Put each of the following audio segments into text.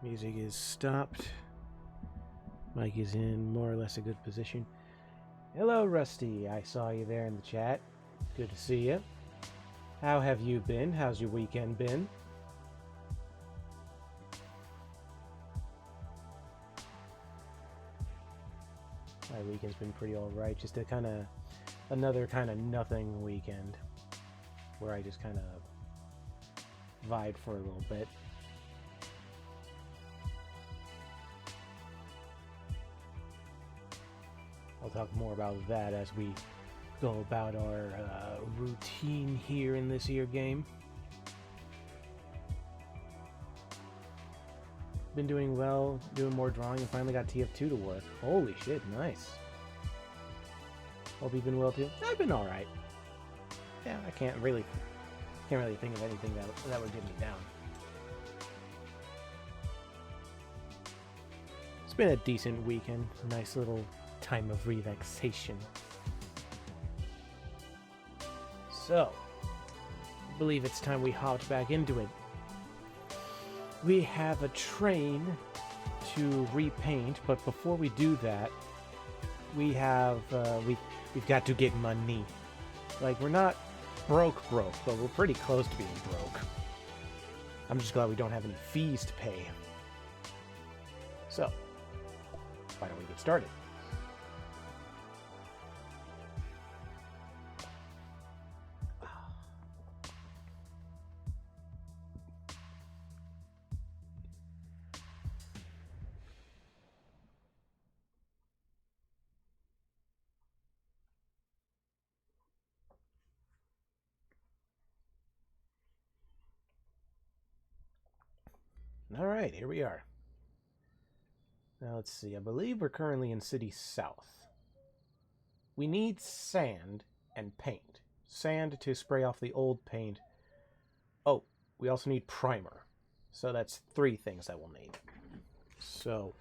Music is stopped. Mike is in more or less a good position. Hello, Rusty. I saw you there in the chat. Good to see you. How have you been? How's your weekend been? My weekend's been pretty alright. Just a another kind of nothing weekend where I just kind of vibe for a little bit. I'll talk more about that as we go about our routine here in this here game. Been doing well, doing more drawing, and finally got TF2 to work. Holy shit, nice. Hope you've been well too. I've been all right. Yeah, I can't really think of anything that would get me down. It's been a decent weekend. Nice little time of relaxation. So, I believe it's time we hopped back into it. We have a train to repaint, but before we do that, we have we've got to get money. Like, we're not broke, but we're pretty close to being broke. I'm just glad we don't have any fees to pay. So, why don't we get started? All right, here we are. Now let's see. I believe we're currently in City South. We need sand and paint. Sand to spray off the old paint. Oh, we also need primer. So that's 3 things that we'll need. So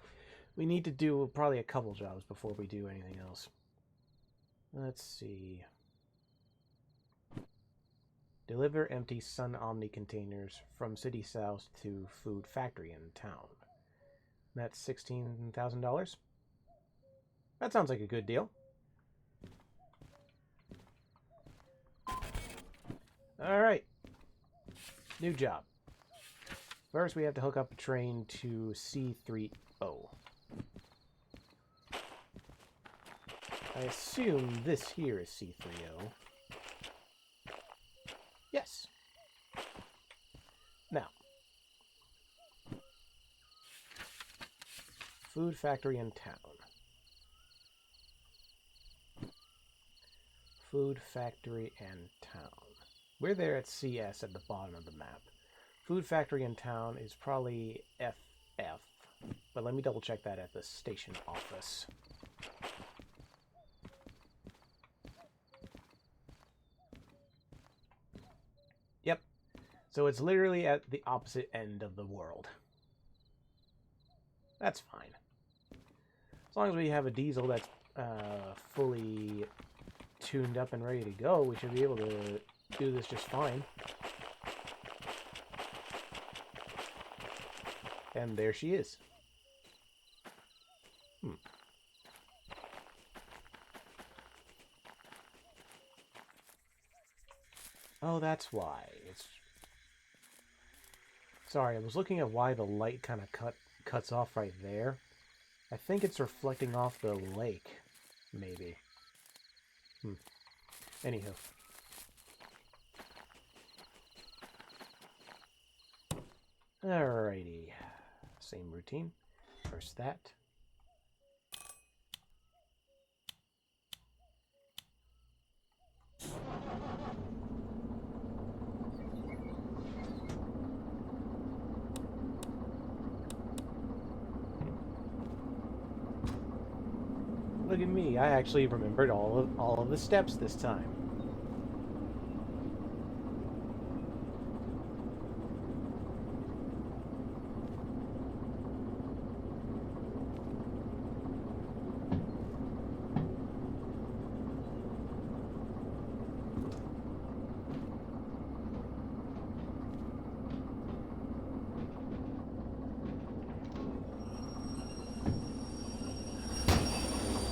we need to do probably a couple jobs before we do anything else. Let's see. Deliver empty Sun Omni containers from City South to food factory in town. That's $16,000. That sounds like a good deal. Alright. New job. First, we have to hook up a train to C3O. I assume this here is C3O. Yes. Now, food factory in town. Food factory and town. We're there at CS at the bottom of the map. Food factory in town is probably FF, but let me double check that at the station office. Yep. So it's literally at the opposite end of the world. That's fine. As long as we have a diesel that's fully tuned up and ready to go, we should be able to do this just fine. And there she is. Oh, that's why. It's... Sorry, I was looking at why the light kind of cuts off right there. I think it's reflecting off the lake, maybe. Anywho. Alrighty. Same routine. First that. Look at me, I actually remembered all of the steps this time.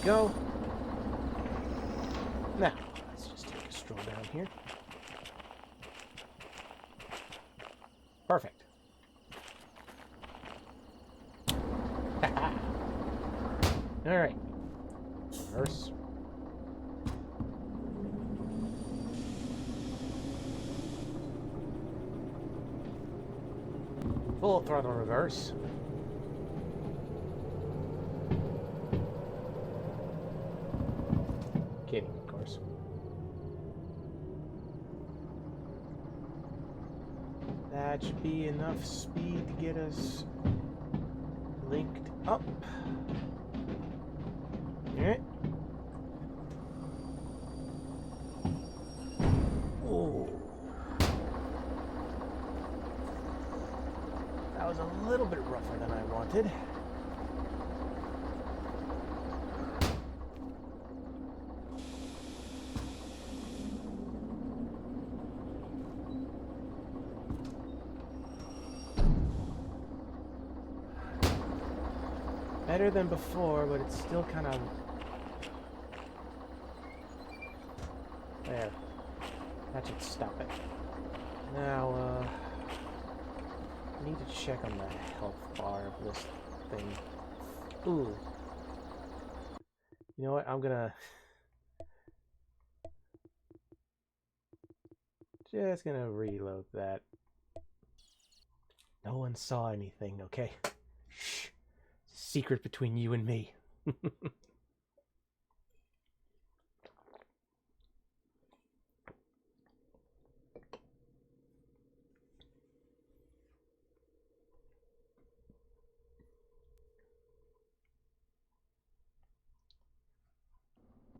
Go. Now, let's just take a stroll down here. Perfect. Alright. Reverse. Full throttle reverse. Kidding, of course. That should be enough speed to get us linked up. Alright. little bit rougher than I wanted. Better than before, but it's still kind of... There. That should stop it. Now, I need to check on the health bar of this thing. Ooh. You know what? I'm gonna... Just gonna reload that. No one saw anything, okay? Shh. Secret between you and me.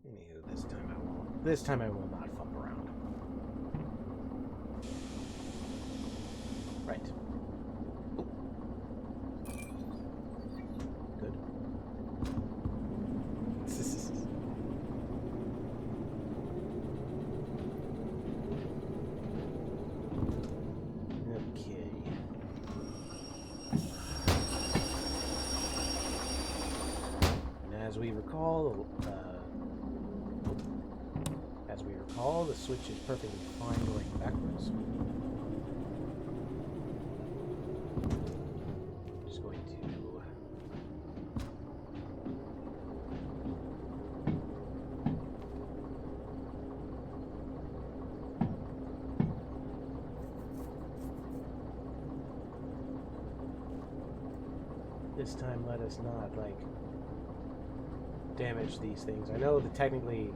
Anywho, this time I won't. This time I will not fuck around. Right. Good. Okay. And as we recall, the switch is perfectly fine going backwards. Just going to... This time let us not, like, damage these things. I know that technically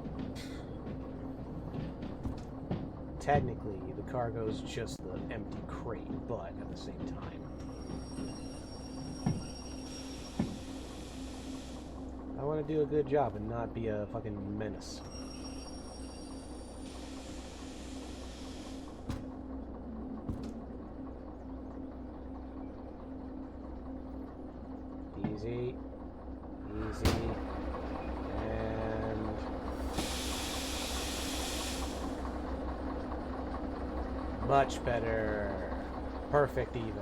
the cargo's just the empty crate, but at the same time, I want to do a good job and not be a fucking menace. Easy. Easy. And... much better. Perfect even.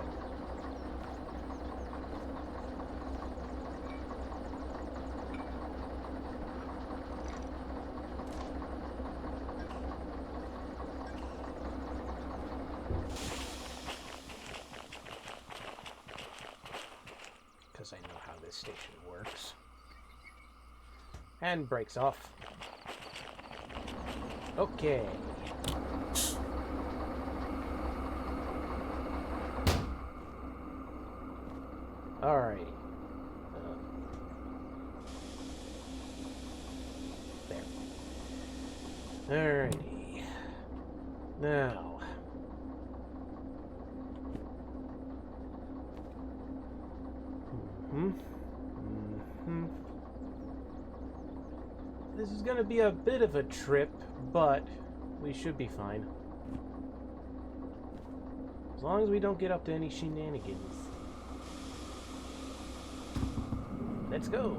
Because I know how this station works. And breaks off. Okay. Alright. There. Alrighty. Now. This is gonna be a bit of a trip, but we should be fine. As long as we don't get up to any shenanigans. Let's go.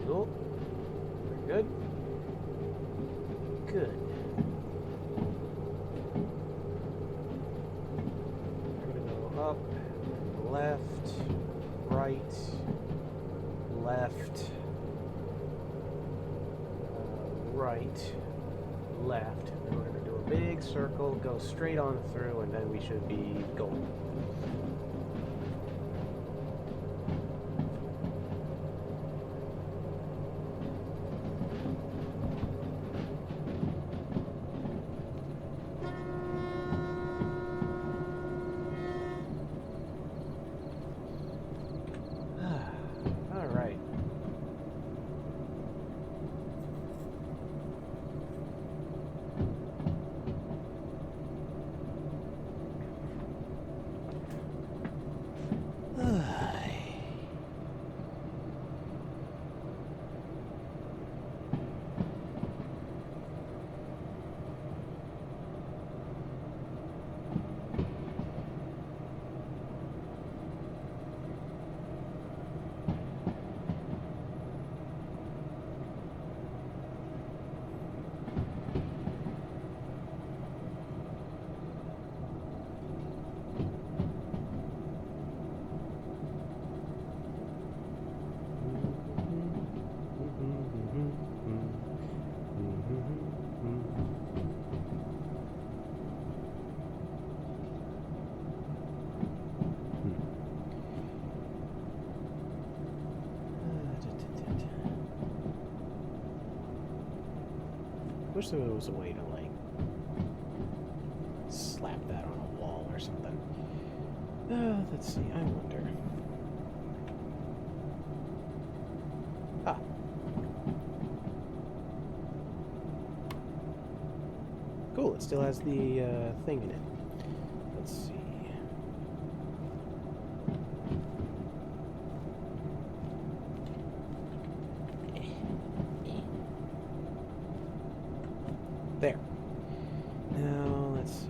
Cool. We're good. Good. We're gonna go up, left, right, left. Right, left, and then we're going to do a big circle, go straight on through, and then we should be going. All right. wish there was a way to, like, slap that on a wall or something. Let's see, I wonder. Ah. Cool, it still has the thing in it. Let's see. There. Now, let's see.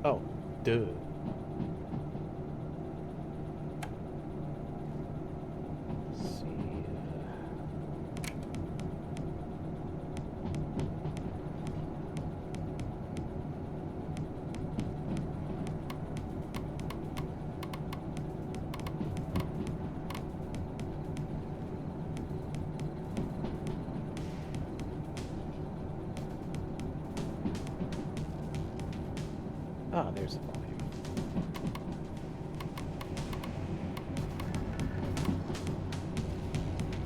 Oh, duh. Let's see. Ah, there's the volume.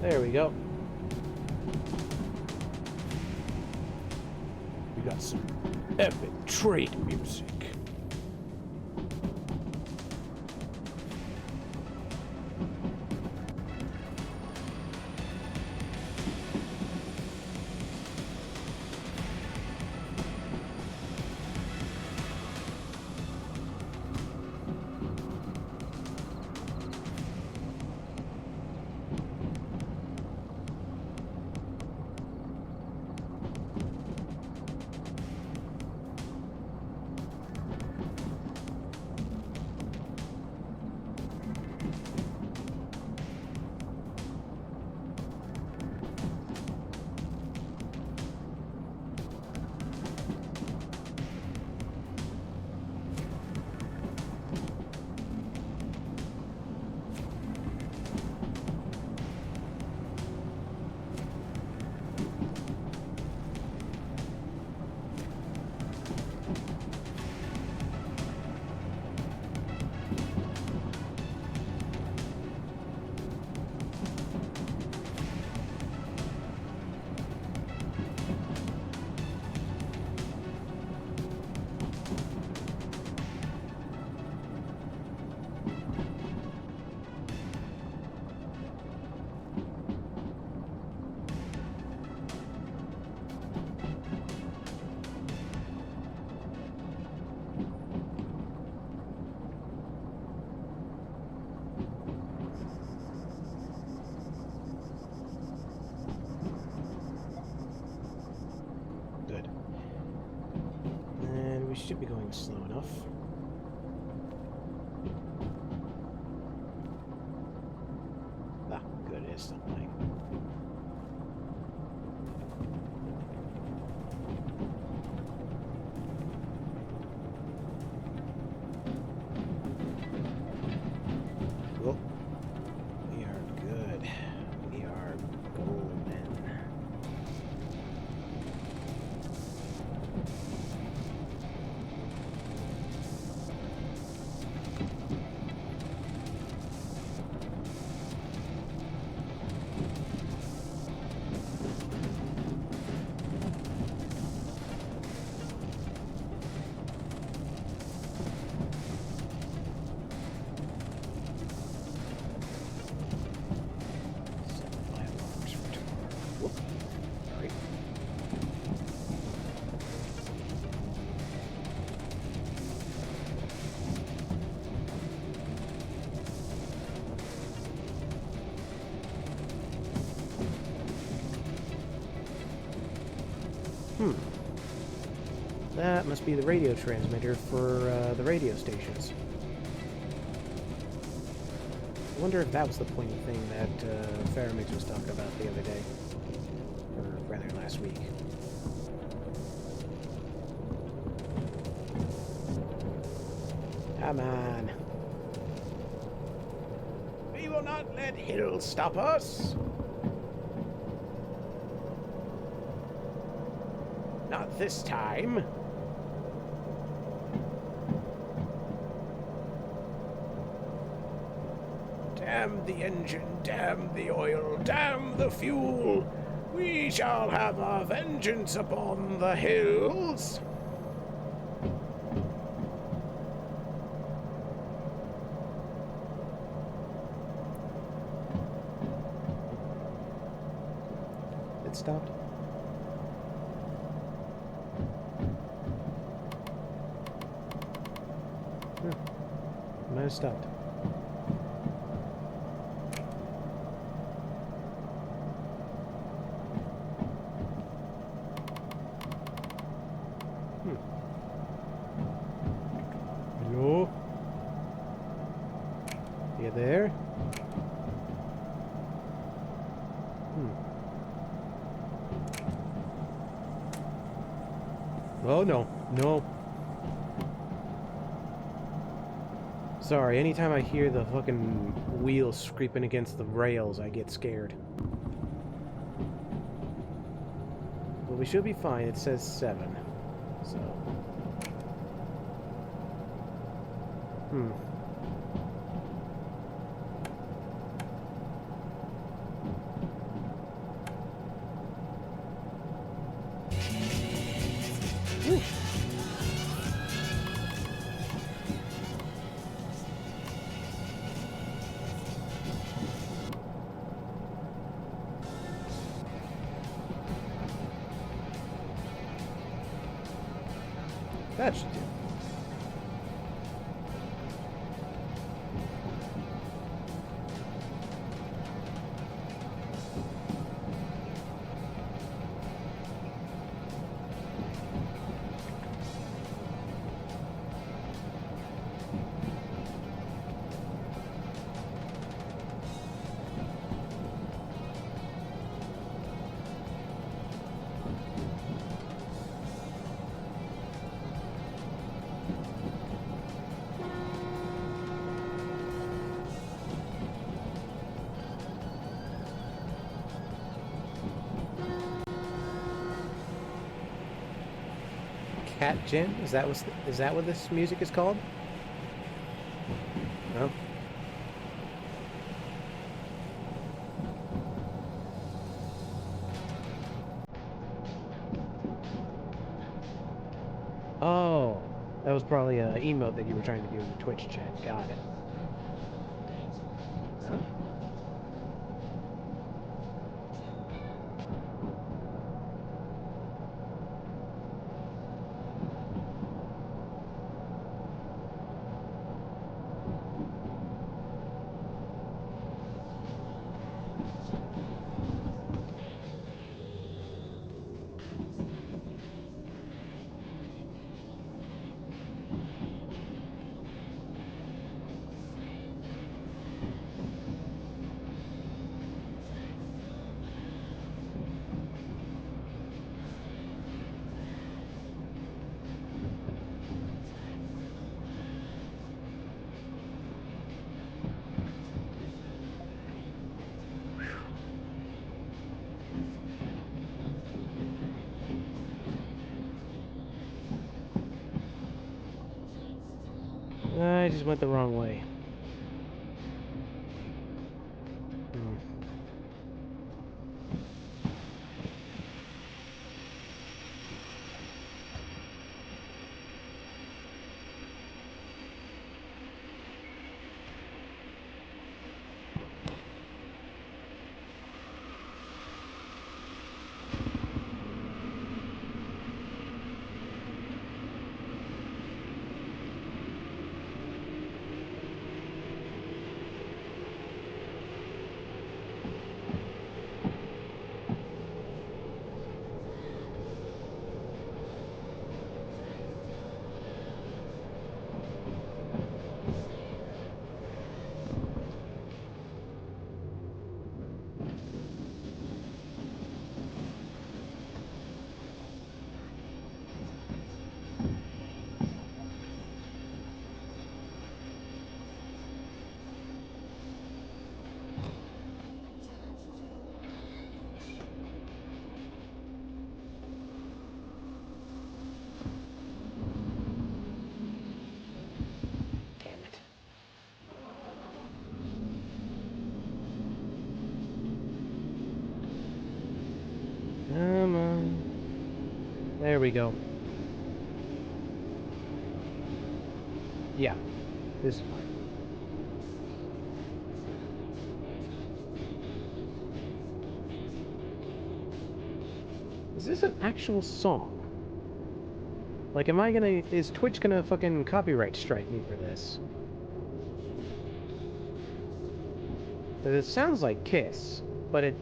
There we go. We got some epic trade music. Should be going slow enough. Ah, good, it is still playing. Cool. We are good. We are golden. That must be the radio transmitter for the radio stations. I wonder if that was the pointy thing that Faramix was talking about the other day. Or rather, last week. Come on. We will not let hills stop us. Not this time. Damn the engine, damn the oil, damn the fuel. We shall have our vengeance upon the hills. It stopped. Might have stopped. Hello? You there? Oh no, no. Sorry, anytime I hear the fucking wheels scraping against the rails, I get scared. Well, we should be fine. It says 7. So. Woo. That should do. Cat Gin? Is that what this music is called? No. Oh, that was probably an emote that you were trying to do in the Twitch chat. Got it. Huh? I just went the wrong way. There we go. Yeah, this is fine. Is this an actual song? Like, is Twitch gonna fucking copyright strike me for this? It sounds like Kiss, but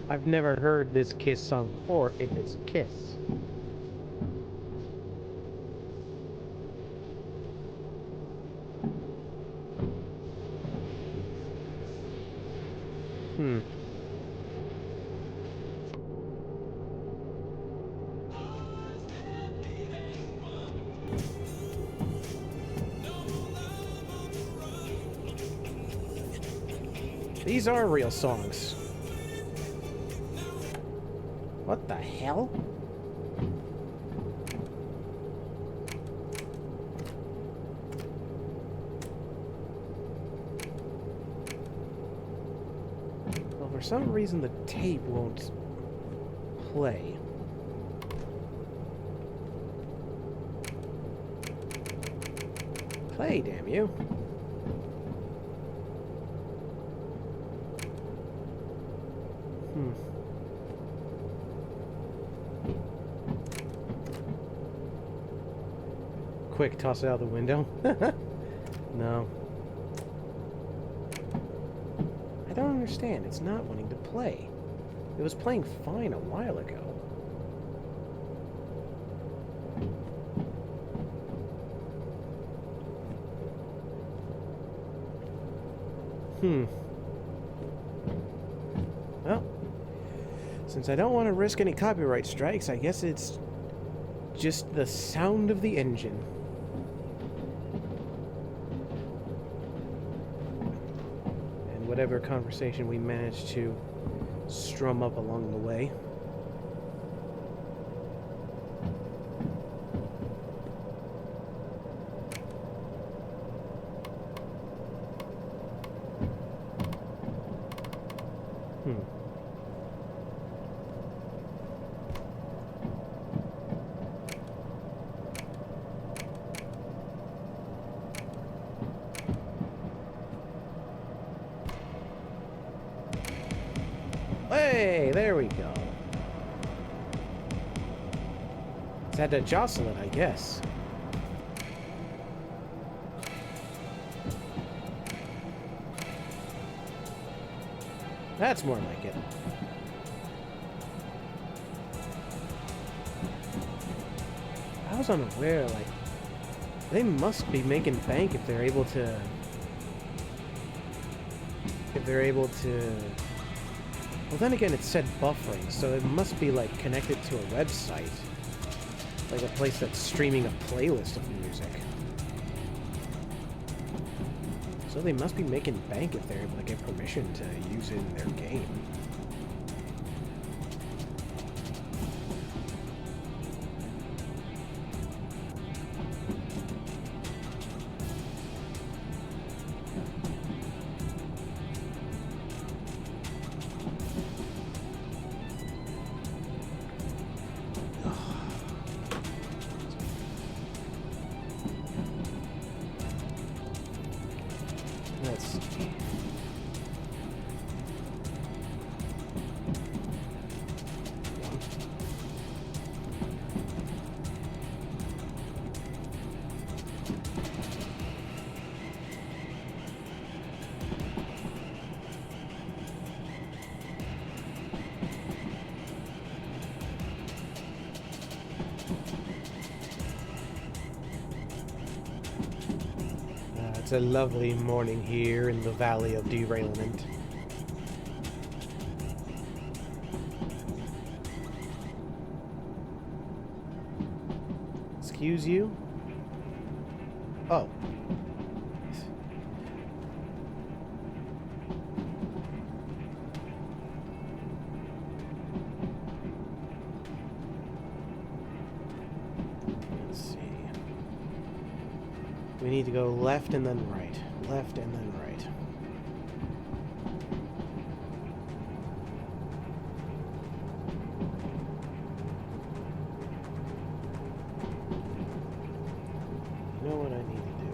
I've never heard this Kiss song before if it's Kiss. These are real songs. What the hell? Well, for some reason the tape won't play. Play, damn you. Quick, toss it out the window. No. I don't understand. It's not wanting to play. It was playing fine a while ago. Well, since I don't want to risk any copyright strikes, I guess it's just the sound of the engine. And whatever conversation we manage to strum up along the way. Hey, there we go. It's had to jostle it, I guess. That's more like it. I was unaware, like, they must be making bank if they're able to... Well, then again, it said buffering, so it must be, like, connected to a website. Like a place that's streaming a playlist of music. So they must be making bank if they're able to get permission to use it in their game. Let's see. It's a lovely morning here in the Valley of Derailment. Excuse you? Oh. Let's see. We need to go left and then right. Left and then right. what I need to do.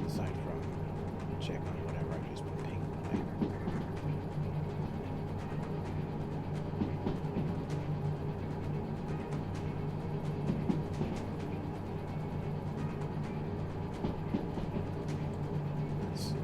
Aside from check on whatever I've just been pinged by. Let's see.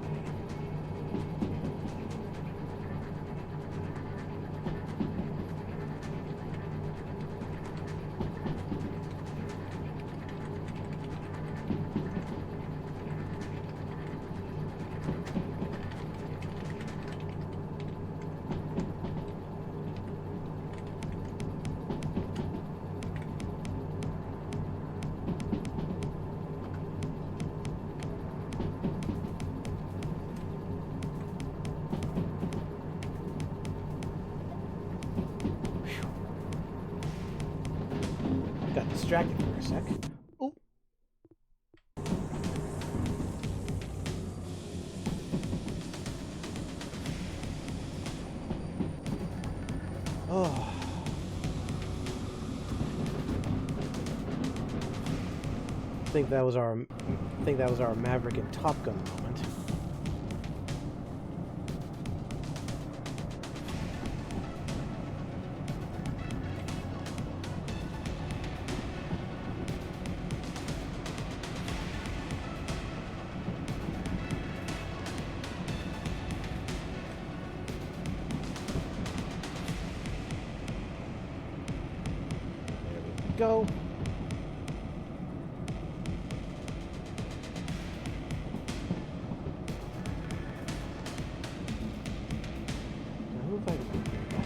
Got distracted for a sec. Oh. Oh. I think that was our Maverick and Top Gun moment. Go. Now, who have I been here by now?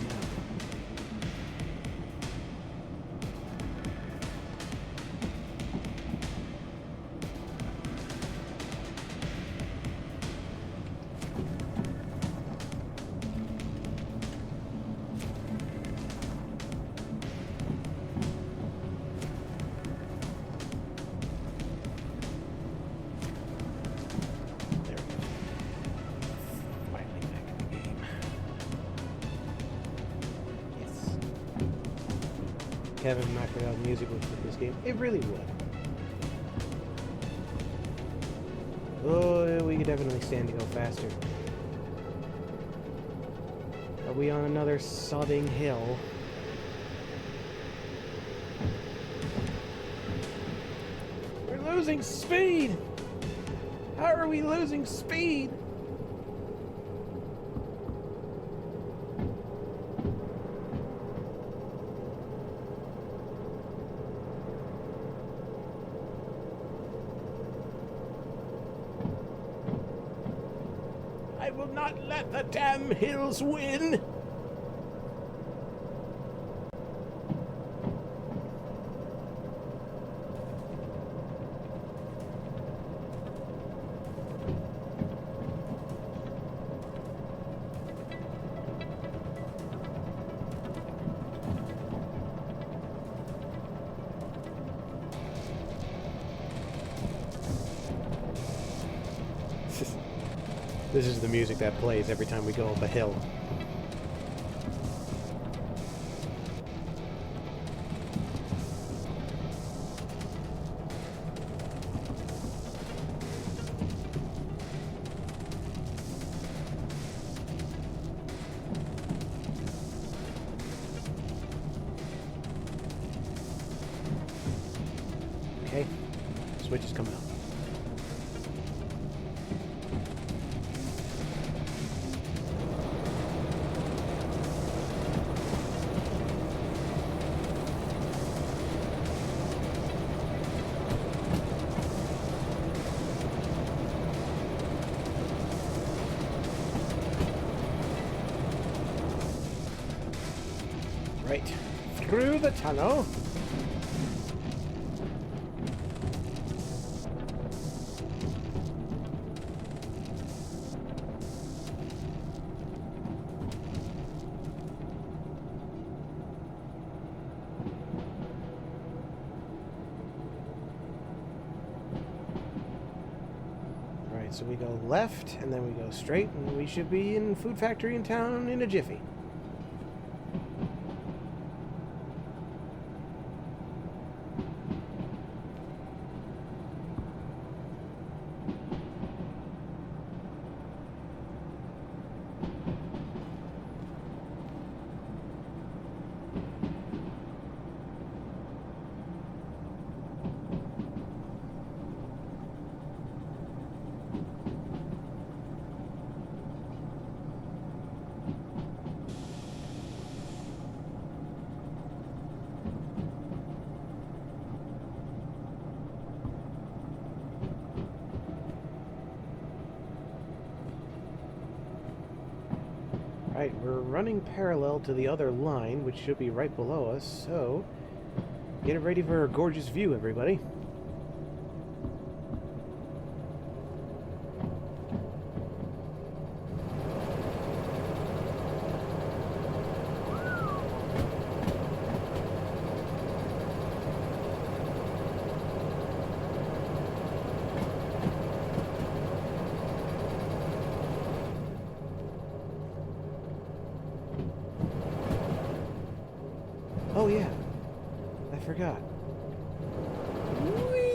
Kevin MacLeod music would fit this game. It really would. Oh, we could definitely stand to go faster. Are we on another sodding hill? We're losing speed! How are we losing speed? I will not let the damn hills win! This is the music that plays every time we go up a hill. Okay, switch is coming up. Right, through the tunnel. Right, so we go left, and then we go straight, and we should be in Food Factory in town in a jiffy. Alright, we're running parallel to the other line, which should be right below us, so get ready for a gorgeous view, everybody. Oh yeah, I forgot. Whee!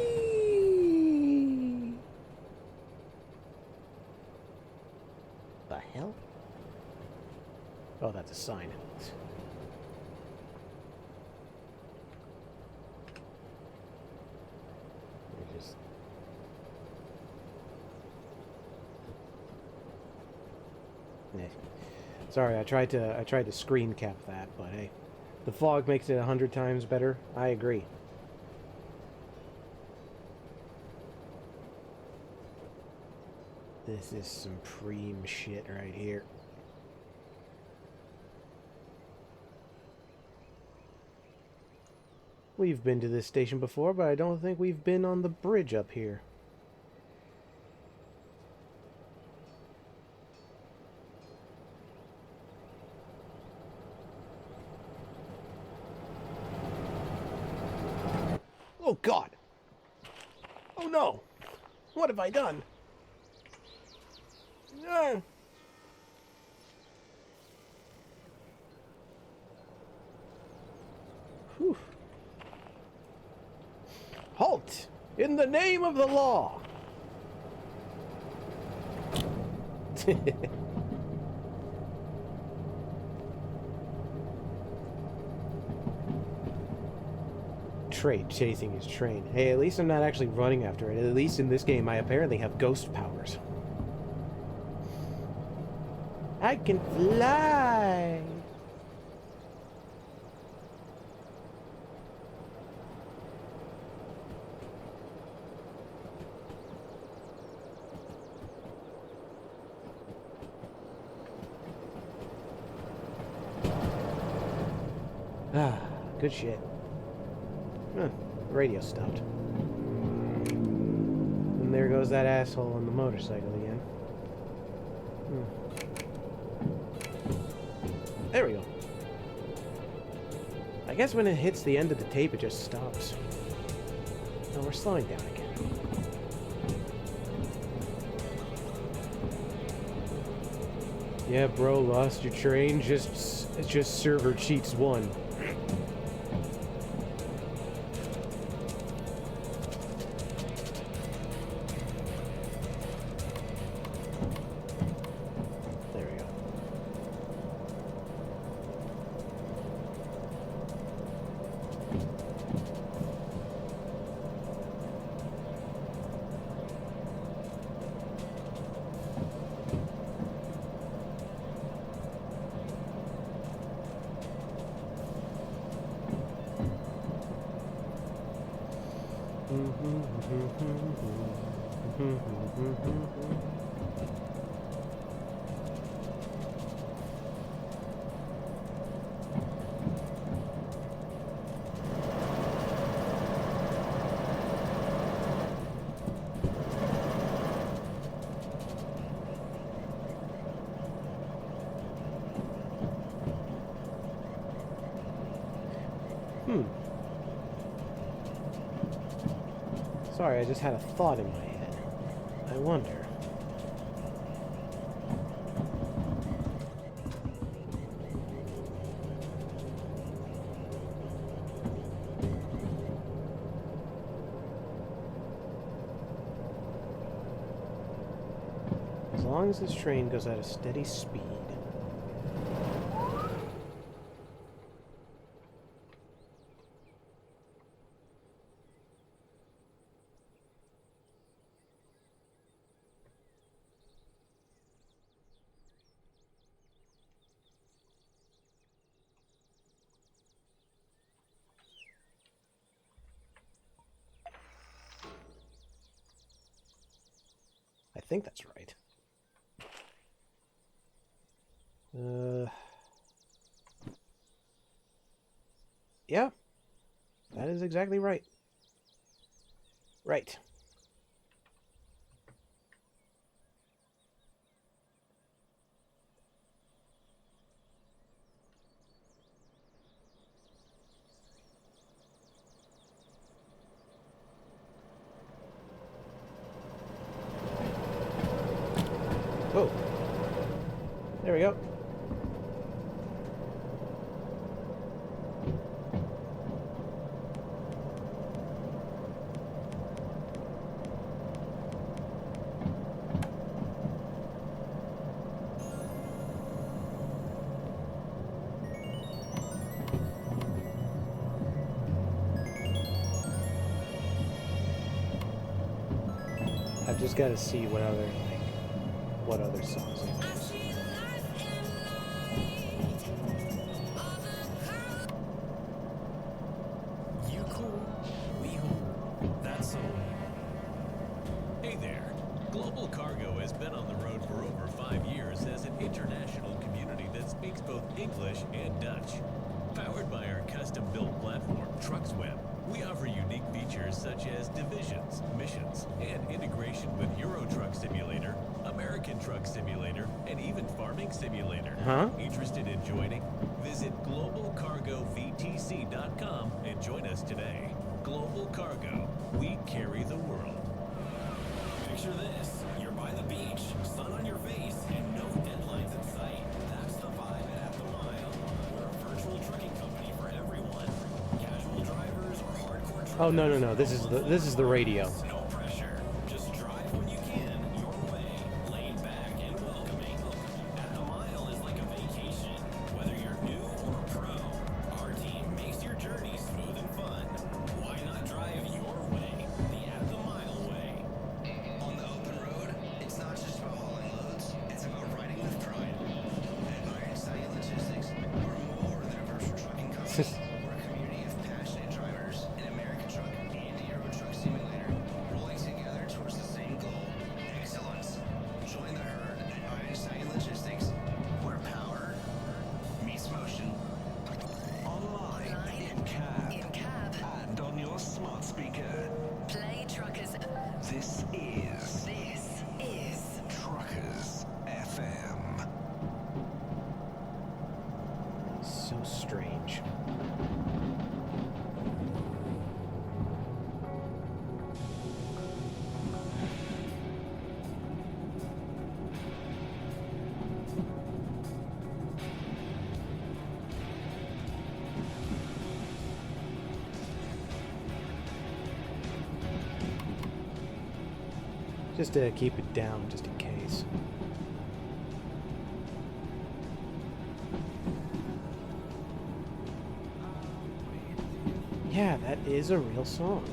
The hell? Oh, that's a sign. Just... Sorry, I tried to screen cap that, but hey. The fog makes it 100 times better. I agree. This is some preem shit right here. We've been to this station before, but I don't think we've been on the bridge up here. Oh God! Oh no! What have I done? No! Whew. Halt! In the name of the law! Trade chasing his train. Hey, at least I'm not actually running after it. At least in this game, I apparently have ghost powers. I can fly! Ah, good shit. Huh, the radio stopped. And there goes that asshole on the motorcycle again. There we go. I guess when it hits the end of the tape, it just stops. Oh, we're slowing down again. Yeah, bro, lost your train. It's just server cheats 1. Sorry, I just had a thought in my head. I wonder. As long as this train goes at a steady speed. I think that's right. Yeah, that is exactly right. Right. Oh, there we go. I've just got to see what other songs I use. You cool, we home. That's all. Hey there. Global Cargo has been on the road for over 5 years as an international community that speaks both English and Dutch. Powered by our custom-built platform, TrucksWeb, we offer unique features such as divisions, missions, and integration with Euro Truck Simulator, American Truck Simulator, and even Farming Simulator. Interested in joining? Visit globalcargovtc.com and join us today. Global Cargo, we carry the world. Picture this, you're by the beach, sun on your face, and no deadlines in sight. That's the vibe at The Mile. We're a virtual trucking company for everyone. Casual drivers or hardcore truckers. Oh no. This is the radio. No pressure. Just drive when you can, your way. Laid back and welcoming. At The Mile is like a vacation. Whether you're new or a pro, our team makes your journey smooth and fun. Why not drive your way? The At The Mile way. On the open road, it's not just about hauling loads, it's about riding with pride. At Iron Side Logistics, we're more than a virtual trucking company. We're a community of passionate drivers in American Truck and Euro Truck Simulator, rolling together towards the same goal, excellence. Join the herd at Iron Side Logistics, where power meets motion. Online, in cab, and on your smart speaker. Play Truckers. This is This is Truckers FM. So strange. Just to keep it down, just in case. Yeah, that is a real song.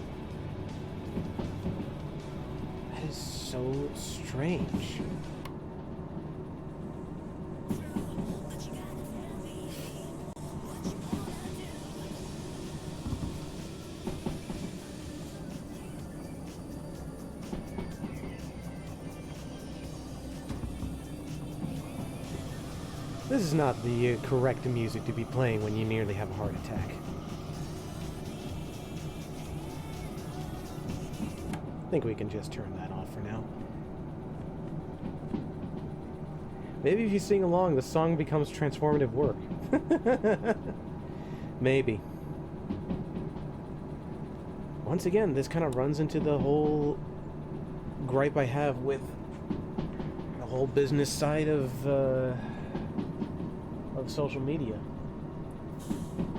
That is so strange. This is not the correct music to be playing when you nearly have a heart attack. I think we can just turn that off for now. Maybe if you sing along, the song becomes transformative work. Maybe. Once again, this kind of runs into the whole gripe I have with the whole business side of social media.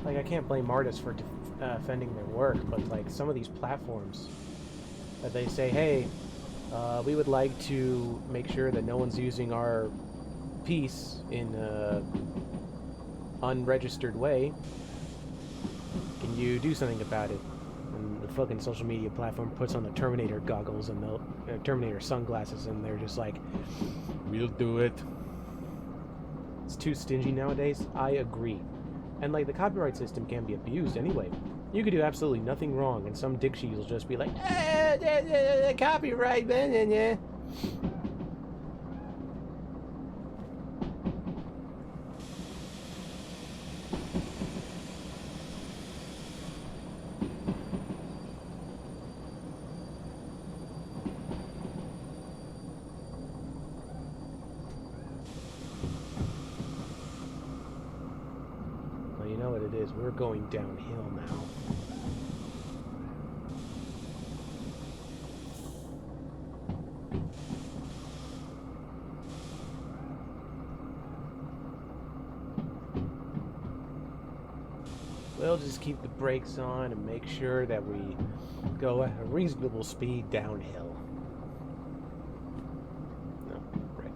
Like, I can't blame artists for defending their work, but like some of these platforms that they say, hey, we would like to make sure that no one's using our piece in a unregistered way. Can you do something about it? And the fucking social media platform puts on the Terminator goggles and the Terminator sunglasses, and they're just like, we'll do it. It's too stingy nowadays. I agree. And like, the copyright system can be abused anyway. You could do absolutely nothing wrong, and some dick sheet will just be like, copyright, man, yeah. we're going downhill now. We'll just keep the brakes on and make sure that we go at a reasonable speed downhill. No, right.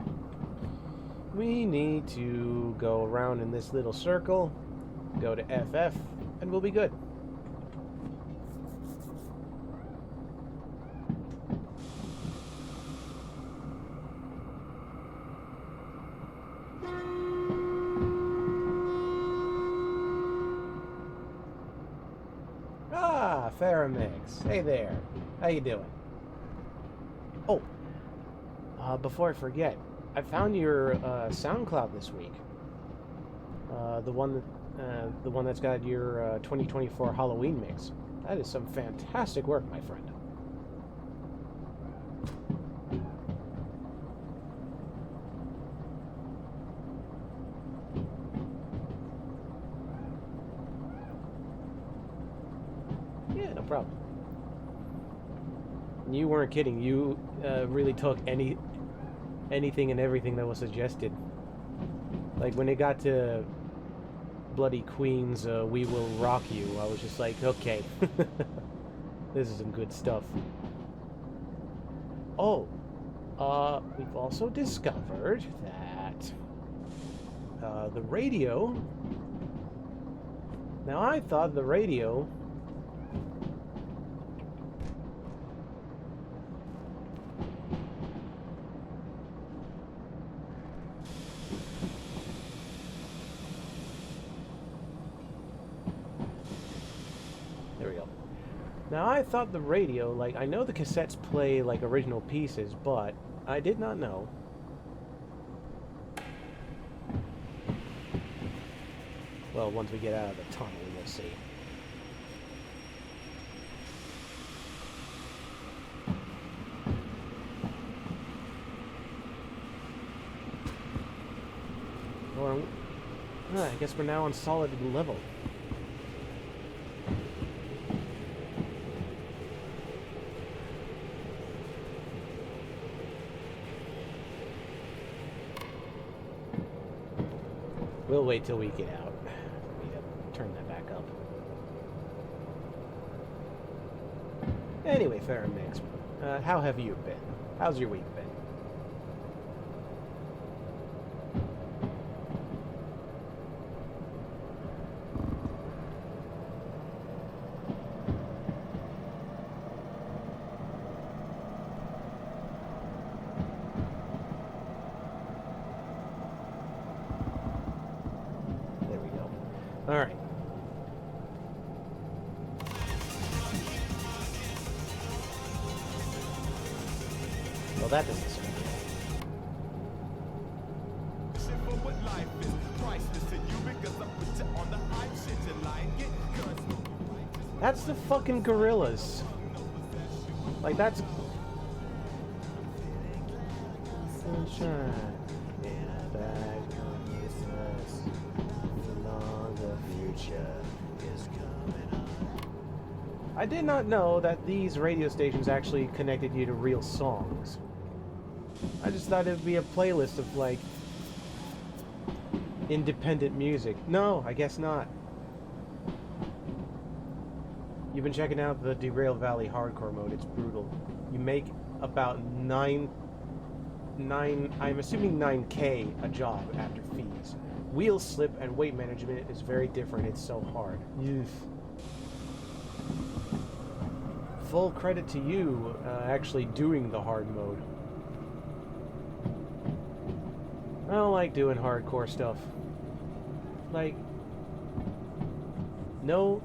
We need to go around in this little circle, go to FF, and we'll be good. Ah, Faramix. Hey there. How you doing? Oh, before I forget, I found your SoundCloud this week. The one that's got your 2024 Halloween mix. That is some fantastic work, my friend. Yeah, no problem. You weren't kidding. You really took anything and everything that was suggested. Like when it got to Bloody Queen's We Will Rock You, I was just like, okay. This is some good stuff. Oh, we've also discovered that the radio... Now I thought the radio... Now, I thought the radio, like, I know the cassettes play, like, original pieces, but I did not know. Well, once we get out of the tunnel, we'll see. Or, I guess we're now on solid level. We'll wait till we get out. We need to turn that back up. Anyway, Faramix, how have you been? How's your week been? All right. Well, that doesn't sound good. That's the fucking gorillas. Like, that's... Sunshine. I did not know that these radio stations actually connected you to real songs. I just thought it would be a playlist of, like, independent music. No, I guess not. You've been checking out the Derail Valley hardcore mode. It's brutal. You make about I'm assuming 9K a job after fees. Wheel slip and weight management is very different. It's so hard. Yes. Full credit to you actually doing the hard mode. I don't like doing hardcore stuff. Like, no,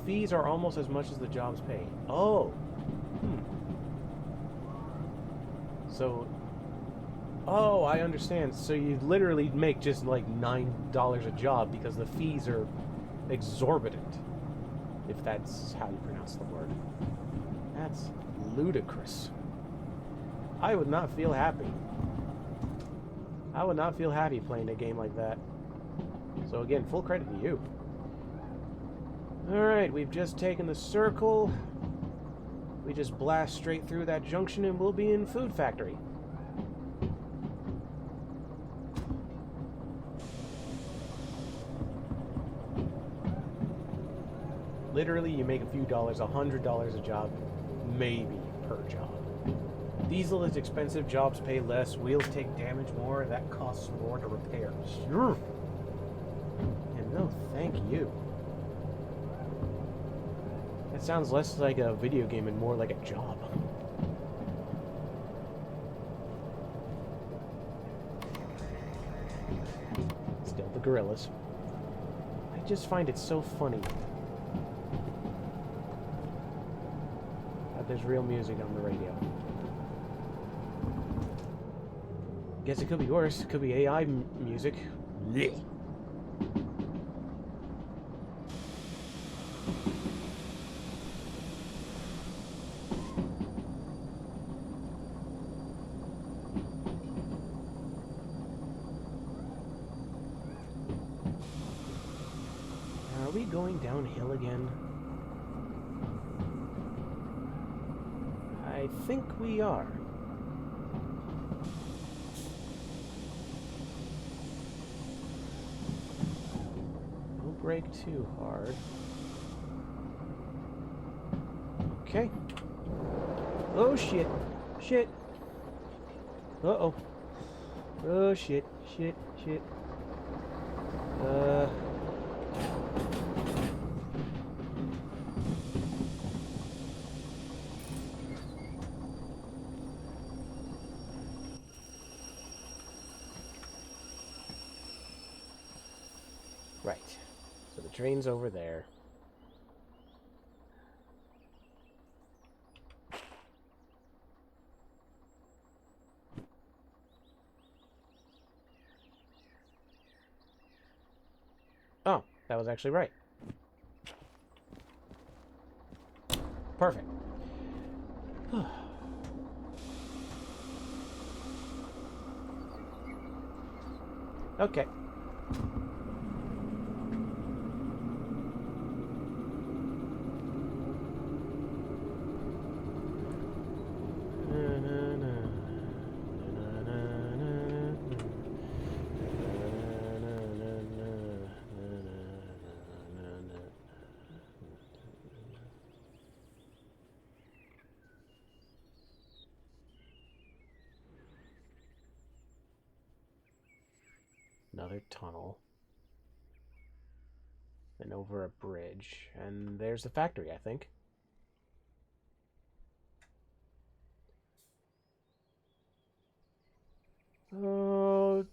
fees are almost as much as the jobs pay. Oh. So, oh, I understand. So you literally make just like $9 a job because the fees are exorbitant. If that's how you pronounce the word. That's ludicrous. I would not feel happy. I would not feel happy playing a game like that. So again, full credit to you. Alright, we've just taken the circle. We just blast straight through that junction and we'll be in Food Factory. Literally, you make a few dollars, $100 a job, maybe per job. Diesel is expensive, jobs pay less, wheels take damage more, that costs more to repair. Sure. And no, thank you. That sounds less like a video game and more like a job. Still the gorillas. I just find it so funny that there's real music on the radio. Guess it could be worse. It could be AI music. Blech. Are we going downhill again? I think we are. Don't brake too hard. Okay. Oh shit. Shit. Uh-oh. Oh shit. Shit. Shit. Right. So the train's over there. Oh, that was actually right. Perfect. Okay. Another tunnel. And over a bridge. And there's the factory, I think. Oh,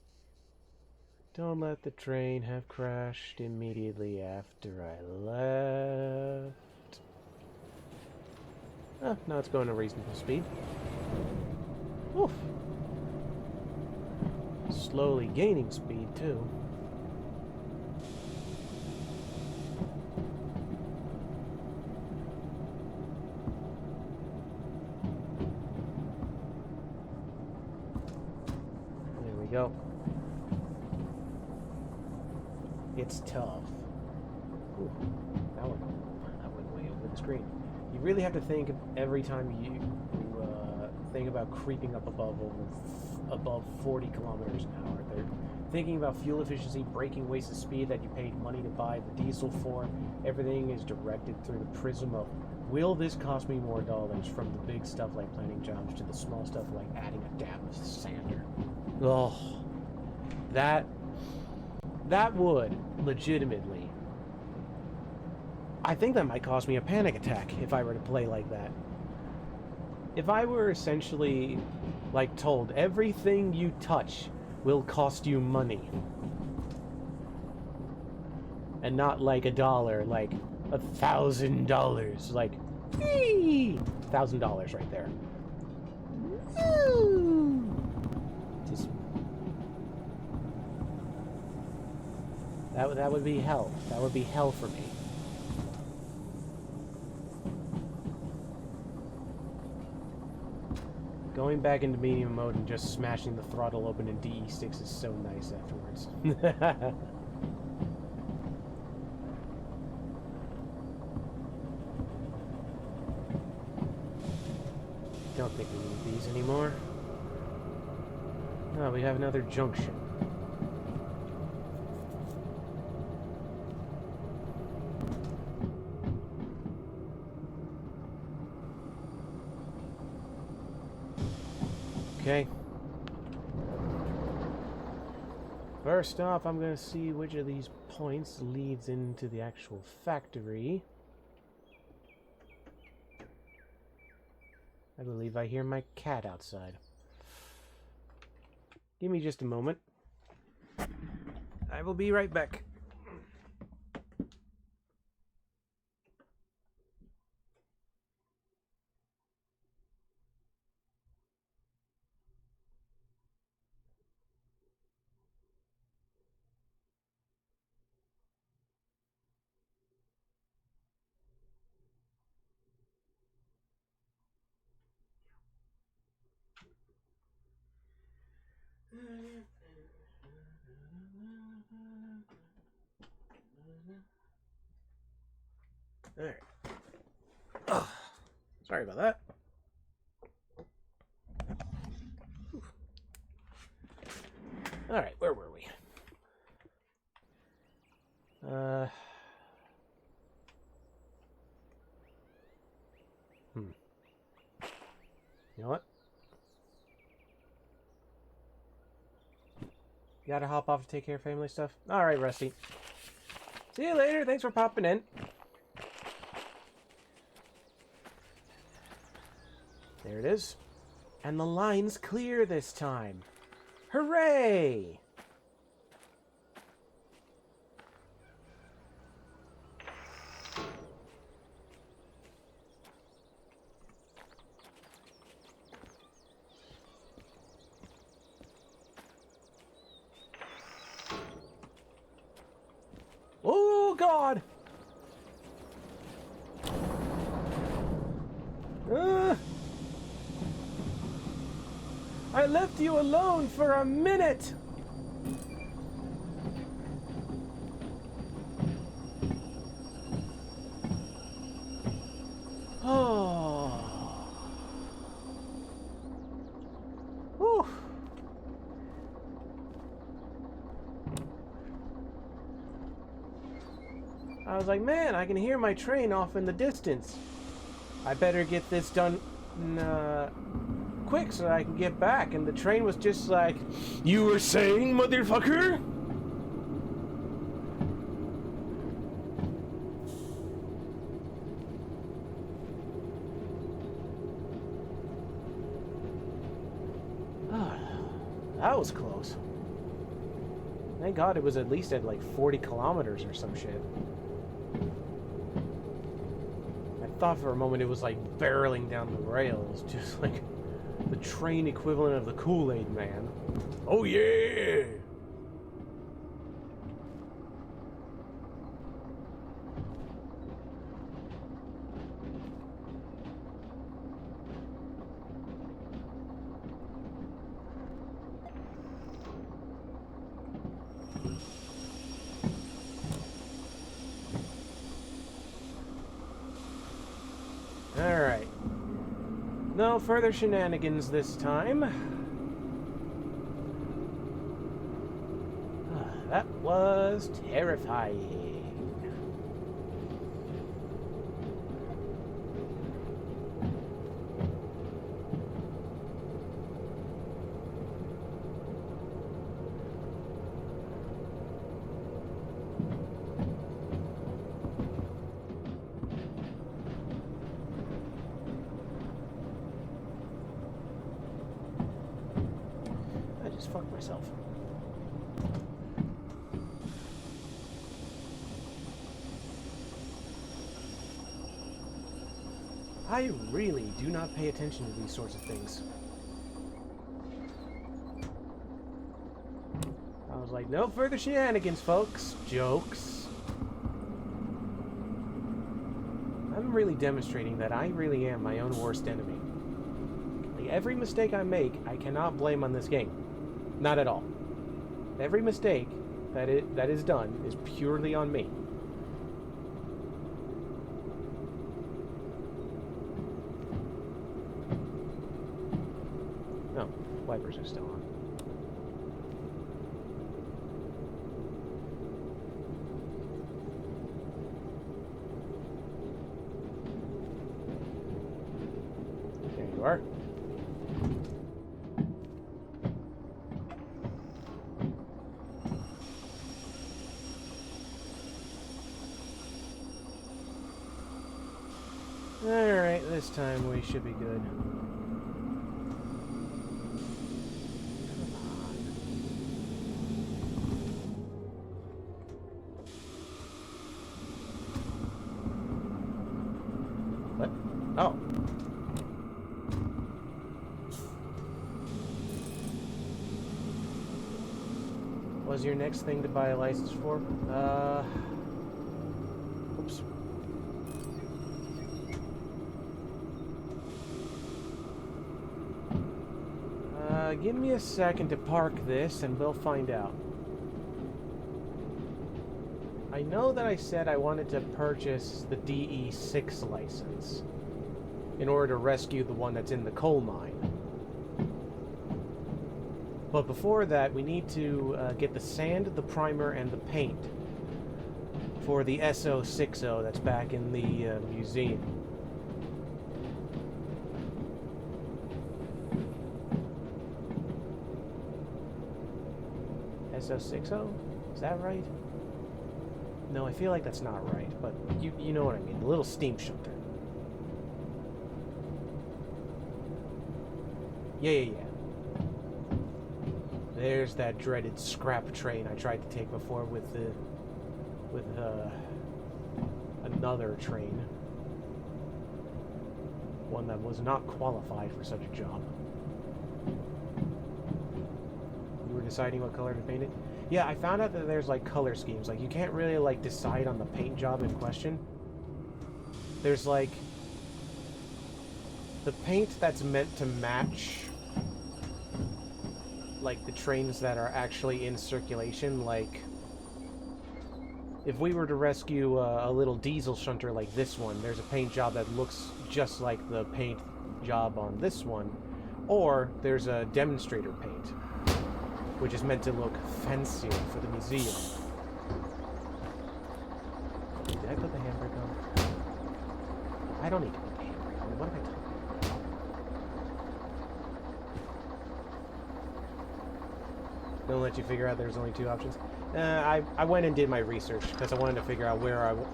don't let the train have crashed immediately after I left. Oh, now it's going at a reasonable speed. Oof. Slowly gaining speed, too. There we go. It's tough. Ooh, that went way over the screen. You really have to think every time you think about creeping up above 40 kilometers an hour. They're thinking about fuel efficiency, braking, wasted speed that you paid money to buy the diesel for. Everything is directed through the prism of, will this cost me more dollars, from the big stuff like planting jobs to the small stuff like adding a damn sander. Oh, that would legitimately, I think that might cause me a panic attack if I were to play like that. If I were essentially, like, told everything you touch will cost you money, and not like $1, like $1,000, like $1,000 right there. Just that would be hell. That would be hell for me. Going back into medium mode and just smashing the throttle open in DE6 is so nice afterwards. Don't think we need these anymore. Oh, we have another junction. Okay. First off, I'm going to see which of these points leads into the actual factory. I believe I hear my cat outside. Give me just a moment. I will be right back. Alright. Oh, sorry about that. Alright, where were we? You know what? You gotta hop off to take care of family stuff? Alright, Rusty. See you later. Thanks for popping in. There it is. And the line's clear this time. Hooray! Oh, God! I left you alone for a minute! Oh. Whew. I was like, man, I can hear my train off in the distance. I better get this done quick so that I can get back. And the train was just like, you were saying, motherfucker? That was close. Thank God it was at least at like 40 kilometers or some shit. I thought for a moment it was like barreling down the rails, just like the train equivalent of the Kool-Aid Man. Oh yeah! Alright. No further shenanigans this time. That was terrifying. Fuck myself. I really do not pay attention to these sorts of things. I was like, no further shenanigans, folks. Jokes. I'm really demonstrating that I really am my own worst enemy. Like, every mistake I make, I cannot blame on this game. Not at all. Every mistake that is done is purely on me. Wipers are still on. There you are. Alright, this time we should be good. What? Oh. Was your next thing to buy a license for? Oops. Give me a second to park this and we'll find out. I know that I said I wanted to purchase the DE6 license in order to rescue the one that's in the coal mine. But before that, we need to get the sand, the primer, and the paint for the SO60 that's back in the museum. SO60? Is that right? No, I feel like that's not right, but you know what I mean. The little steam shunter. Yeah. There's that dreaded scrap train I tried to take before with another train. One that was not qualified for such a job. You were deciding what color to paint it? Yeah, I found out that there's like color schemes. Like you can't really like decide on the paint job in question. There's like the paint that's meant to match like the trains that are actually in circulation. Like if we were to rescue a little diesel shunter like this one, there's a paint job that looks just like the paint job on this one. Or there's a demonstrator paint, which is meant to look fancier for the museum. Did I put the handbrake on? I don't need to put the handbrake on. What am I talking about? Don't let you figure out there's only two options. I went and did my research because I wanted to figure out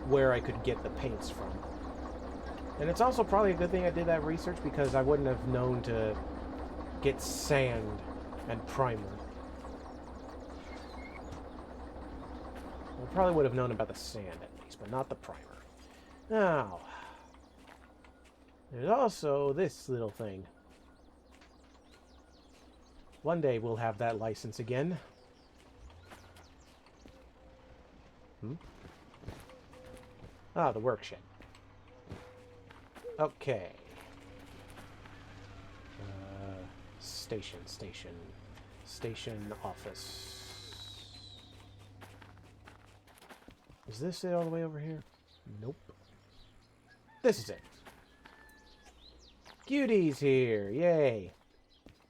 where I could get the paints from. And it's also probably a good thing I did that research because I wouldn't have known to get sand and primer. I probably would have known about the sand at least, but not the primer. Now, there's also this little thing. One day we'll have that license again. Ah, the work shed. Okay. Station office. Is this it all the way over here? Nope. This is it. Cutie's here. Yay.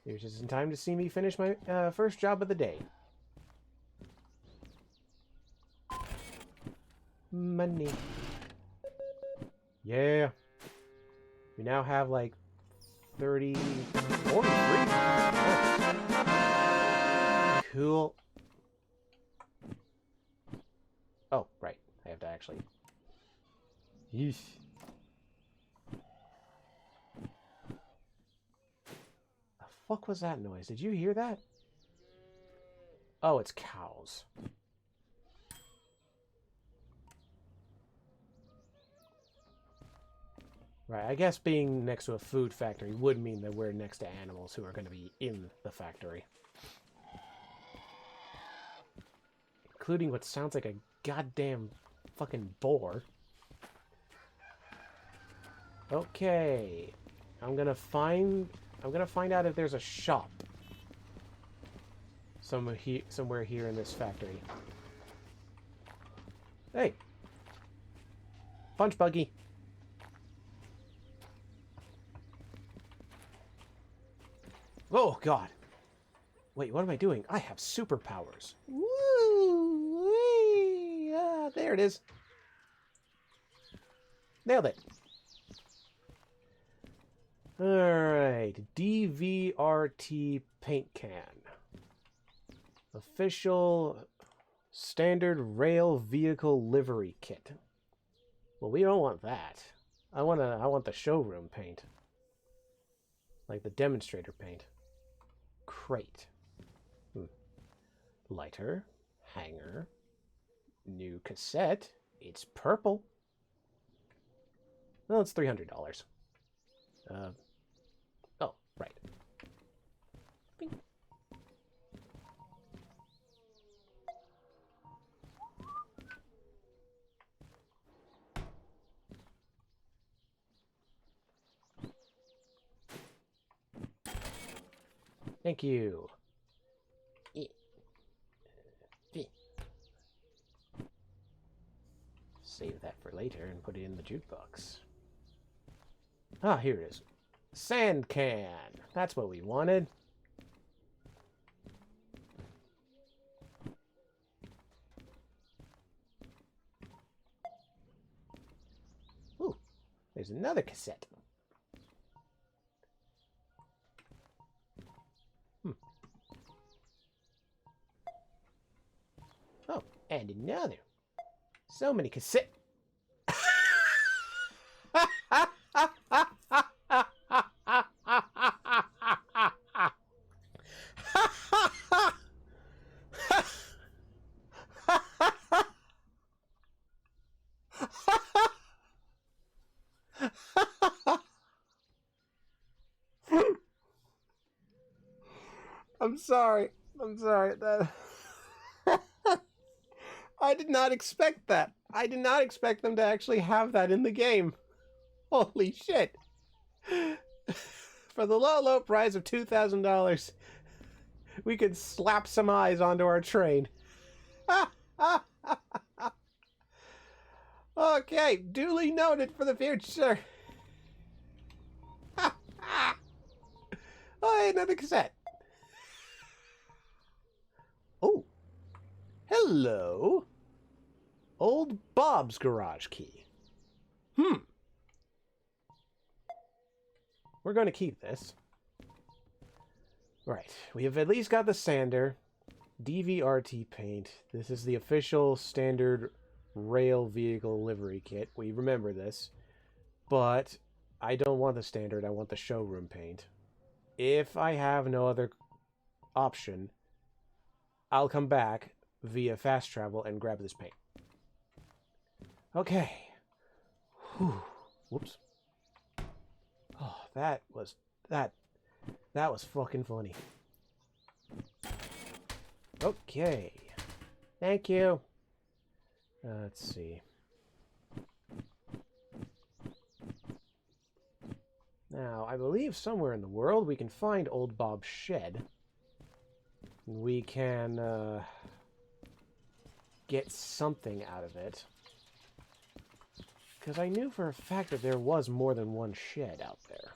You're just in time to see me finish my first job of the day. Money. Yeah. We now have like 30... 43. Oh. Cool. Oh, right. I have to actually... Yeesh. The fuck was that noise? Did you hear that? Oh, it's cows. Right, I guess being next to a food factory would mean that we're next to animals who are going to be in the factory. Including what sounds like a goddamn fucking boar. Okay. I'm gonna find out if there's a shop somewhere here in this factory. Hey. Punch buggy. Oh god. Wait, what am I doing? I have superpowers. Woo! Whee! Ah, there it is. Nailed it. Alright. DVRT paint can. Official standard rail vehicle livery kit. Well, we don't want that. I want the showroom paint. Like the demonstrator paint. Crate. Lighter. Hanger. New cassette. It's purple. Well, it's $300. Oh, right. Bing. Thank you. Save that for later and put it in the jukebox. Ah, here it is. Sand can. That's what we wanted. Ooh, there's another cassette. Oh, and another. So many cassette. I'm sorry. I'm sorry. That I did not expect that. I did not expect them to actually have that in the game. Holy shit. For the low, low price of $2,000, we could slap some eyes onto our train. Okay, duly noted for the future. Oh, hey, another cassette. Oh. Hello. Old Bob's garage key. We're going to keep this. Right. We have at least got the sander. DVRT paint. This is the official standard rail vehicle livery kit. We remember this. But I don't want the standard. I want the showroom paint. If I have no other option, I'll come back via fast travel and grab this paint. Okay. Whew. Whoops. Oh, that was fucking funny. Okay. Thank you. Let's see. Now, I believe somewhere in the world we can find Old Bob's shed. We can get something out of it. Because I knew for a fact that there was more than one shed out there.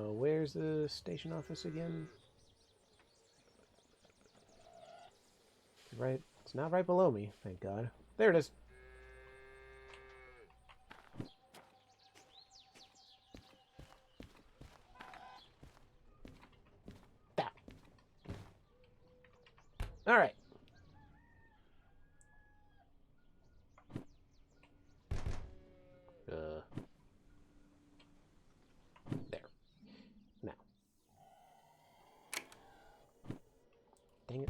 Where's the station office again? Right, it's not right below me, thank God. There it is. That. All right. There. Now. Dang it.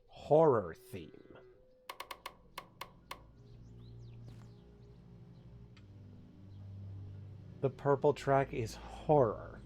Horror theme. The purple track is horror.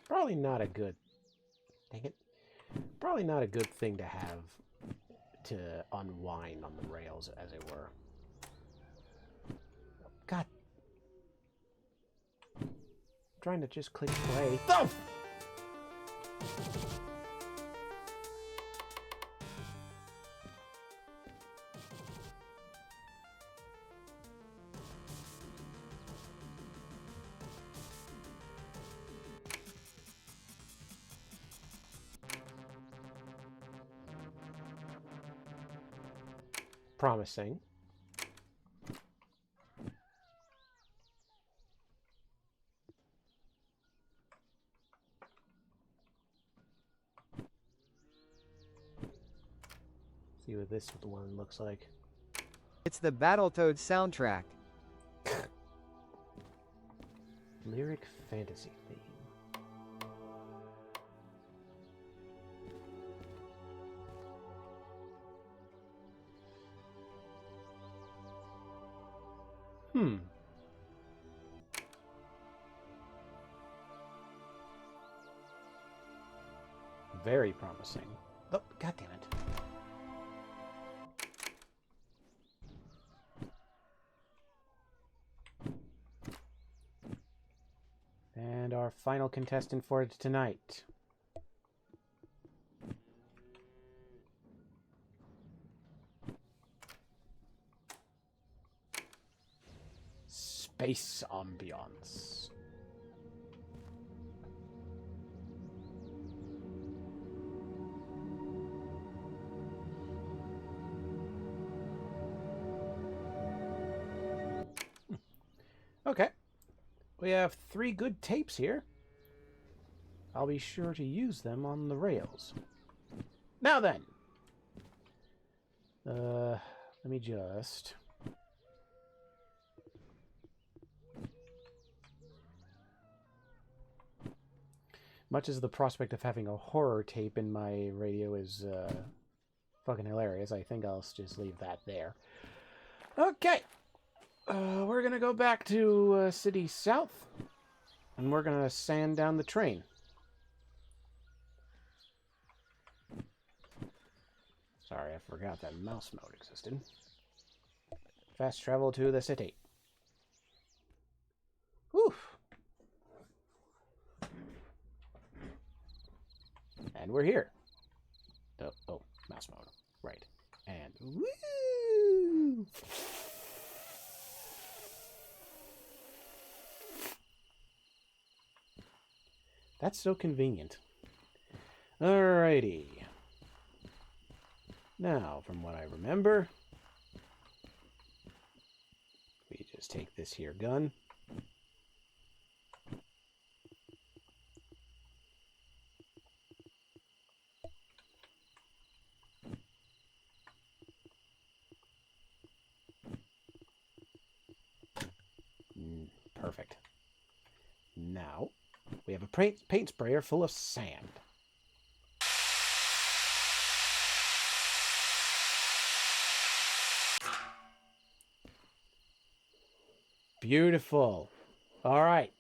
Probably not a good... Dang it. Probably not a good thing to have to unwind on the rails, as it were. God. I'm trying to just click play. Oh! Promising. See what this one looks like. It's the Battletoads soundtrack. Lyric fantasy theme. Very promising. Oh, God damn it. And our final contestant for tonight. Space ambiance. Okay. We have 3 good tapes here. I'll be sure to use them on the rails. Now then. Let me just... Much as the prospect of having a horror tape in my radio is fucking hilarious, I think I'll just leave that there. Okay. We're gonna go back to City South, and we're gonna sand down the train. Sorry, I forgot that mouse mode existed. Fast travel to the city. Whew. And we're here. Oh, mouse mode. Right. And woo! That's so convenient. Alrighty. Now, from what I remember, we just take this here gun. Perfect. Now, we have a paint sprayer full of sand. Beautiful. All right.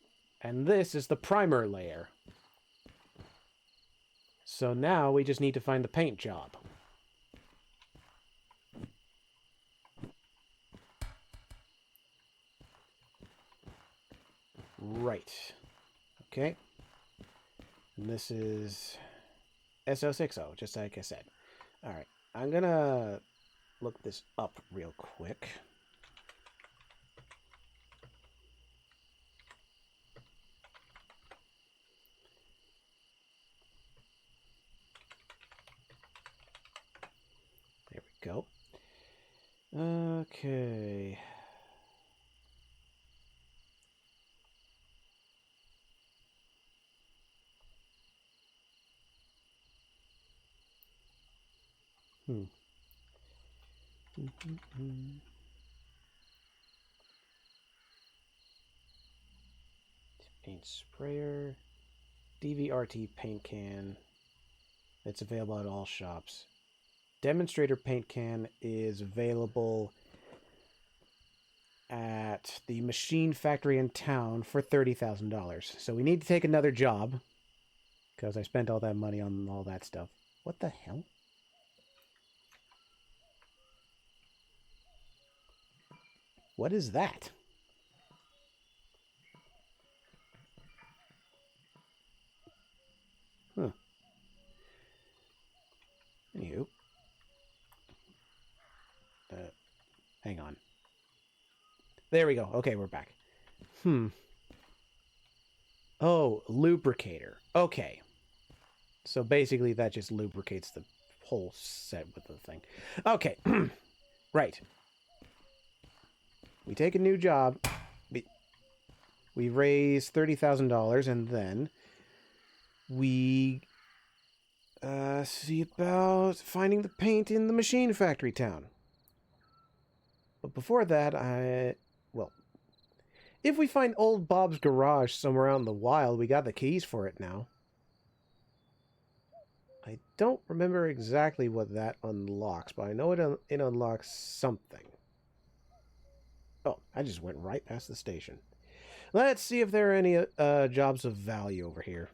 And this is the primer layer. So now we just need to find the paint job. Right. Okay. And this is SO60, just like I said. All right. I'm going to look this up real quick. There we go. Okay. Paint sprayer. DVRT paint can. It's available at all shops. Demonstrator paint can is available at the machine factory in town for $30,000. So we need to take another job. Because I spent all that money on all that stuff. What the hell? What is that? Huh. Anywho. Hang on. There we go. Okay, we're back. Oh, lubricator. Okay. So basically that just lubricates the whole set with the thing. Okay. Right. We take a new job. We raise $30,000 and then we see about finding the paint in the machine factory town. But before that, well, if we find old Bob's garage somewhere out in the wild, we got the keys for it now. I don't remember exactly what that unlocks, but I know it unlocks something. Oh, I just went right past the station. Let's see if there are any jobs of value over here.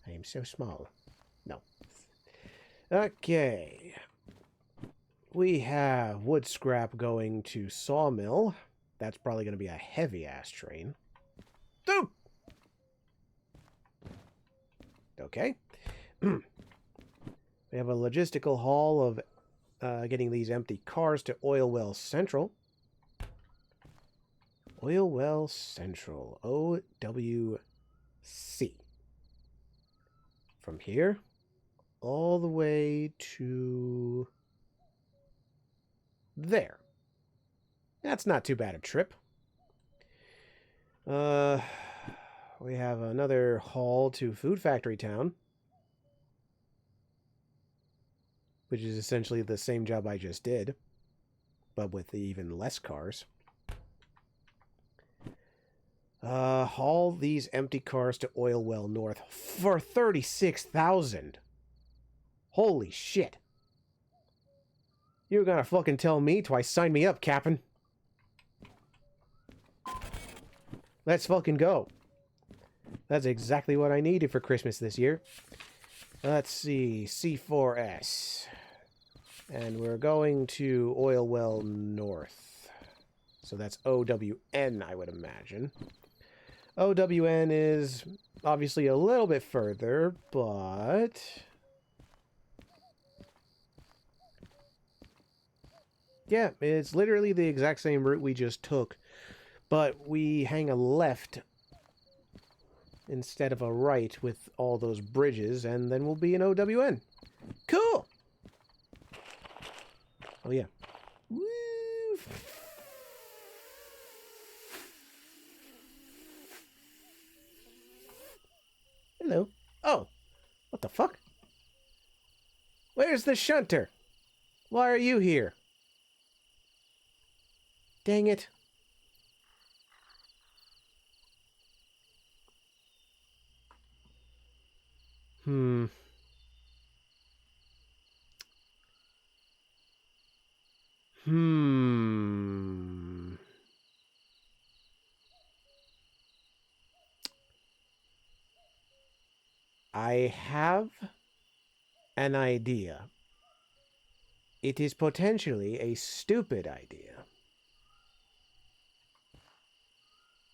I am so small. No. Okay. We have wood scrap going to sawmill. That's probably going to be a heavy-ass train. Doop! Okay. We have a logistical haul of getting these empty cars to Oil Well Central. Oil Well Central. OWC. From here, all the way to there. That's not too bad a trip. We have another haul to Food Factory Town, which is essentially the same job I just did, but with even less cars. Haul these empty cars to Oil Well North for $36,000. Holy shit. You're gonna fucking tell me twice. Sign me up, Captain. Let's fucking go. That's exactly what I needed for Christmas this year. Let's see. C4S. And we're going to Oil Well North. So that's OWN, I would imagine. OWN is obviously a little bit further, but... yeah, it's literally the exact same route we just took, but we hang a left instead of a right with all those bridges, and then we'll be in OWN. Cool! Oh, yeah. Woo! Hello. Oh, what the fuck? Where's the shunter? Why are you here? Dang it. I have an idea. It is potentially a stupid idea.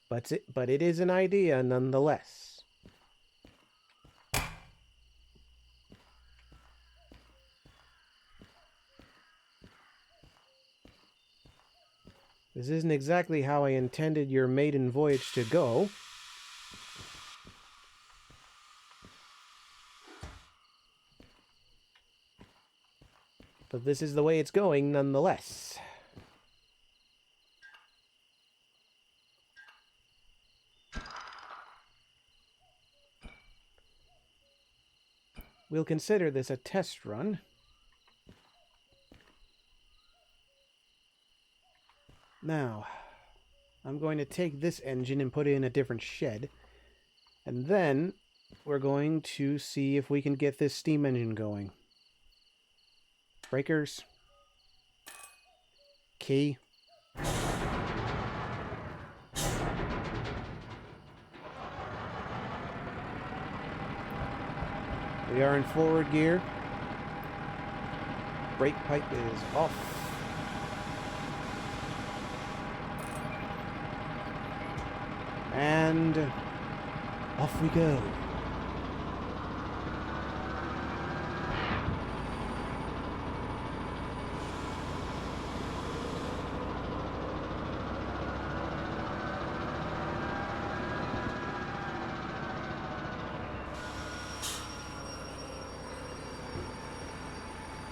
But it is an idea nonetheless. This isn't exactly how I intended your maiden voyage to go. But this is the way it's going nonetheless. We'll consider this a test run. Now, I'm going to take this engine and put it in a different shed. And then we're going to see if we can get this steam engine going. Breakers. Key. We are in forward gear. Brake pipe is off. And off we go.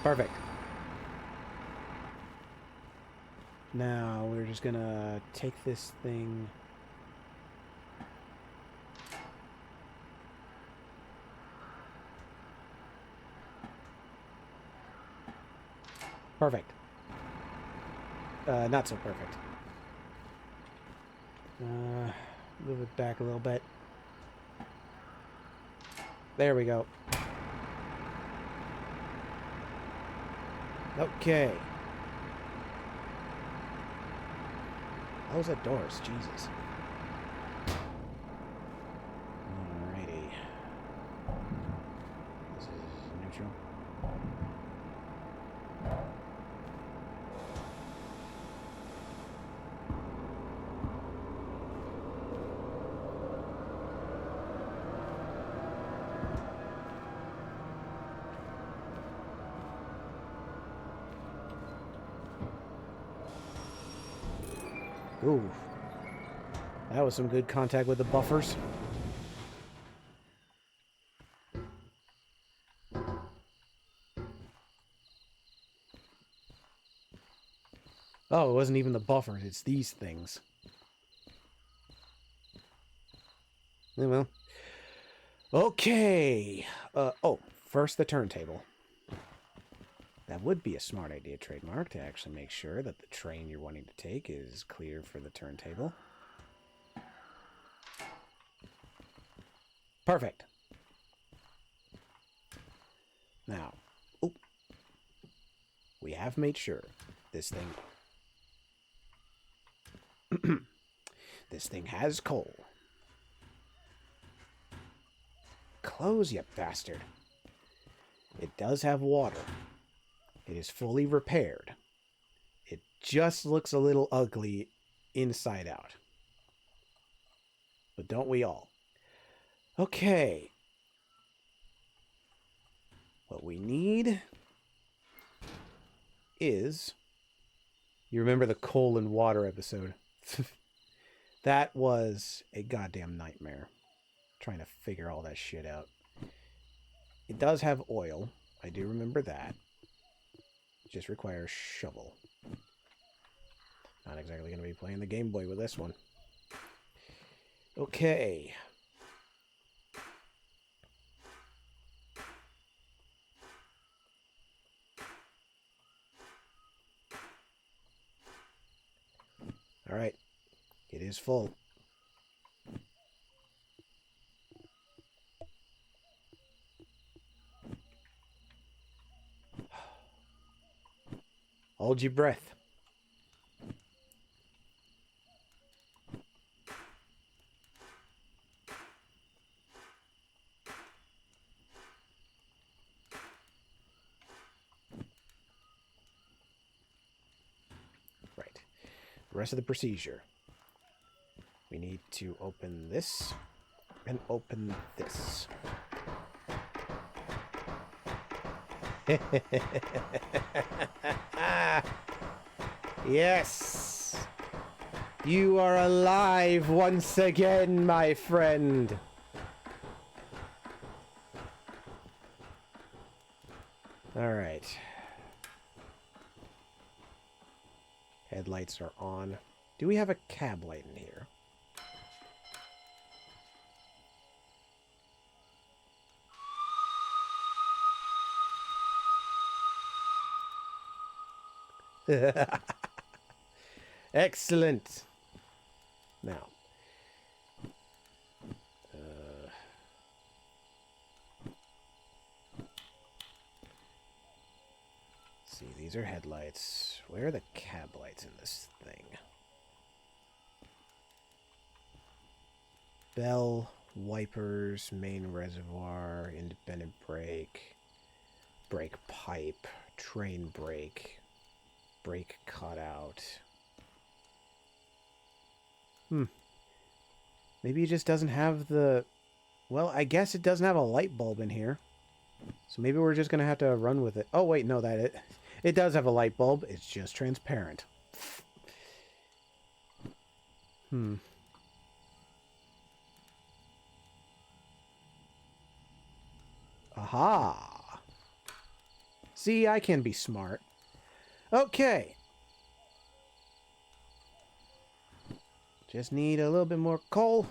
Perfect. Now we're just gonna take this thing. Perfect. Not so perfect. Move it back a little bit. There we go. Okay. Close the doors, Jesus. Alrighty. This is neutral. Ooh. That was some good contact with the buffers. Oh, it wasn't even the buffers, it's these things. Yeah, well. Okay. Oh, first the turntable. That would be a smart idea, trademark, to actually make sure that the train you're wanting to take is clear for the turntable. Perfect. Now, we have made sure this thing... this thing has coal. Close, you bastard. It does have water. It is fully repaired. It just looks a little ugly inside out. But don't we all? Okay. What we need is... You remember the coal and water episode? That was a goddamn nightmare. Trying to figure all that shit out. It does have oil. I do remember that. It just requires shovel. Not exactly going to be playing the Game Boy with this one. Okay. Alright. It is full. Hold your breath. Right. The rest of the procedure. We need to open this and open this. Yes! You are alive once again, my friend! Alright. Headlights are on. Do we have a cab light in here? Excellent. Now, see, these are headlights. Where are the cab lights in this thing? Bell, wipers, main reservoir, independent brake, brake pipe, train brake, brake cutout. Maybe it just doesn't have the... Well, I guess it doesn't have a light bulb in here. So maybe we're just going to have to run with it. Oh, wait, no, it does have a light bulb. It's just transparent. Aha! See, I can be smart. Okay. Just need a little bit more coal.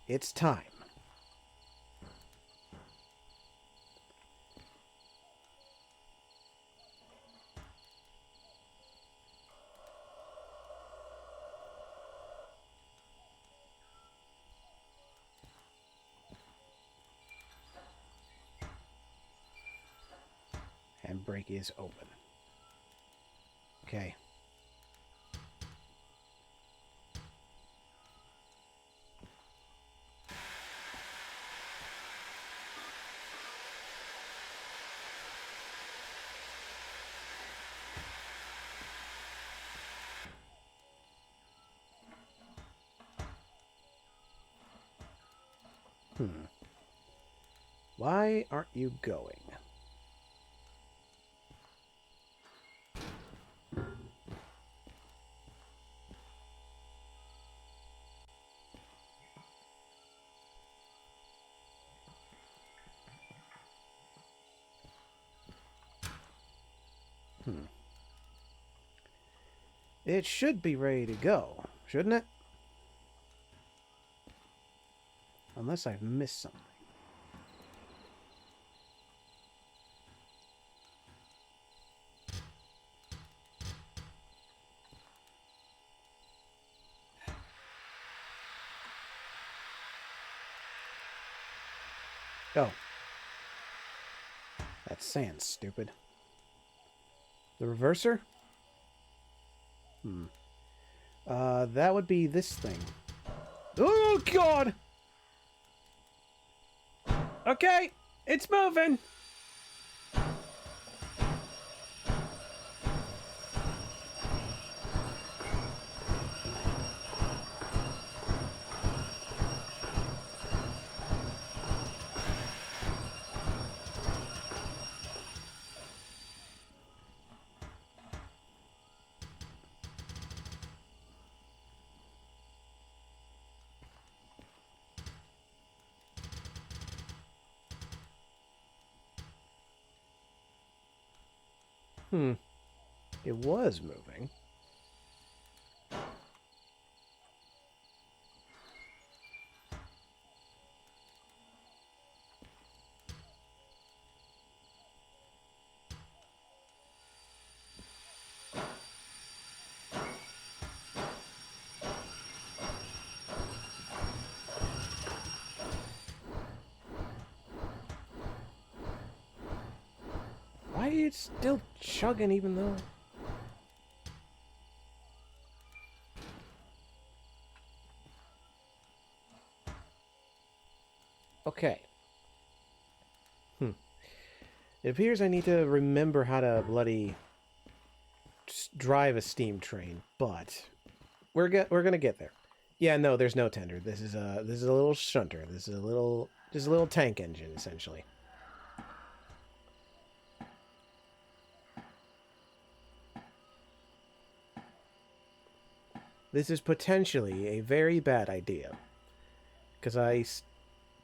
It's time. Handbrake is open. Okay. Why aren't you going? It should be ready to go, shouldn't it? Unless I've missed something. Oh. That's sand, stupid. The reverser? That would be this thing. Oh, God! Okay, it's moving! It was moving. Why is it still chugging even though... Okay. It appears I need to remember how to bloody drive a steam train, but we're gonna get there. Yeah, no, there's no tender. This is a little shunter. This is just a little tank engine essentially. This is potentially a very bad idea because I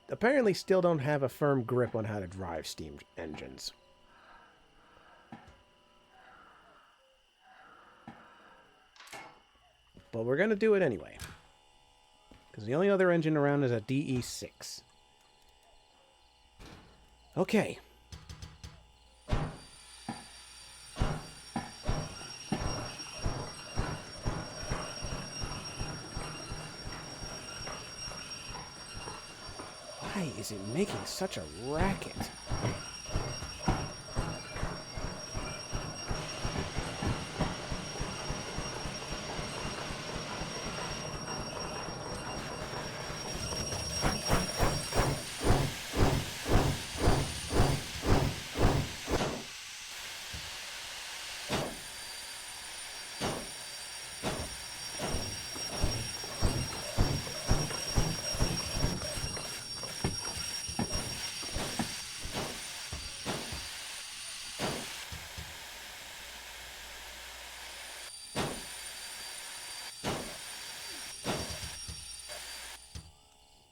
apparently still don't have a firm grip on how to drive steam engines. But we're going to do it anyway. Because the only other engine around is a DE6. Okay. Why is it making such a racket.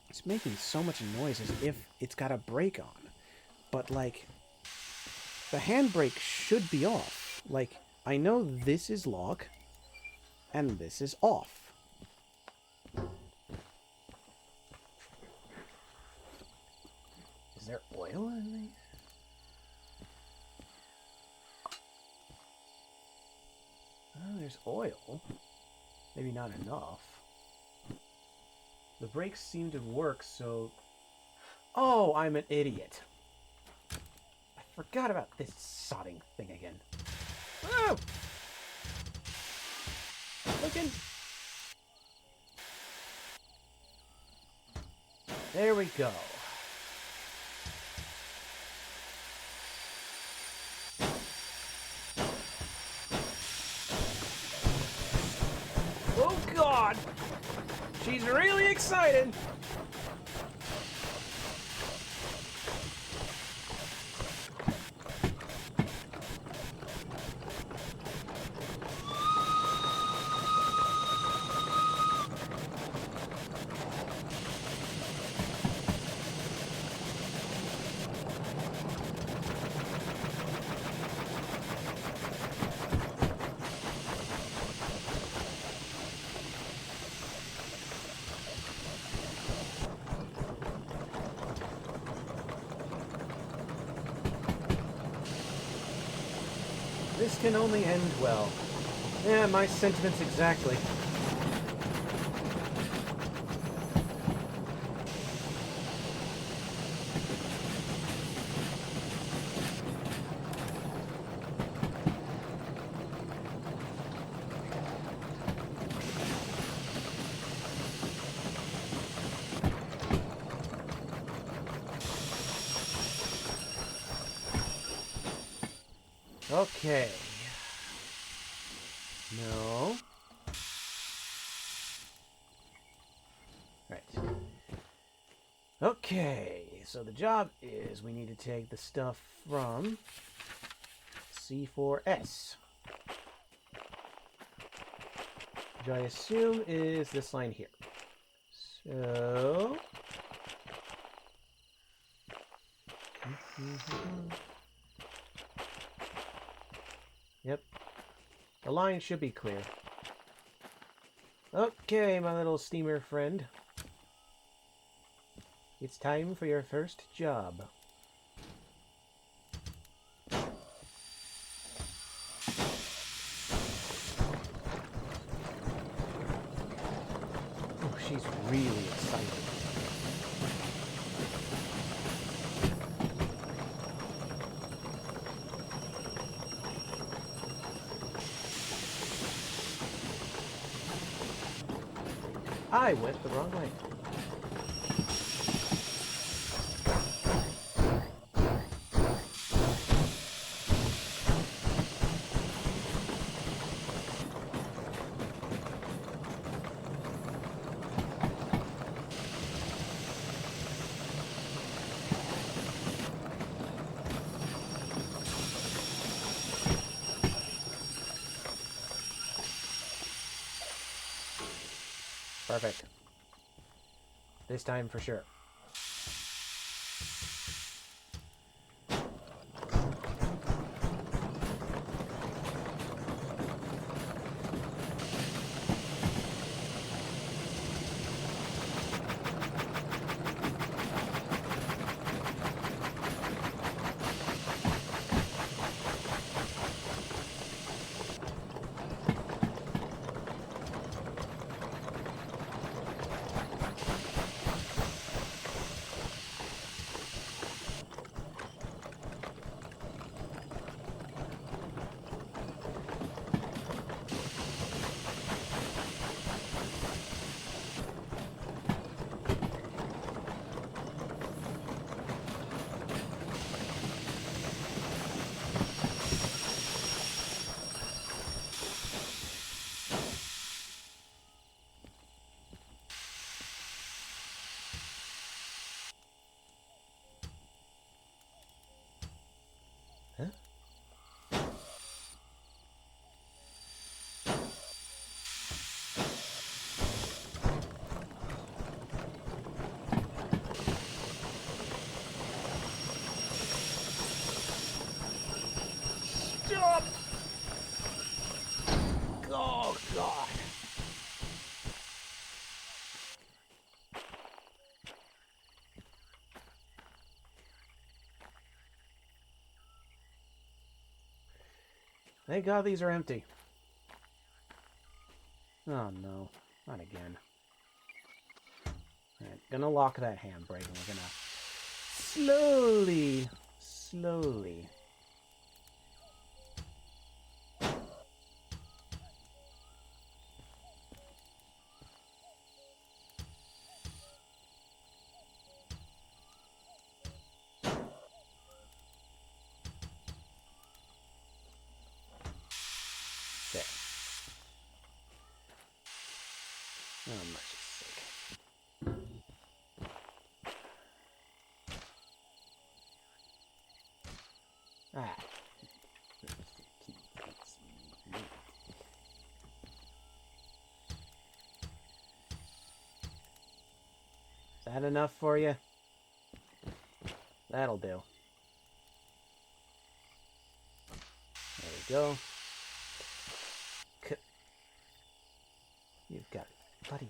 It's making so much noise as if it's got a brake on. But, like, the handbrake should be off. Like, I know this is lock, and this is off. Is there oil in these? Oh, there's oil. Maybe not enough. The brakes seem to work, so... Oh, I'm an idiot. I forgot about this sodding thing again. Oh! Looking. There we go. Oh, God! She's really excited! This can only end well. Yeah, my sentiments exactly. Okay. No. Right. Okay, so the job is we need to take the stuff from C4S, which I assume is this line here. So... Yep. The line should be clear. Okay, my little steamer friend. It's time for your first job. Oh, she's really excited. I went the wrong way. Perfect. This time for sure. Stop! Oh, God. Thank God these are empty. Oh, no. Not again. Alright, gonna lock that handbrake and we're gonna slowly. There. Oh, mercy's sake. Ah. Is that enough for you? That'll do. There we go. You've got it, buddy.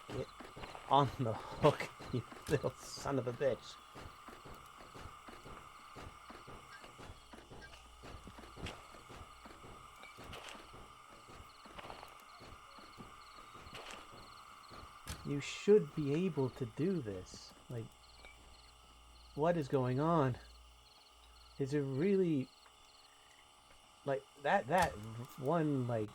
Get on the hook, you little son of a bitch. You should be able to do this. Like, what is going on? Is it really... Like, that one, like...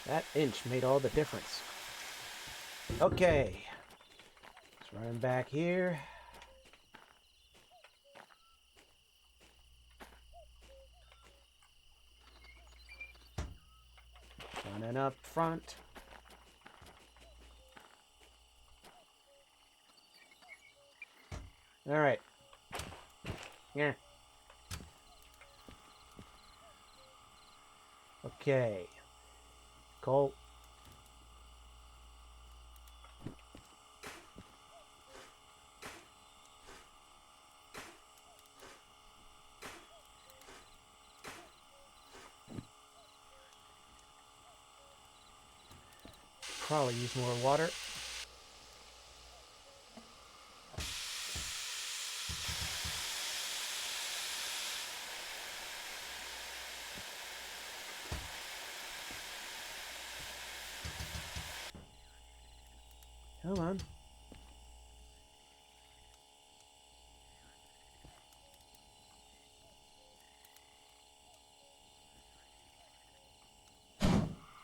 That inch made all the difference. Okay. Let's run back here. Running up front. All right. Yeah. Okay. Cole. Probably use more water. Come on.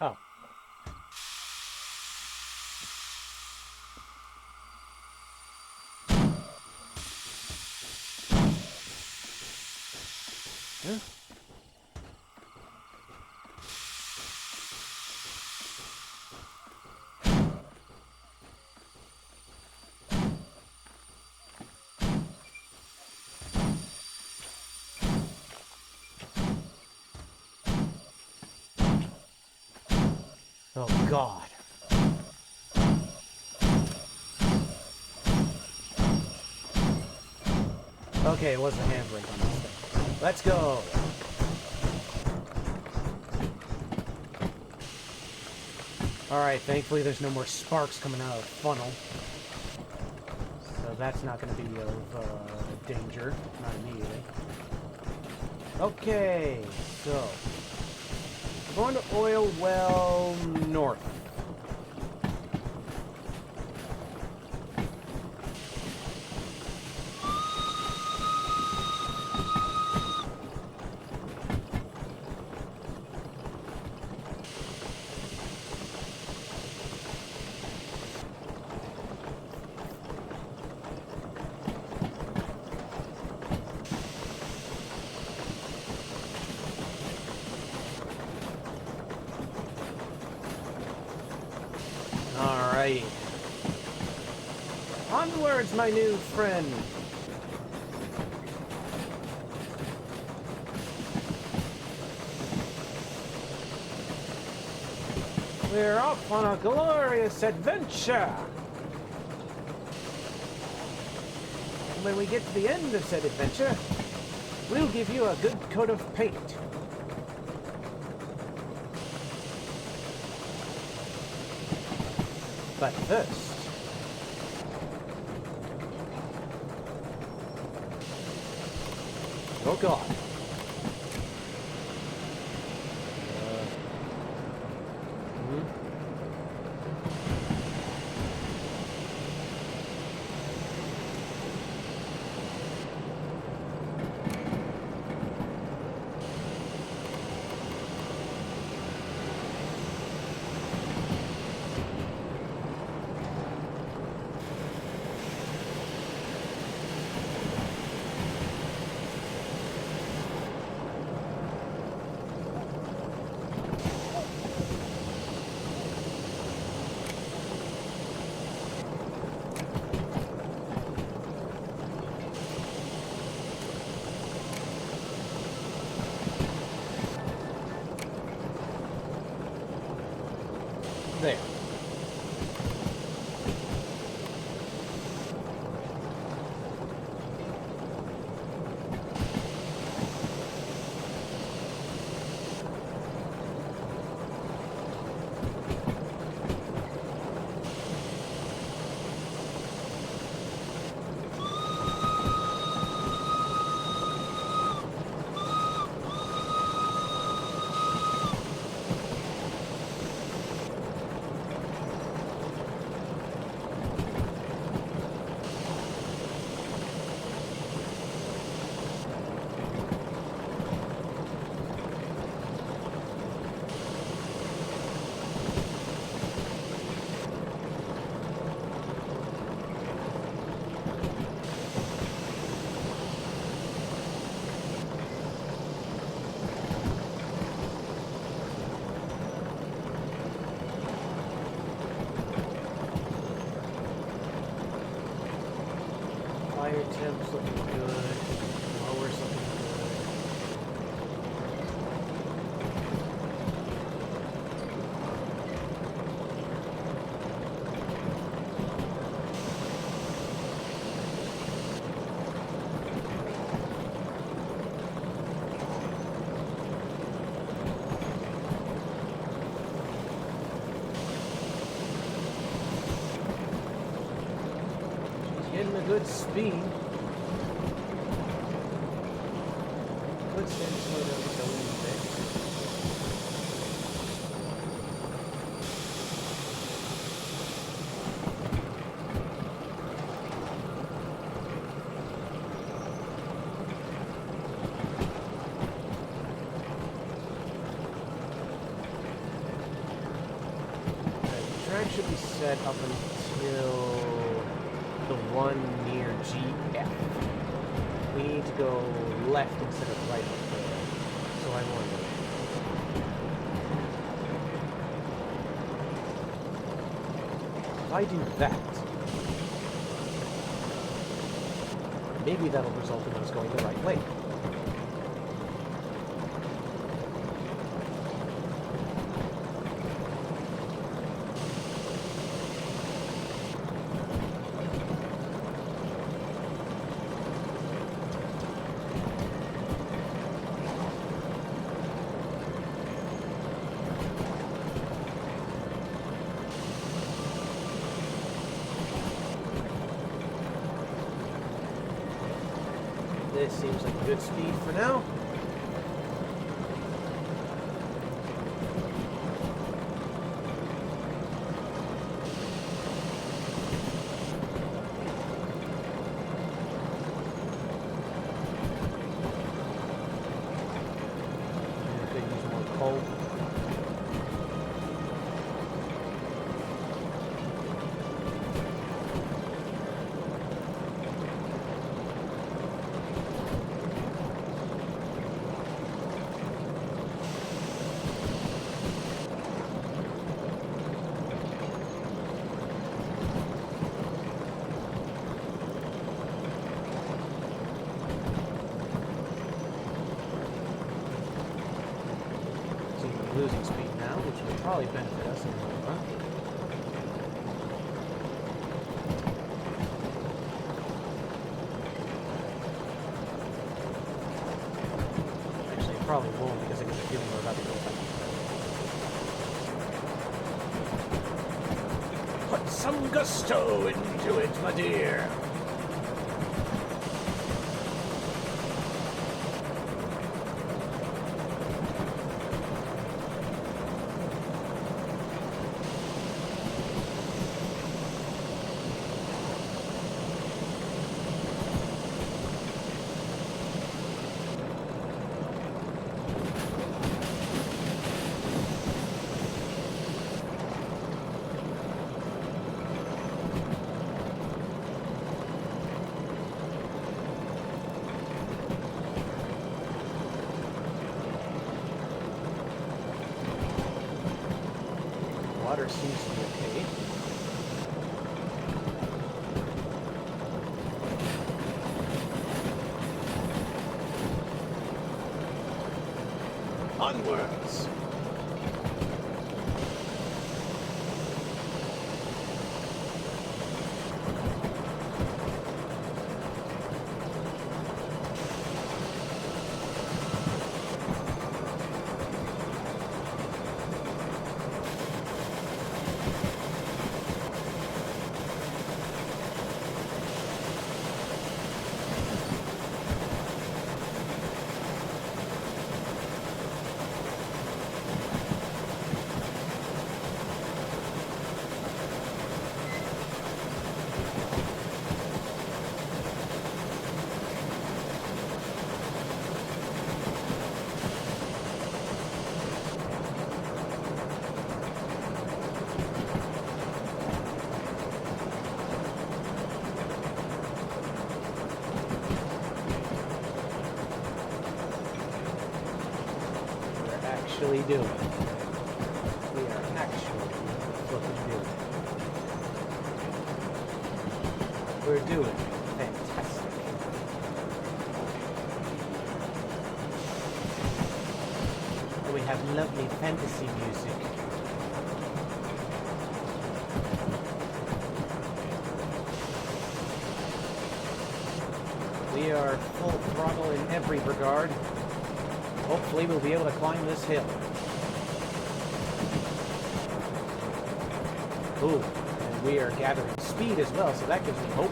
Oh. Huh? Oh, God. Okay, it was the handbrake on this thing. Let's go. Alright, thankfully there's no more sparks coming out of the funnel. So that's not going to be of danger. Not immediately. Okay, so... we're going to oil well north. Valley. Onwards, my new friend. We're off on a glorious adventure. And when we get to the end of said adventure, we'll give you a good coat of paint. But first, oh God. There. Fire temps looking good. Blowers looking good. Getting a good speed. Let's then slow down just a little bit. The track should be set up until the one near GF. We need to go left instead of right up there. So I'm wondering. If I do that, maybe that'll result in us going the right way. This seems like a good speed for now. Could use more coal. losing speed now, which will probably benefit us in the long run. Actually, it probably won't because I get the feeling we're about to go back. Put some gusto into it, my dear. Water seems to be okay. Onwards! Actually doing. We are actually flipping doing. We're doing fantastic. And we have lovely fantasy music. We are full throttle in every regard. Hopefully we'll be able to climb this hill. Ooh, and we are gathering speed as well, so that gives me hope.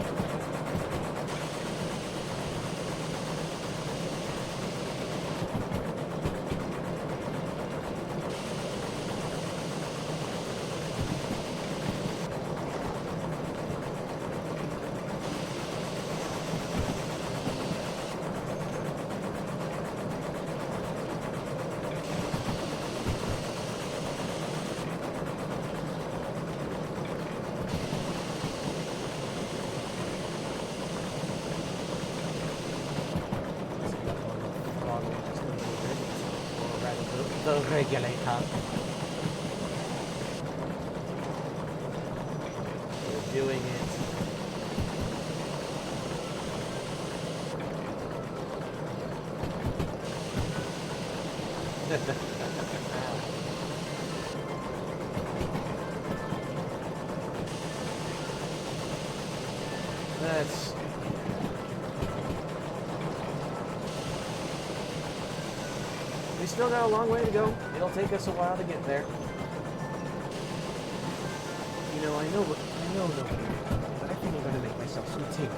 The regulator. We're doing it. That's... We still got a long way to go. It'll take us a while to get there. You know, I know nobody, but I think I'm gonna make myself some tea.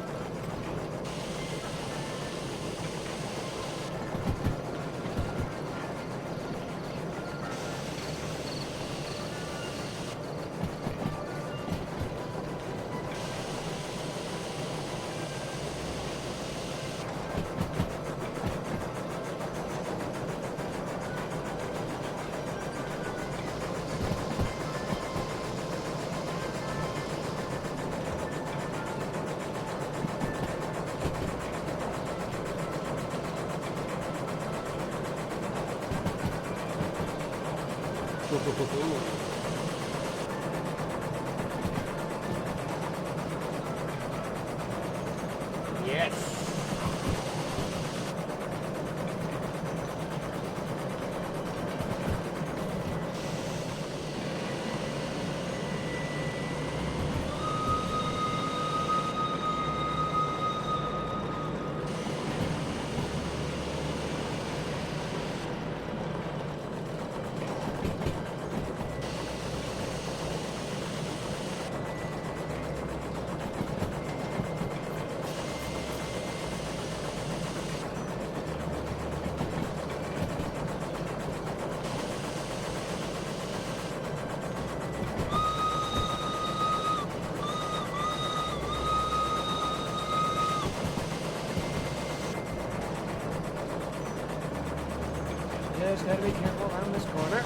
Yes. Just gotta be careful around this corner.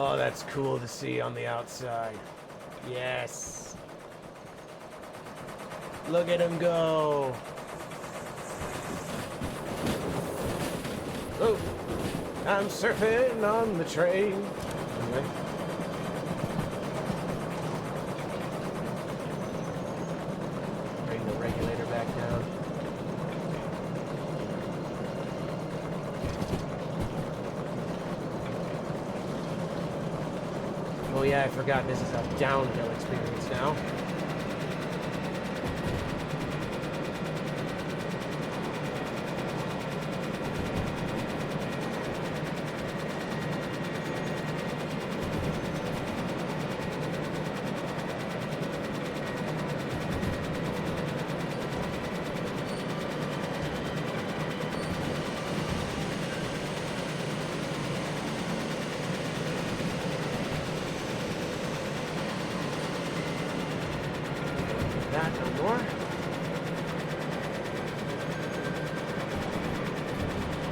Oh, that's cool to see on the outside. Yes. Look at him go. Oh, I'm surfing on the train. Anyway. Bring the regulator back down. Oh yeah, I forgot this is a downhill experience now. That no more.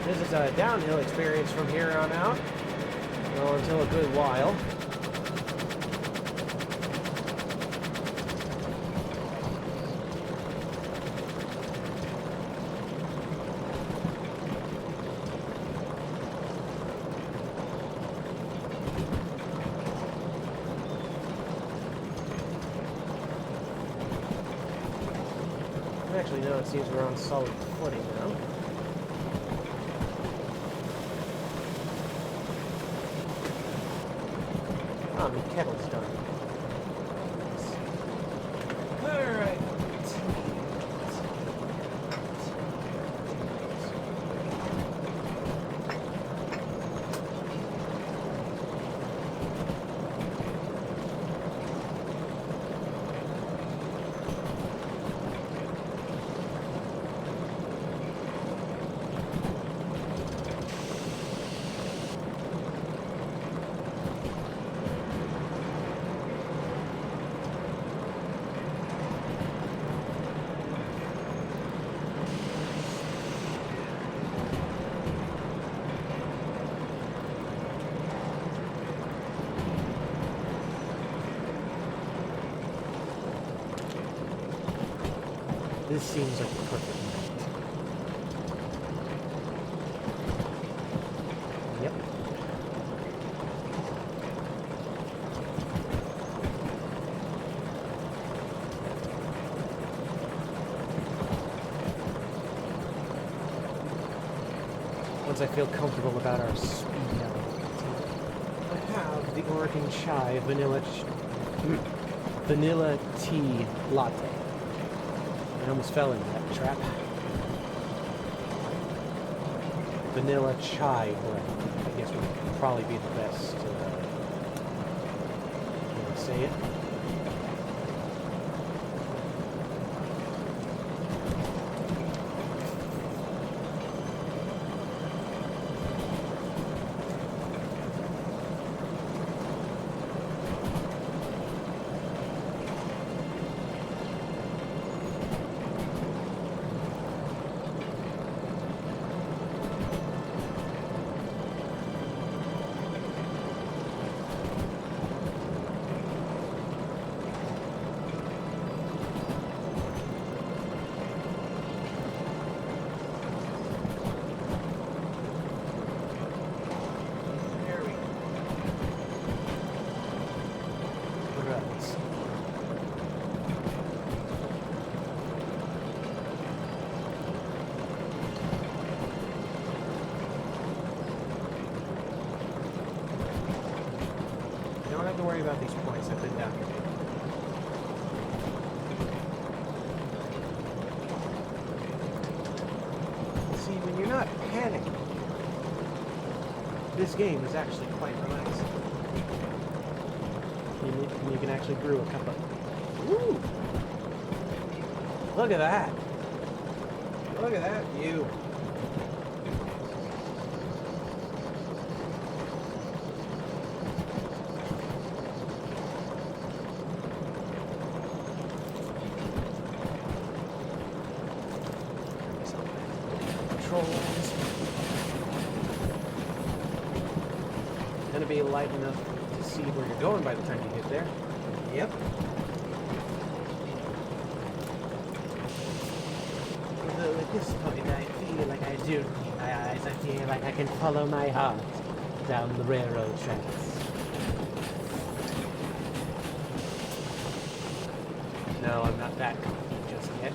This is a downhill experience from here on out. Well, until a good while. Actually, no, it seems we're on solid footing now. Ah, my kettle's done. Alright. This seems like a perfect night. Yep. Once I feel comfortable about our speed level, I have the Oregon Chai vanilla tea latte. I almost fell into that trap. Vanilla chai blend, I guess would probably be the best way to say it. worry about these points. I've been down here. See, when you're not panicking, this game is actually quite relaxing. You can actually brew a cup of... Woo! Look at that! Look at that view! Controls. Gonna be light enough to see where you're going by the time you get there. Yep. Although at this point I feel like I do need my eyes. I feel like I can follow my heart down the railroad tracks. No, I'm not that confident just yet.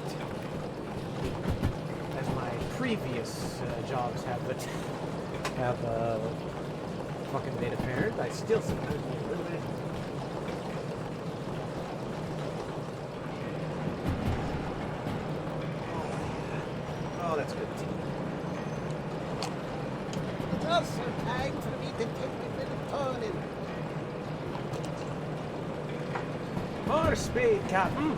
As my previous jobs have fucking made apparent, I still sometimes need a little bit. Oh, that's good. It's also time for me to take a little turning. More speed, Captain.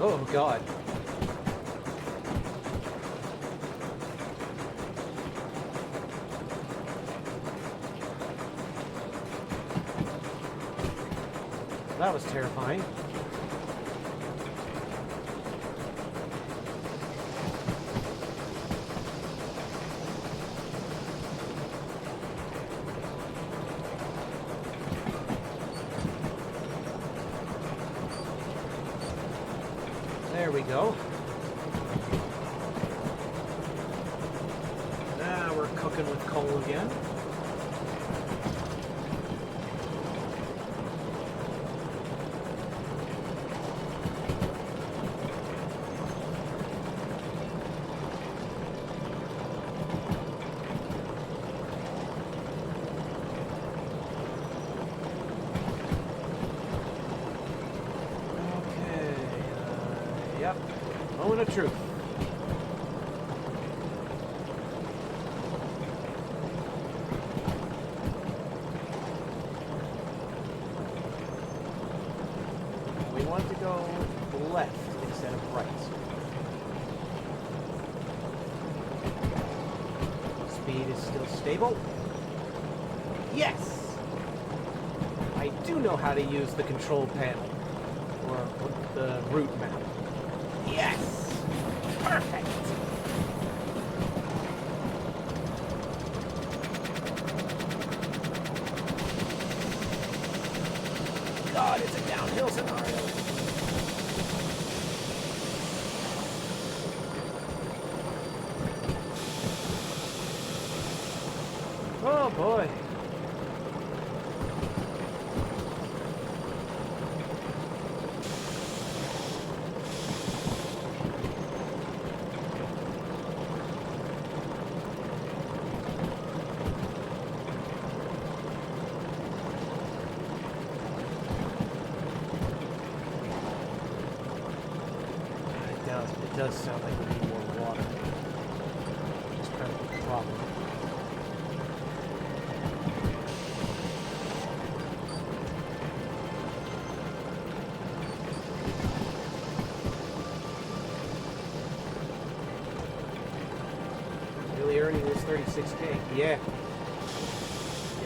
Oh, God. That was terrifying. There we go. Now we're cooking with coal again. Yep, moment of truth. We want to go left instead of right. Speed is still stable. Yes! I do know how to use the control panel, or the route map. Yes! Perfect! God, it's a downhill scenario. Oh boy. does sound like we need more water. Which is kind of a problem. Really earning this 36K? Yeah.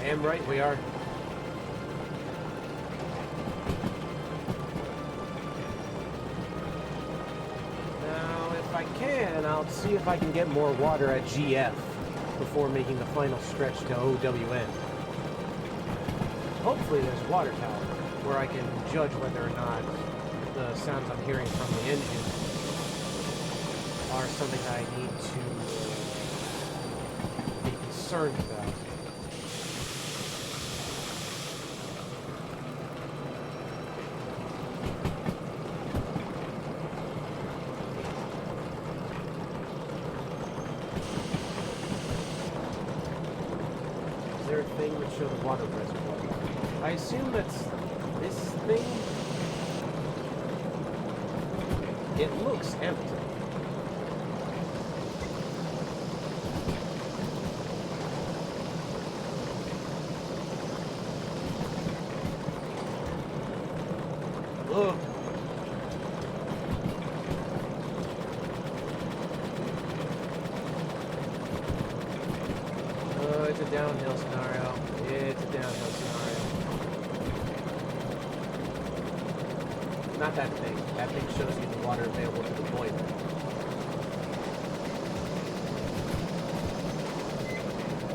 Damn right we are. And I'll see if I can get more water at GF before making the final stretch to OWN. Hopefully there's a water tower where I can judge whether or not the sounds I'm hearing from the engine are something that I need to be concerned about. Thing would show the water reservoir. I assume that's this thing. It looks empty. Ugh. It's a downhill scenario. It's a downhill scenario. Not that thing. That thing shows you the water available to the boiler.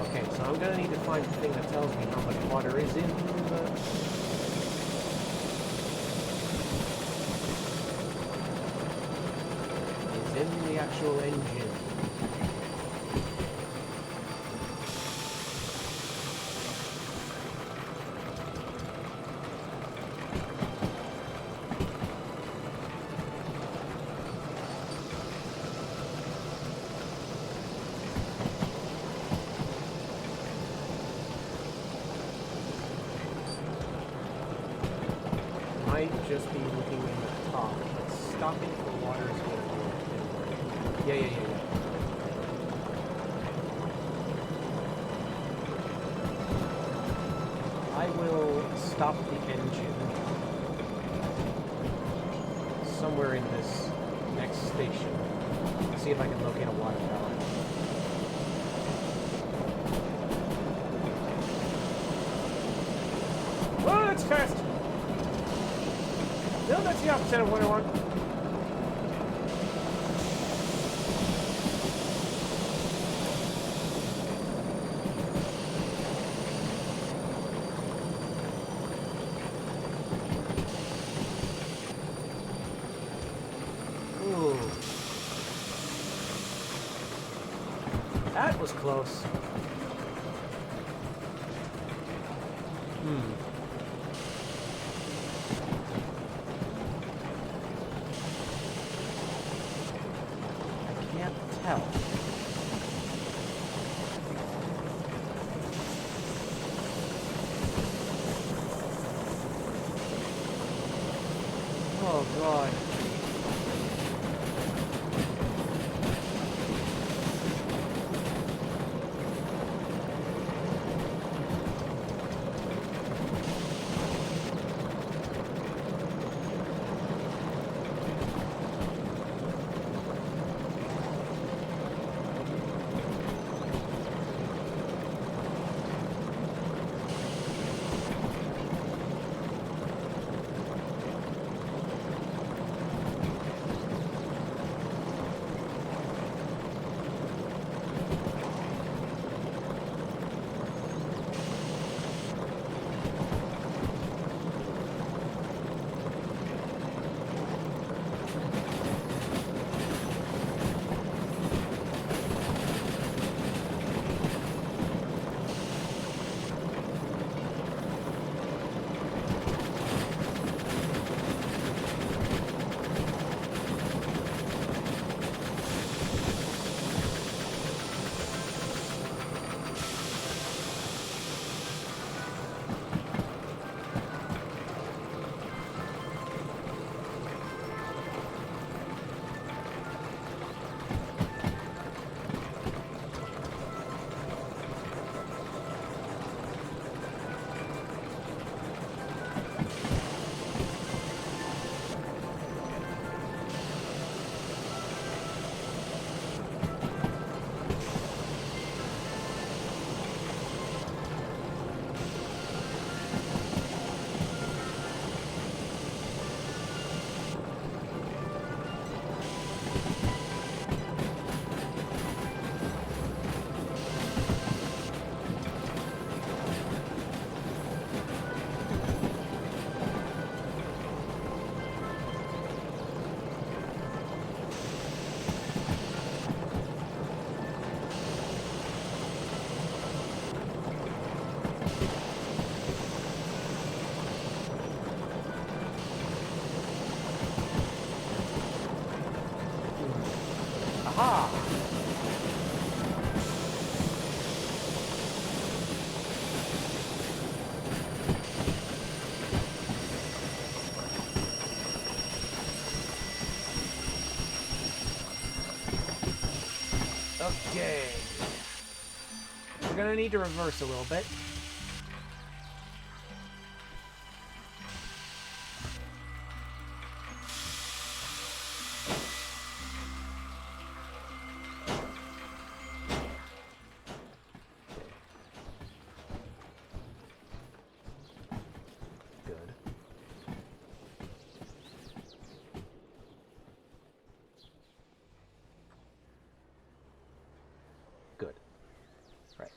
Okay, so I'm gonna need to find the thing that tells me how much water is in the actual engine. Might just be looking in the top, but stopping for water is going to be yeah. I will stop the engine somewhere in this next station. See if I can locate a water tower. Oh, that's fast! No, that's the opposite of what I want. Ooh. That was close. Hell. Oh God. Aha! Okay. We're gonna need to reverse a little bit. Good. Good. Right.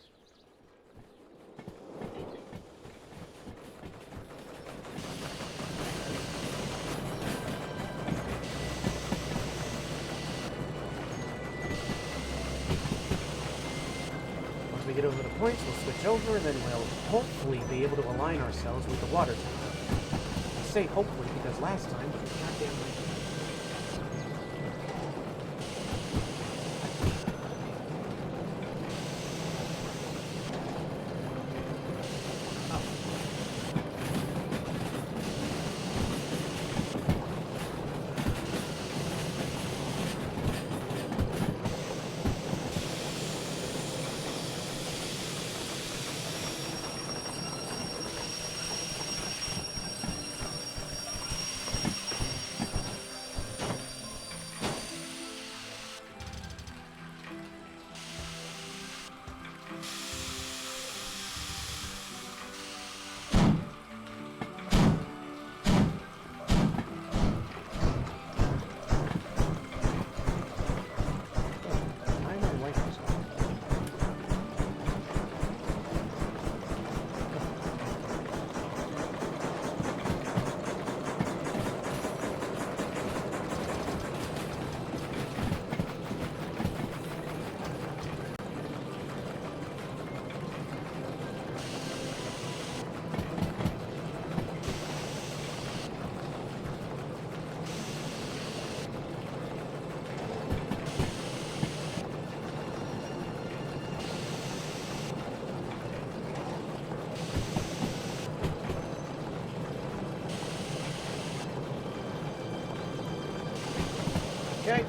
Once we get over the points, we'll switch over, and then we'll hopefully be able to align ourselves with the water tower. I say hopefully because last time, goddamn right. I don't like this one. Okay.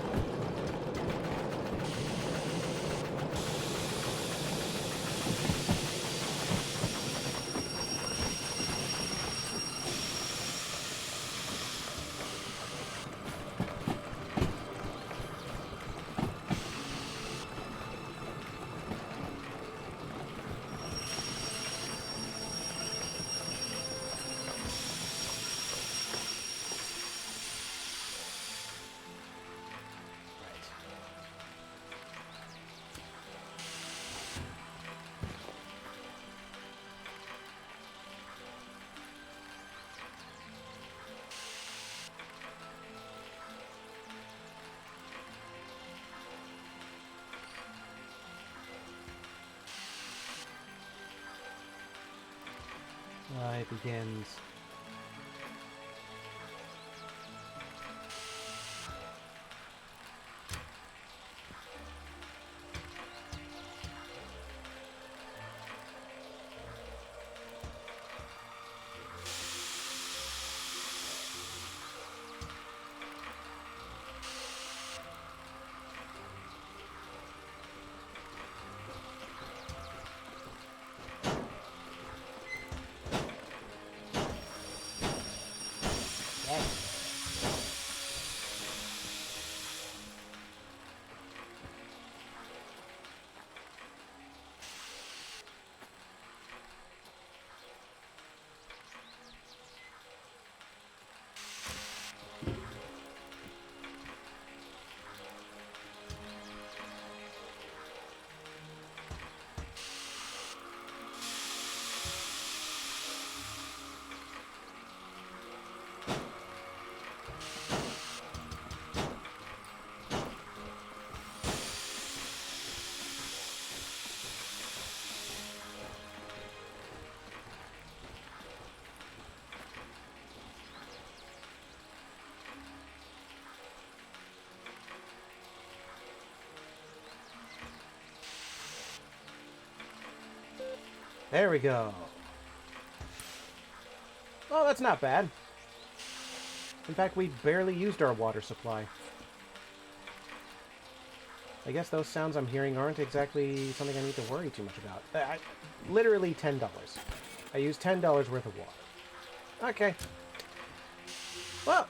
It begins. There we go. Oh, that's not bad. In fact, we barely used our water supply. I guess those sounds I'm hearing aren't exactly something I need to worry too much about. Literally $10. I used $10 worth of water. Okay. Well,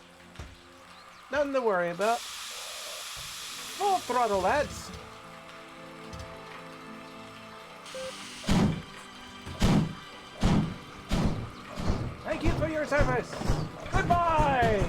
nothing to worry about. Full throttle, lads. Thank you for your service. Goodbye.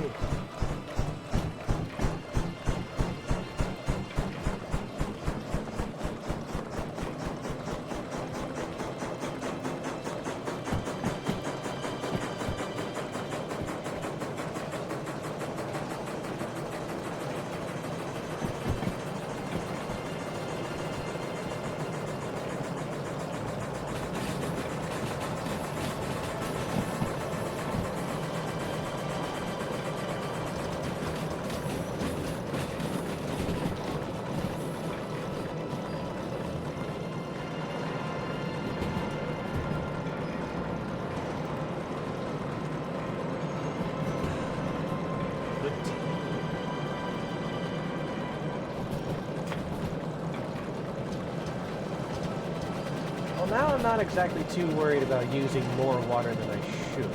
Well, now I'm not exactly too worried about using more water than I should.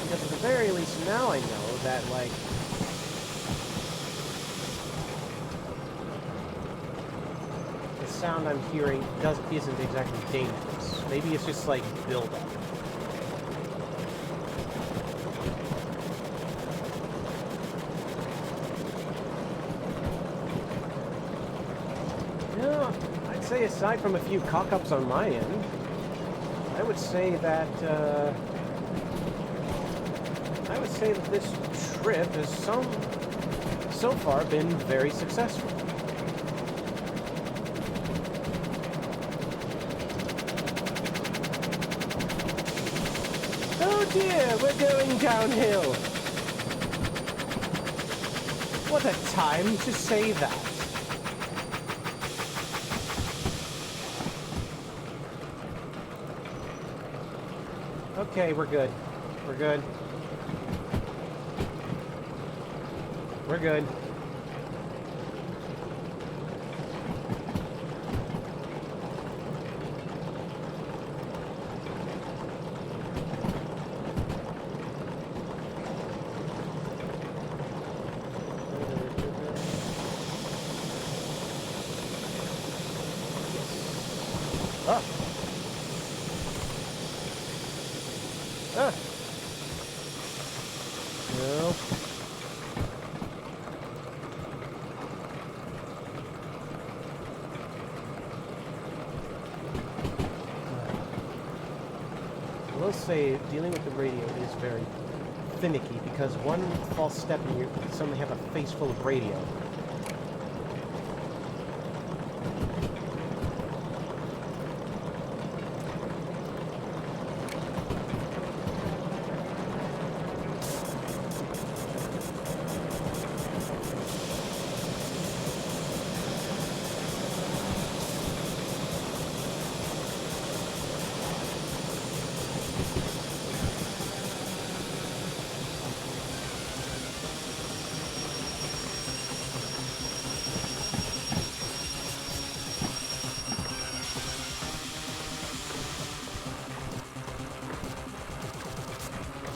Because at the very least now I know that, like, the sound I'm hearing isn't exactly dangerous. Maybe it's just, like, buildup. I'd say aside from a few cock-ups on my end, I would say that this trip has so far been very successful. Oh dear, we're going downhill. What a time to say that. Okay, we're good. We're good. We're good. Ah. Ah. No. I will say, dealing with the radio is very finicky because one false step and you suddenly have a face full of radio.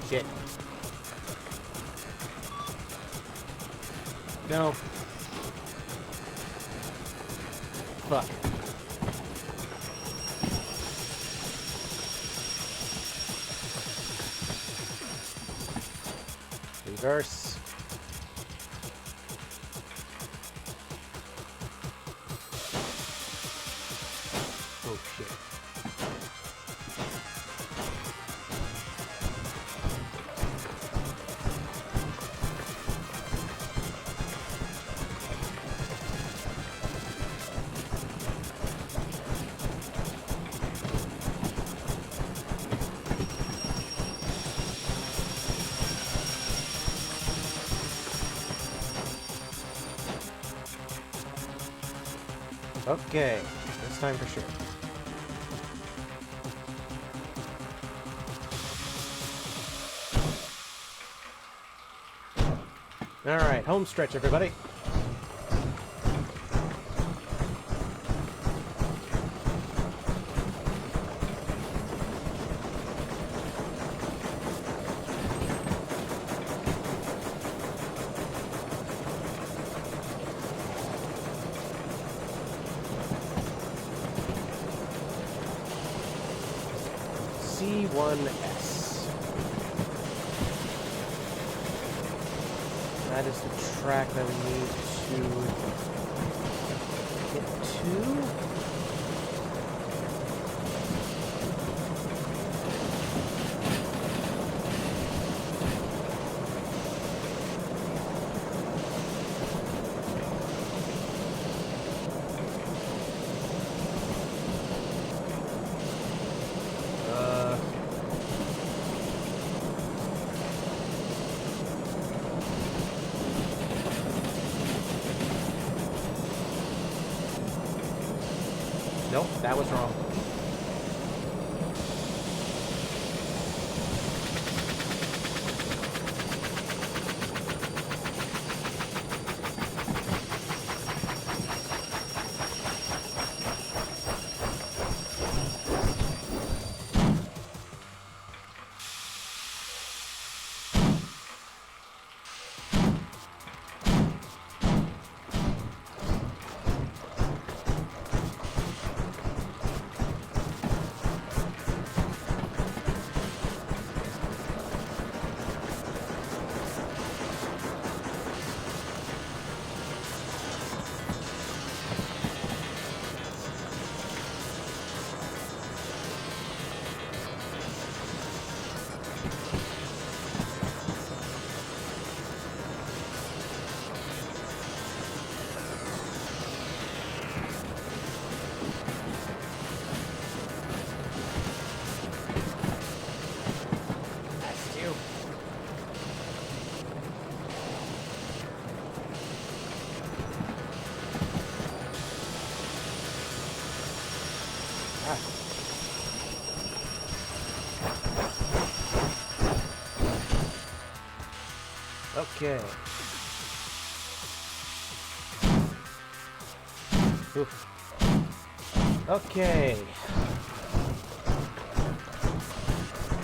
Shit. No. Fuck. Reverse. Oh shit. Okay, this this time for sure. Alright, home stretch, everybody. C1S. That is the track that we need to get to. Nope, that was wrong. Okay. Oof. Okay.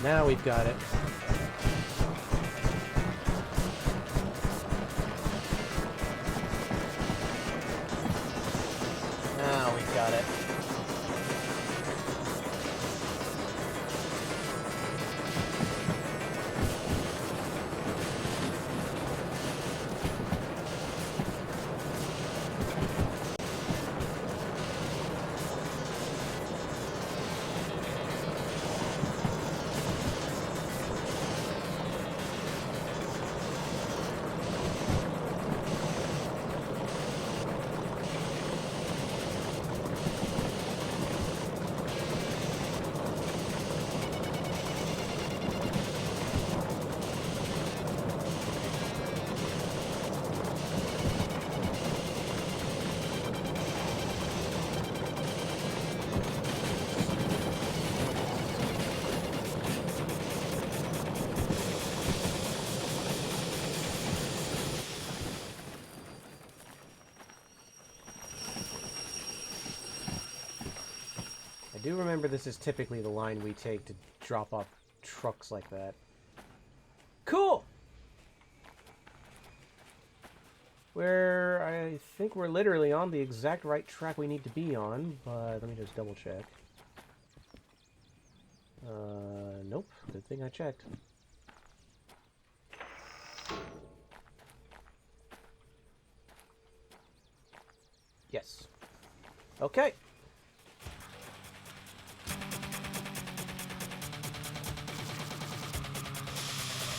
Now we've got it. Now we've got it. I do remember this is typically the line we take to drop off trucks like that. Cool! I think we're literally on the exact right track we need to be on, but let me just double check. Nope. Good thing I checked. Yes. Okay.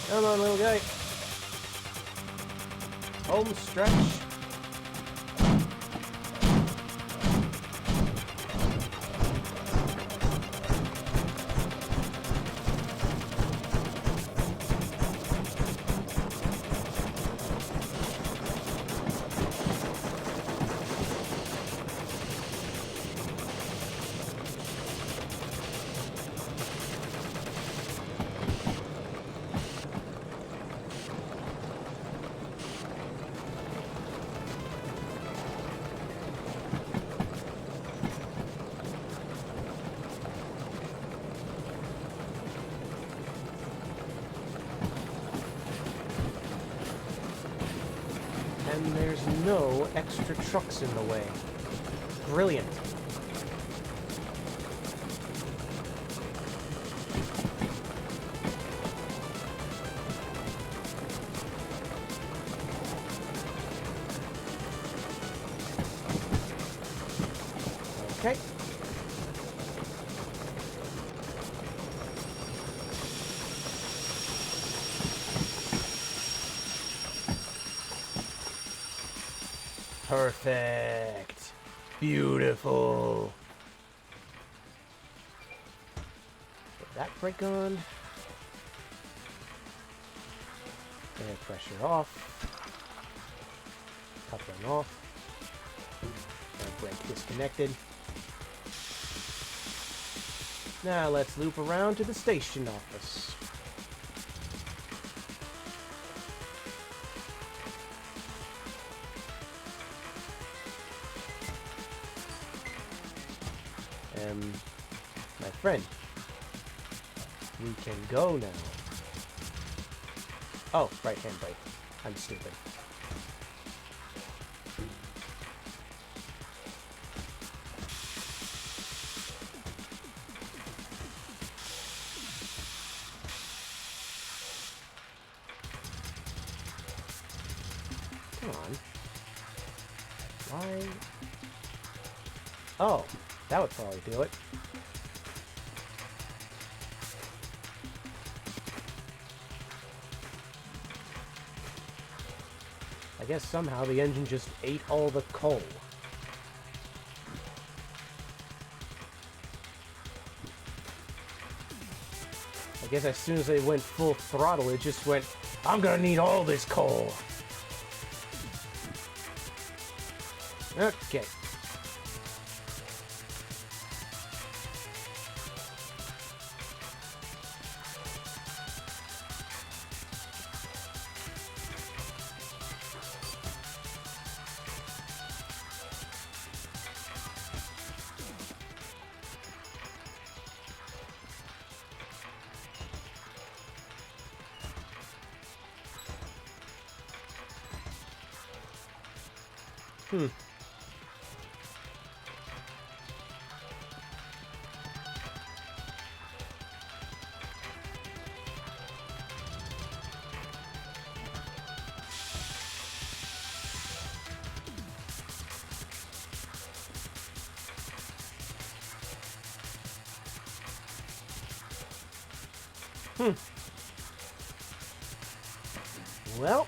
Come on, little guy. Home stretch. And there's no extra trucks in the way. Brilliant. Okay. Perfect. Beautiful. Put that brake on. Air pressure off. Coupling off. Air brake disconnected. Now let's loop around to the station office. My friend, we can go now. Oh, right hand brake. I'm stupid. Come on. Why? Oh, that would probably do it. I guess somehow the engine just ate all the coal. I guess as soon as they went full throttle, it just went, I'm gonna need all this coal. Okay. Well,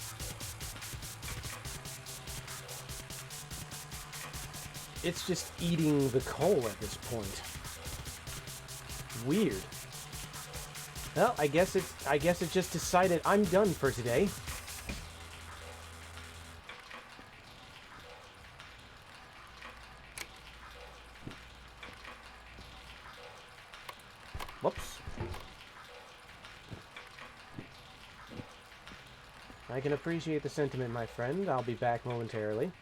it's just eating the coal at this point. Weird. Well, I guess it just decided I'm done for today. Whoops. I can appreciate the sentiment, my friend. I'll be back momentarily.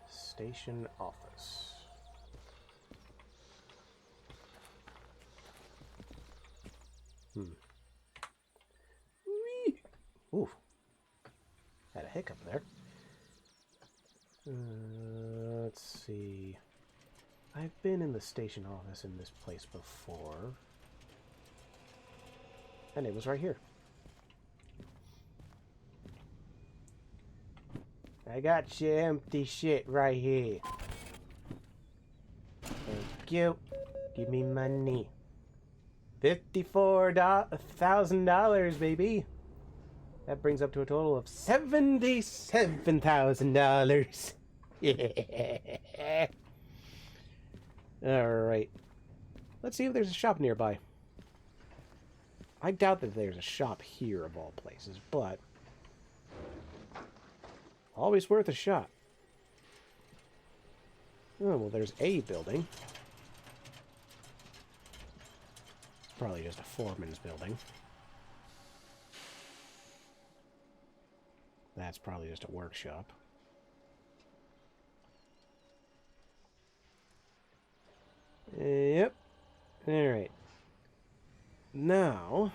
Station office. Whee! Ooh. Had a hiccup there. Let's see. I've been in the station office in this place before. And it was right here. I got your empty shit right here. Thank you. Give me money. $54,000, baby. That brings up to a total of $77,000. Yeah. Alright. Let's see if there's a shop nearby. I doubt that there's a shop here of all places, but always worth a shot. Oh, well, there's a building. It's probably just a foreman's building. That's probably just a workshop. Yep. Alright. Now...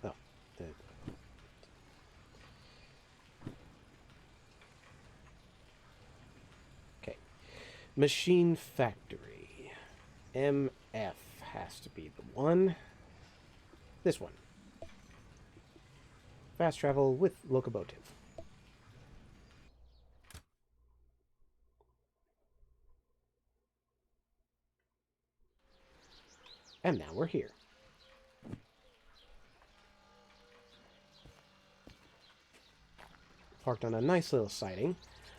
Oh, the... Okay. Machine Factory. MF has to be the one. This one. Fast travel with locomotive. And now we're here. Parked on a nice little siding.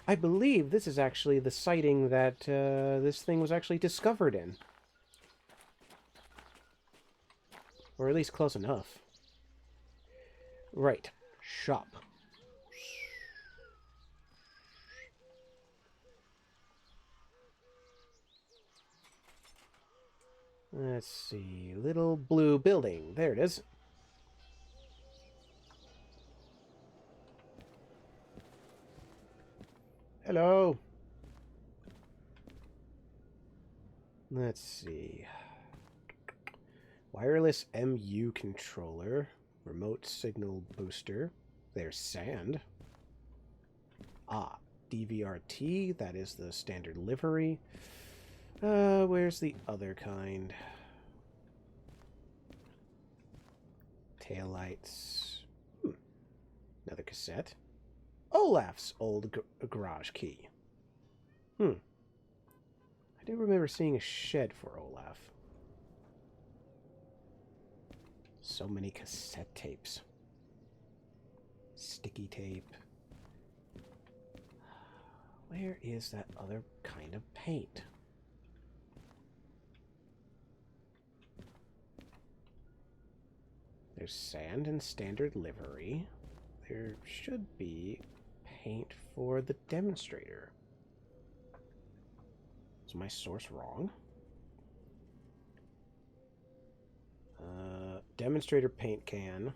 I believe this is actually the siding that this thing was actually discovered in. Or at least close enough. Right. Shop. Let's see. Little blue building. There it is. Hello. Let's see. Wireless MU controller. Remote signal booster. There's sand. Ah, DVRT. That is the standard livery. Where's the other kind? Taillights. Another cassette. Olaf's old garage key. I do remember seeing a shed for Olaf. So many cassette tapes. Sticky tape. Where is that other kind of paint? There's sand and standard livery. There should be paint for the demonstrator. Is my source wrong? Demonstrator paint can.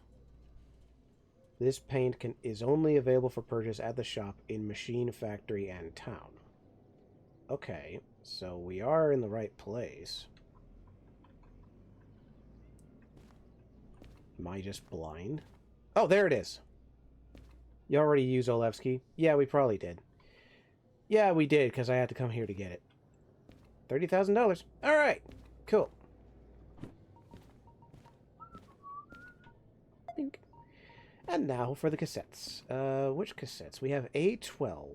This paint is only available for purchase at the shop in Machine Factory and Town. Okay, so we are in the right place. Am I just blind? Oh, there it is. You already used Olaf's key? Yeah, we probably did. Yeah, we did, because I had to come here to get it. $30,000. Alright, cool. And now for the cassettes. Which cassettes? We have A12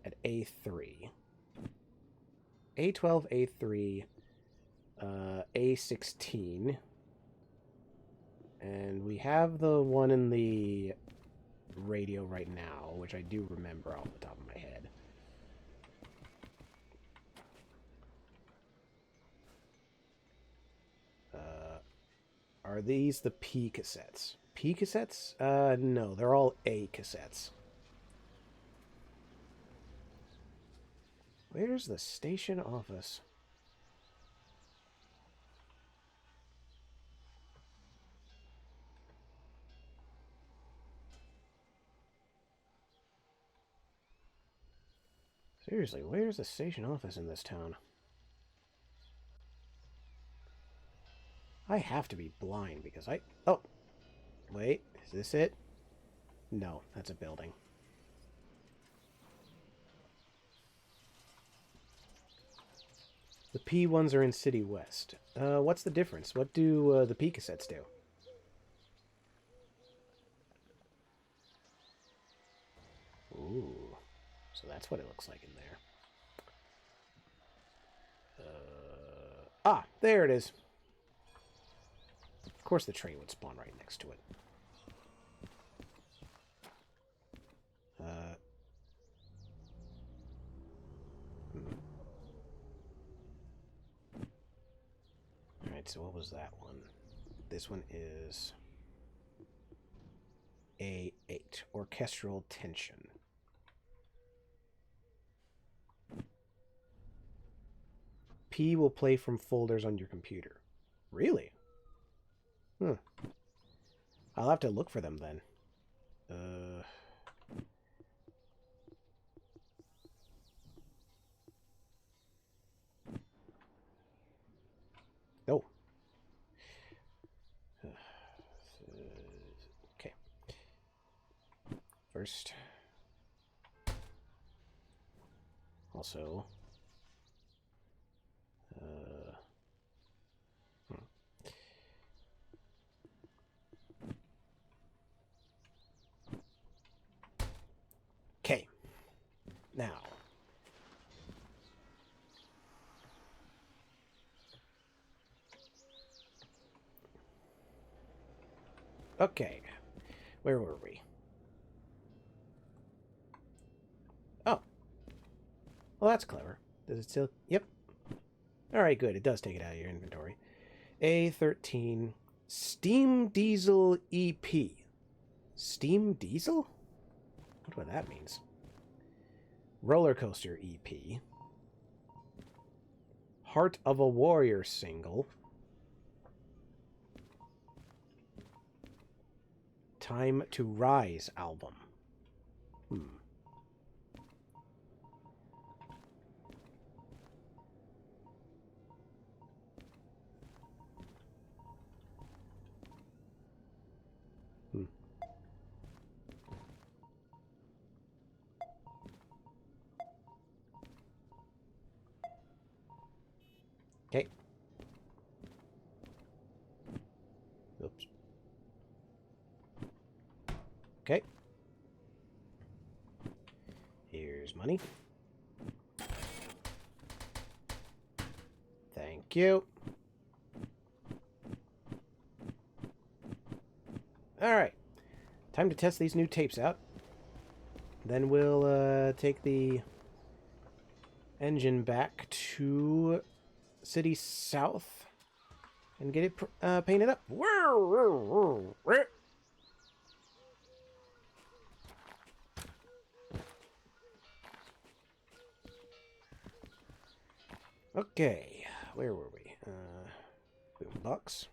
at A3. A12, A3, A16. And we have the one in the radio right now, which I do remember off the top of my head. Are these the P cassettes? P cassettes? No, they're all A cassettes. Where's the station office? Seriously, where's the station office in this town? I have to be blind because I... Oh! Wait, is this it? No, that's a building. The P ones are in City West. What's the difference? What do the P cassettes do? Ooh. So that's what it looks like in there. Ah, there it is. Of course the train would spawn right next to it. Alright, so what was that one? This one is A8, Orchestral Tension. P will play from folders on your computer. Really? I'll have to look for them then. first. Also, okay. Now, okay, where were we? Oh, well, that's clever. Does it still? Yep. All right, good. It does take it out of your inventory. A13 Steam Diesel EP. Steam Diesel? I wonder what that means. Roller Coaster EP. Heart of a Warrior single. Time to Rise album. Okay. Oops. Okay. Here's money. Thank you. Alright. Time to test these new tapes out. Then we'll take the engine back to City South and get it painted up. Okay, where were we? Boombox.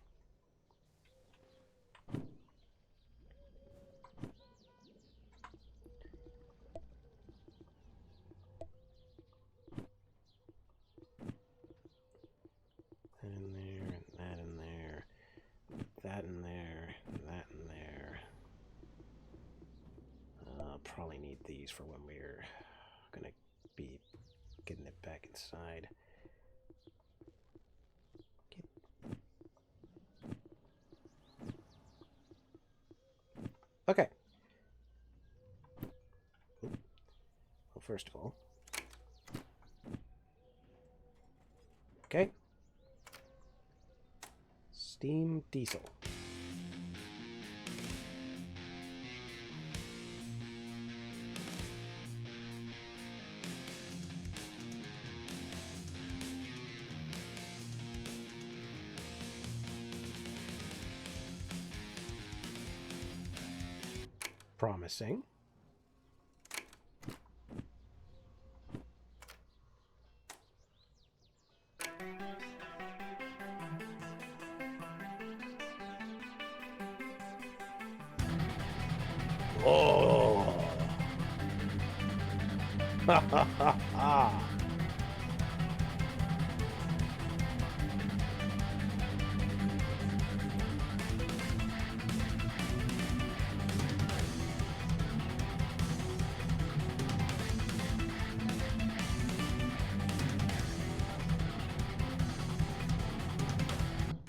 That in there, and that in there, that in there, and that in there. I'll probably need these for when we're gonna be getting it back inside. Okay. Well, first of all. Okay. Steam Diesel. Promising. Oh! Ha ha ha ha!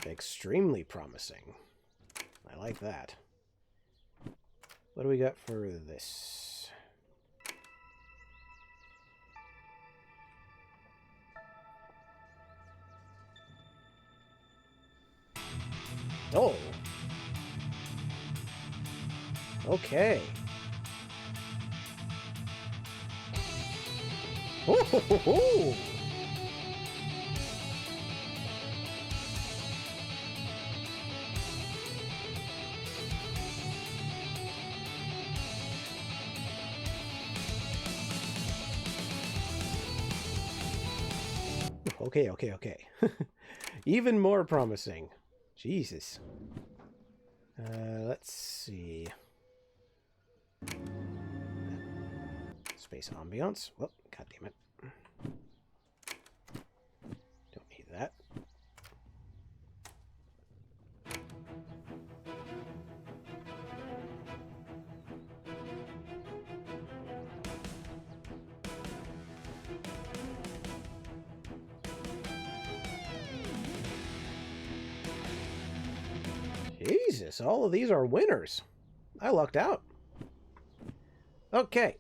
Extremely promising. I like that. What do we got for this? Oh. Okay. Oh, ho, ho, ho. Okay, okay, okay. Even more promising. Jesus. Let's see. Space ambiance. Well, god damn it. Don't need that. Jesus, all of these are winners. I lucked out. Okay.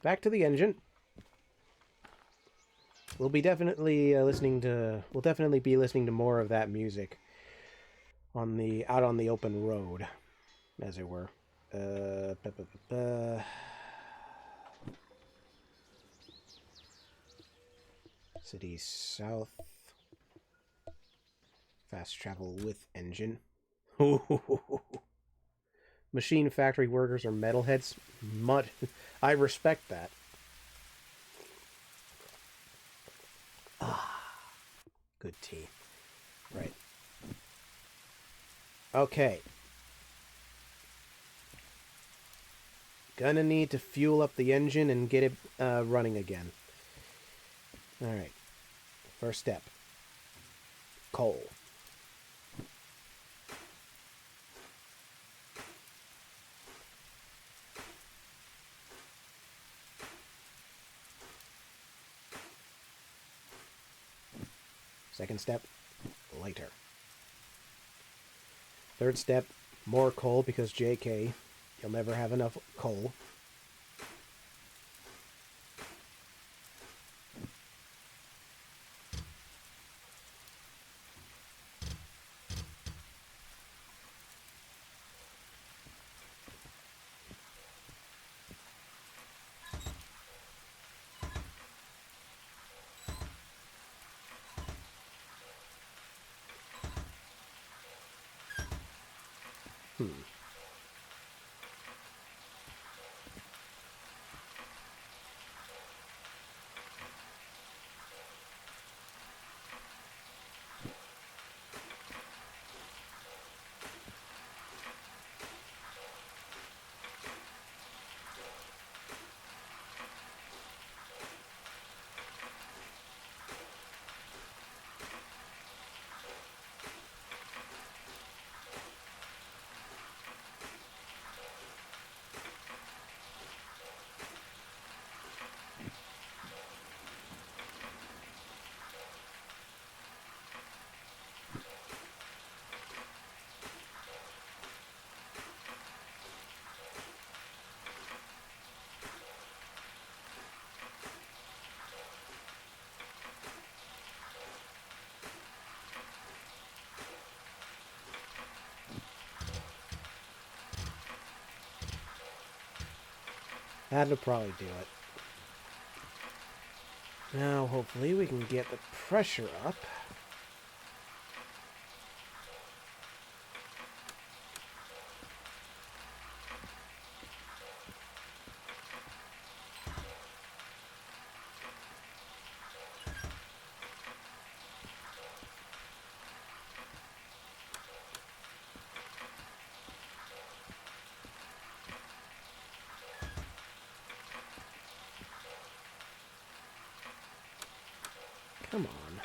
Back to the engine. We'll be definitely listening to... We'll definitely be listening to more of that music on the out on the open road, as it were. City south. Fast travel with engine. Machine factory workers are metalheads. Mud. I respect that. Ah, good tea. Right. Okay. Gonna need to fuel up the engine and get it running again. Alright. First step. Coal. Second step, lighter. Third step, more coal because JK, you'll never have enough coal. That'll probably do it. Now, hopefully, we can get the pressure up. Come on.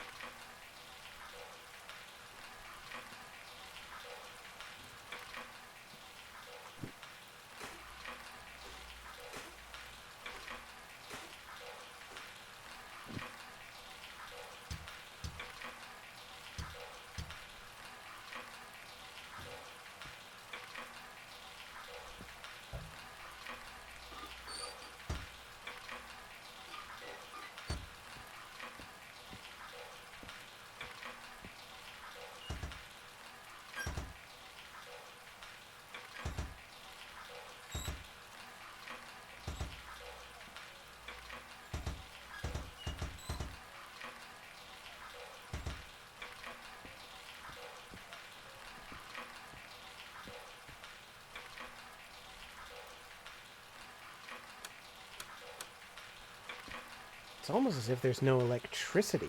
It's almost as if there's no electricity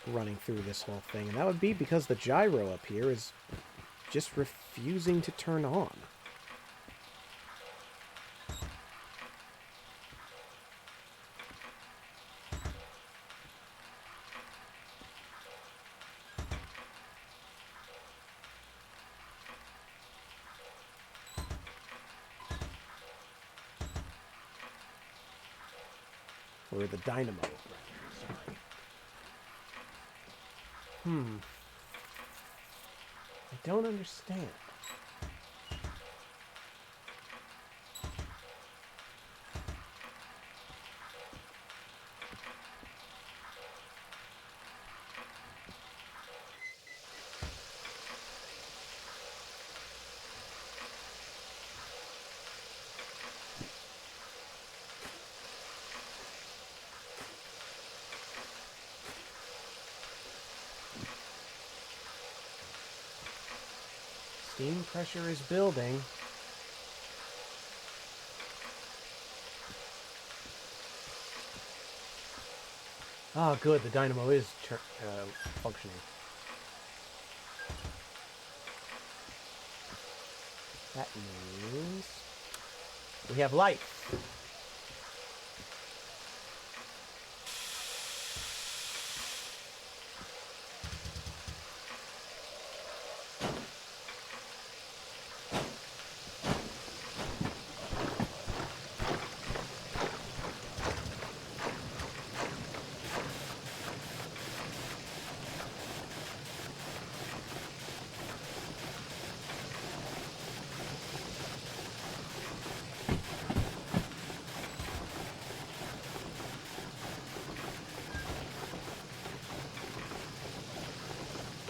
running through this whole thing, and that would be because the gyro up here is just refusing to turn on. Or the dynamo, rather. Sorry. I don't understand. Steam pressure is building. Ah, good. The dynamo is functioning. That means we have light.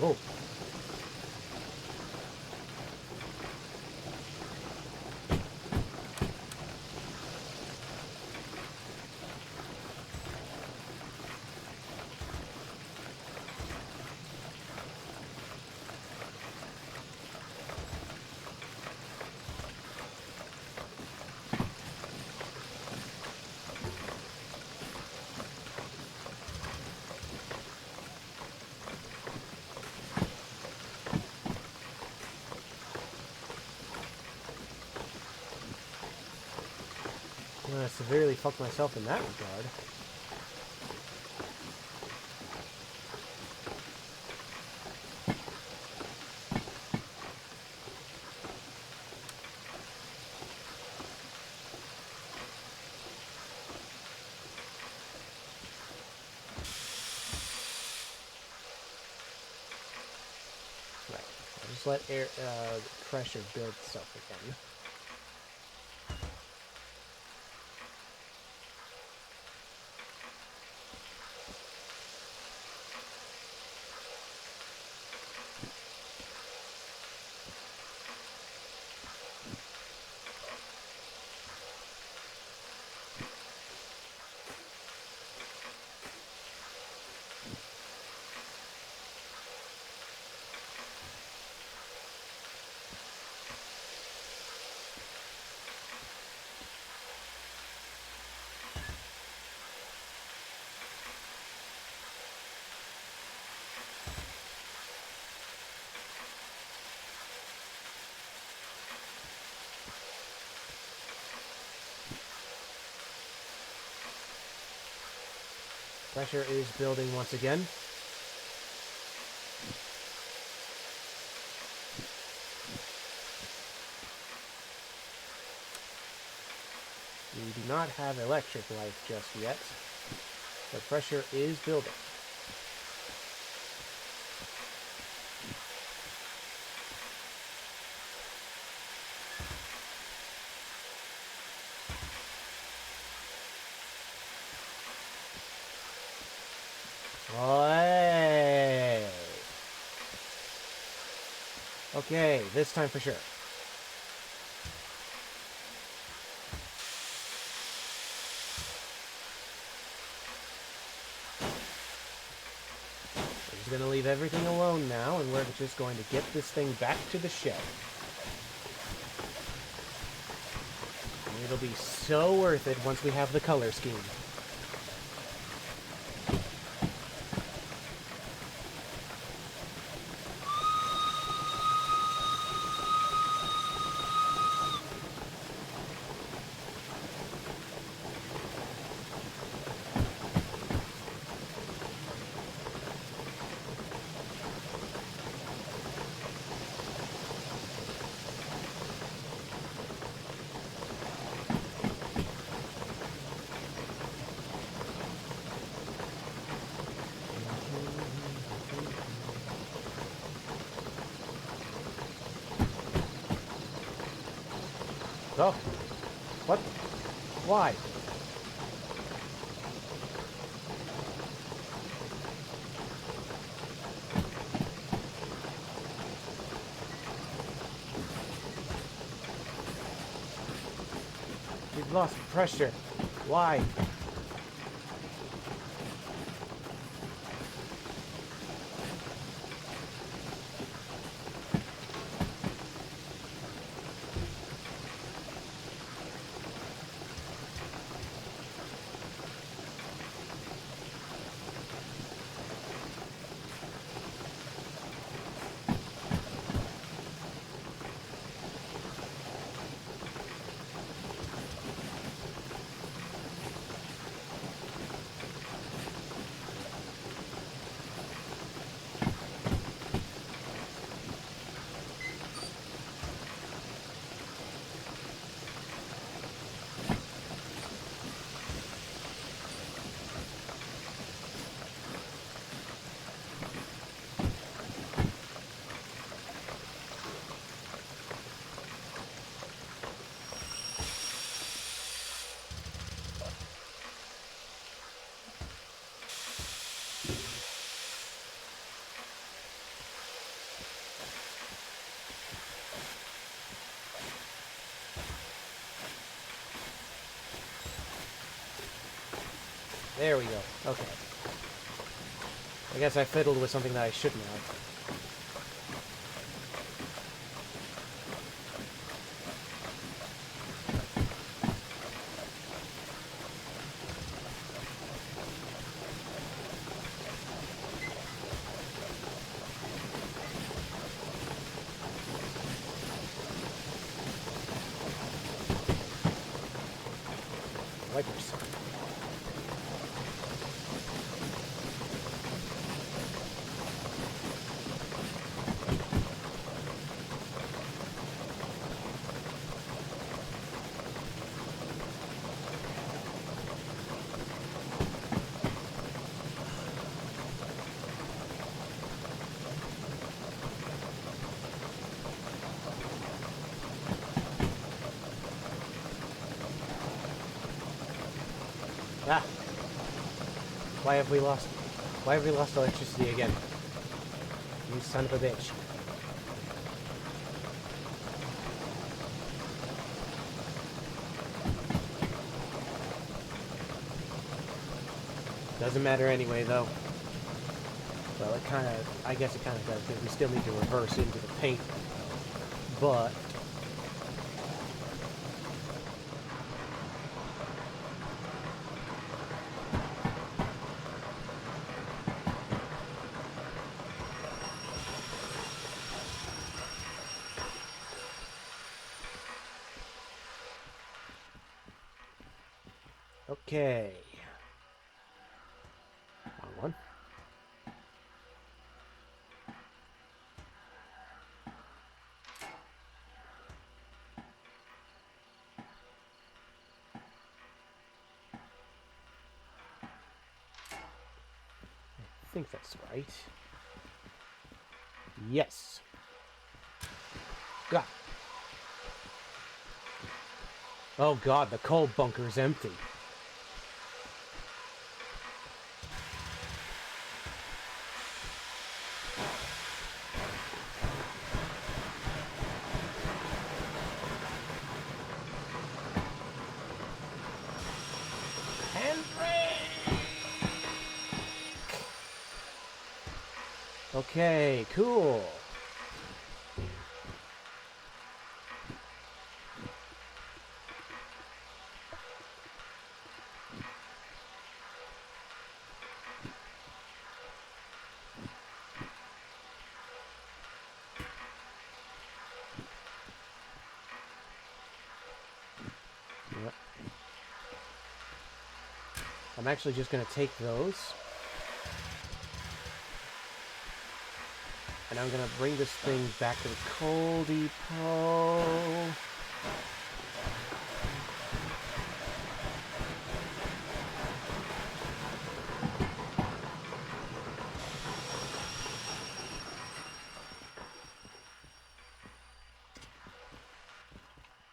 Oh. I severely fucked myself in that regard. Right. I'll just let air pressure build itself again. Pressure is building once again. We do not have electric light just yet, but pressure is building. Hey. Okay, this time for sure. We're just going to leave everything alone now, and we're just going to get this thing back to the shed. And it'll be so worth it once we have the color scheme. Oh. What? Why? We've lost pressure. Why? There we go. Okay. I guess I fiddled with something that I shouldn't have. Wipers. Ah! Why have we lost electricity again? You son of a bitch. Doesn't matter anyway, though. Well, I guess it kind of does, because we still need to reverse into the paint. But okay. Wrong one. I think that's right. Yes. God. Oh god, the coal bunker's empty. Okay, cool. Yep. I'm actually just going to take those. And I'm going to bring this thing back to the coal depot.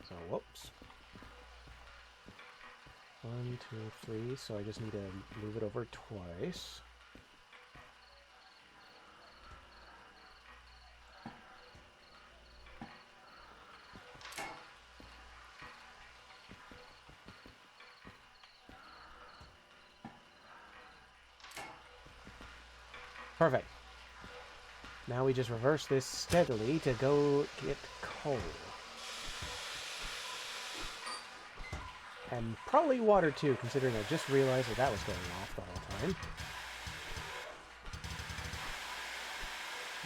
So, whoops. space, so I just need to move it over twice. Perfect. Now we just reverse this steadily to go get coal. And probably water too, considering I just realized that was going off the whole time.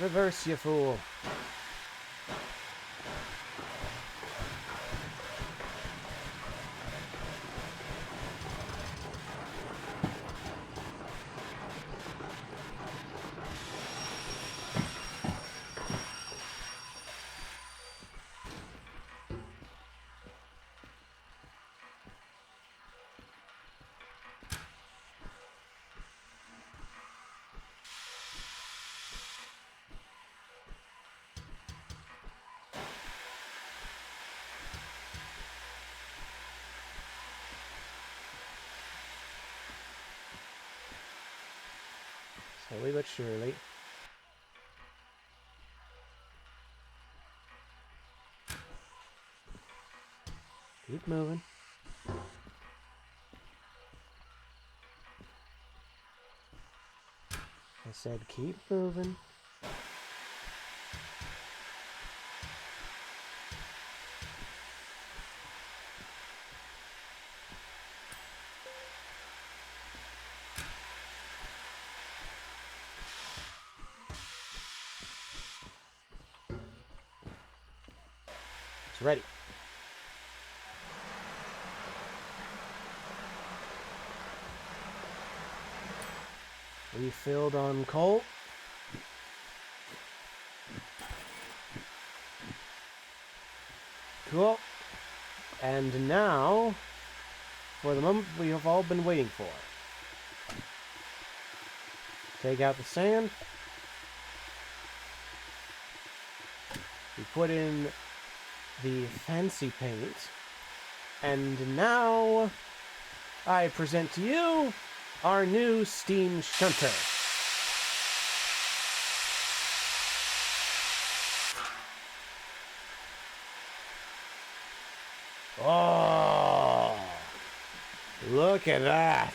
Reverse, you fool. Slowly but surely. Keep moving. I said keep moving. It's ready. Refilled on coal. Cool. And now, for the moment we have all been waiting for. Take out the sand. We put in the fancy paint. And now, I present to you our new steam shunter. Oh, look at that.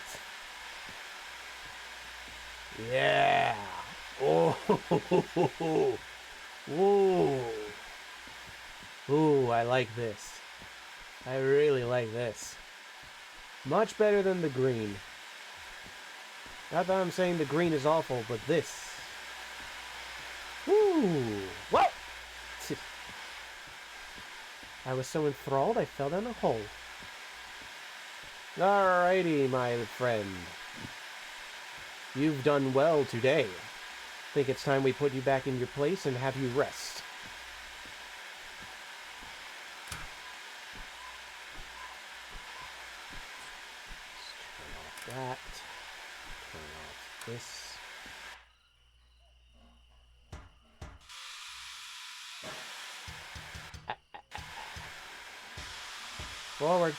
Yeah. Oh, ooh. Ooh, I like this. I really like this. Much better than the green. Not that I'm saying the green is awful, but this. Ooh. What? I was so enthralled I fell down a hole. Alrighty, my friend. You've done well today. Think it's time we put you back in your place and have you rest. Let's turn off that. Turn off this. Forward.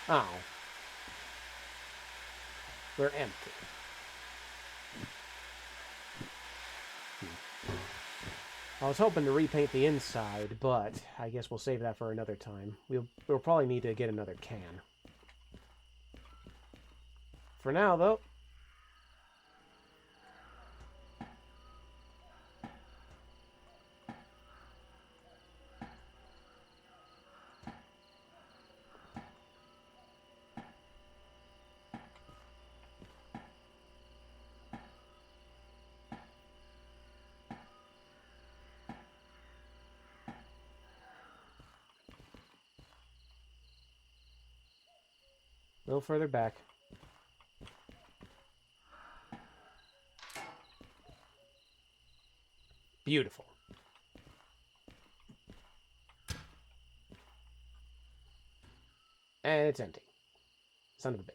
Oh. We're empty. I was hoping to repaint the inside, but I guess we'll save that for another time. We'll probably need to get another can. For now, though, a little further back. Beautiful. And it's empty. Son of a bitch.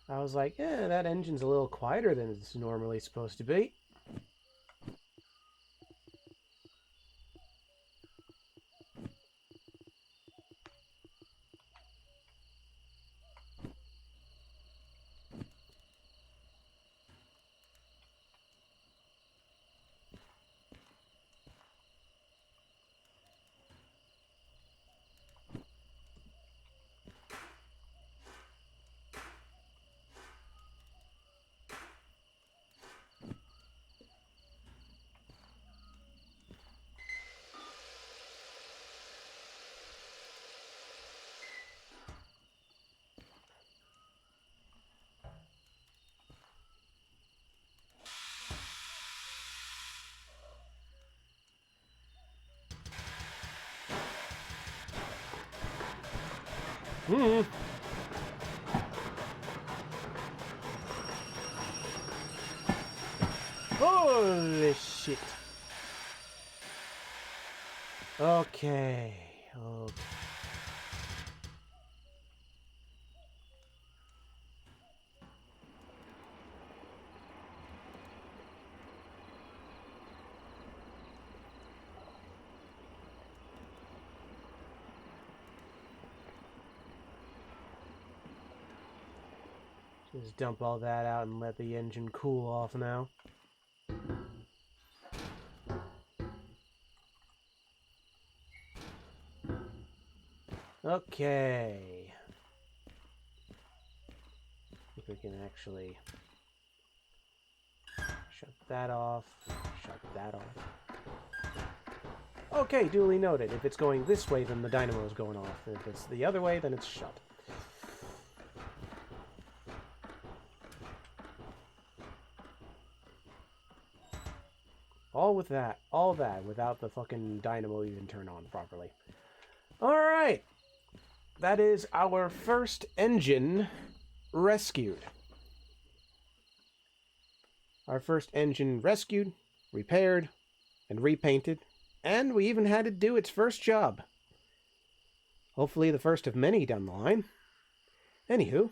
I was like, yeah, that engine's a little quieter than it's normally supposed to be. Holy shit. Okay. Okay. Just dump all that out and let the engine cool off now. Okay. If we can actually shut that off, shut that off. Okay, duly noted. If it's going this way, then the dynamo is going off. If it's the other way, then it's shut. All that, without the fucking dynamo even turned on properly. Alright! That is our first engine rescued. Our first engine rescued, repaired, and repainted, and we even had it do its first job. Hopefully the first of many down the line. Anywho.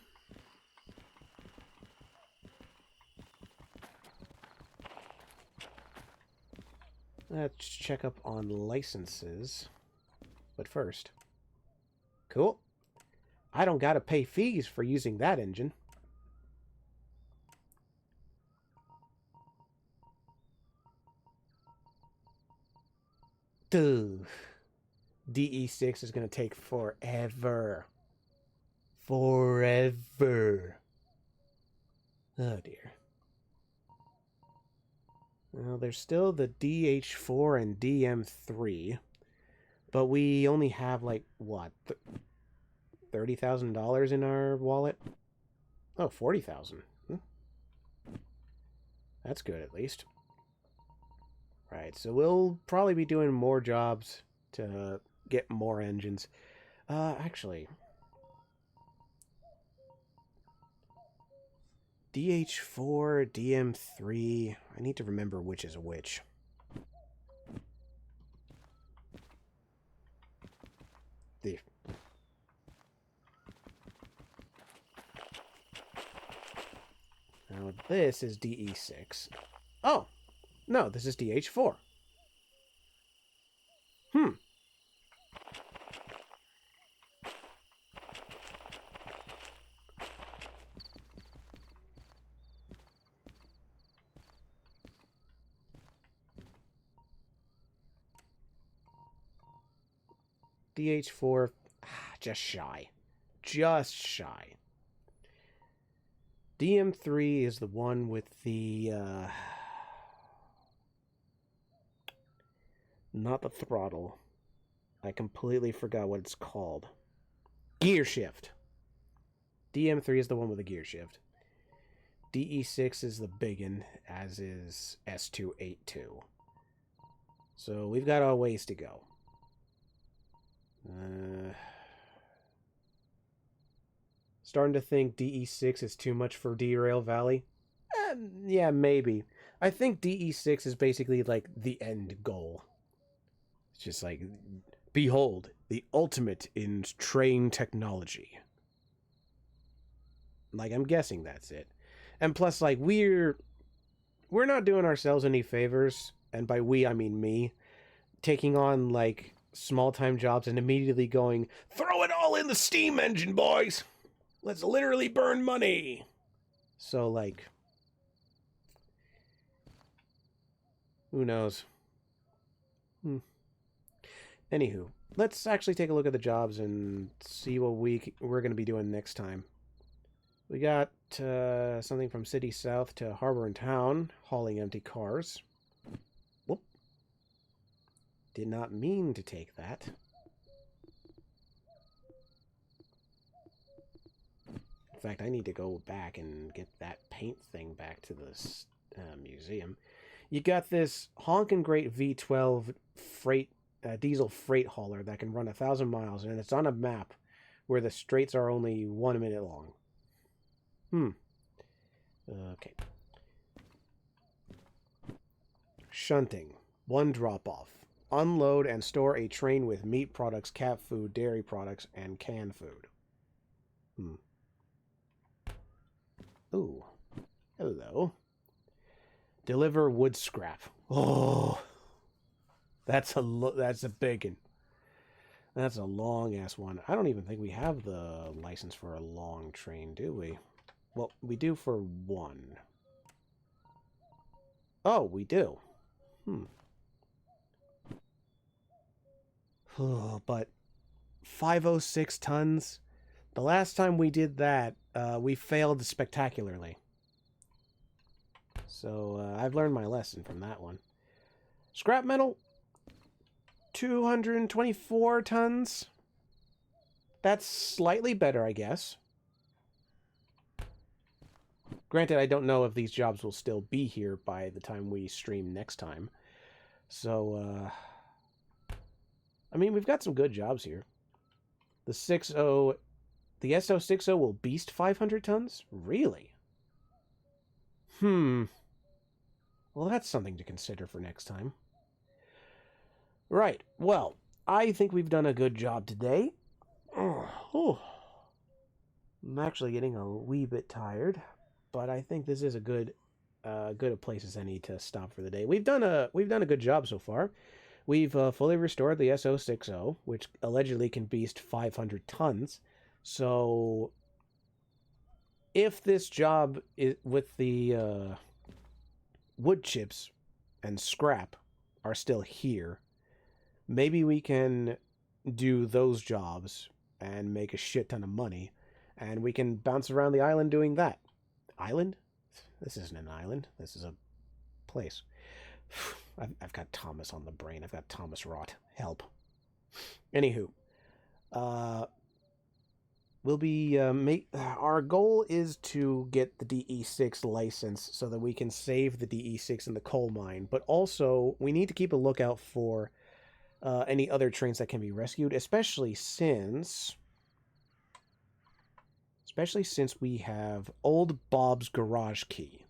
Let's check up on licenses. But first. Cool. I don't gotta pay fees for using that engine. Dude. DE6 is gonna take forever. Forever. Oh dear. Well, there's still the DH4 and DM3. But we only have, like, what? $30,000 in our wallet? Oh, 40,000. That's good, at least. Right, so we'll probably be doing more jobs to get more engines. Actually... DH4, DM3... I need to remember which is which. Now this is DE6. Oh! No, this is DH4. DH4, just shy. Just shy. DM3 is the one with the, not the throttle. I completely forgot what it's called. Gear shift. DM3 is the one with the gear shift. DE6 is the biggin, as is S282. So we've got our ways to go. Starting to think DE6 is too much for Derail Valley? Yeah, maybe. I think DE6 is basically like the end goal. It's just like, behold, the ultimate in train technology. Like, I'm guessing that's it. And plus, like, we're not doing ourselves any favors, and by we, I mean me, taking on, like, small-time jobs and immediately going, throw it all in the steam engine, boys! Let's literally burn money! So, like, who knows? Anywho, let's actually take a look at the jobs and see what we're going to be doing next time. We got something from City South to Harbor and Town, hauling empty cars. Whoop. Did not mean to take that. In fact, I need to go back and get that paint thing back to the museum. You got this honkin' great V12 freight diesel freight hauler that can run 1,000 miles, and it's on a map where the straights are only 1 minute long. Okay. Shunting. 1 drop-off. Unload and store a train with meat products, cat food, dairy products, and canned food. Ooh. Hello. Deliver wood scrap. Oh. That's a big one. That's a long-ass one. I don't even think we have the license for a long train, do we? Well, we do for 1. Oh, we do. But 506 tons? The last time we did that, we failed spectacularly. So, I've learned my lesson from that one. Scrap metal? 224 tons? That's slightly better, I guess. Granted, I don't know if these jobs will still be here by the time we stream next time. So, I mean, we've got some good jobs here. The SO60 will beast 500 tons? Really? Well, that's something to consider for next time. Right. Well, I think we've done a good job today. I'm actually getting a wee bit tired, but I think this is a good a place as any to stop for the day. We've done a good job so far. We've fully restored the SO60, which allegedly can beast 500 tons. So, if this job with the wood chips and scrap are still here, maybe we can do those jobs and make a shit ton of money, and we can bounce around the island doing that. Island? This isn't an island. This is a place. I've got Thomas on the brain. I've got Thomas rot. Help. Anywho, we'll be our goal is to get the DE6 license so that we can save the DE6 in the coal mine, but also we need to keep a lookout for any other trains that can be rescued, especially since we have Old Bob's garage key.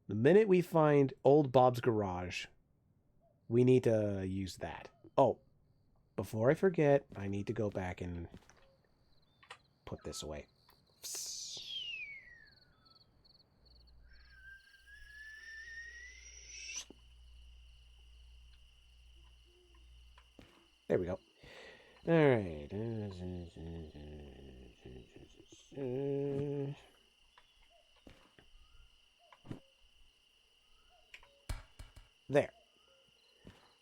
The minute we find Old Bob's garage, we need to use that. Oh, before I forget, I need to go back and put this away. There we go. All right.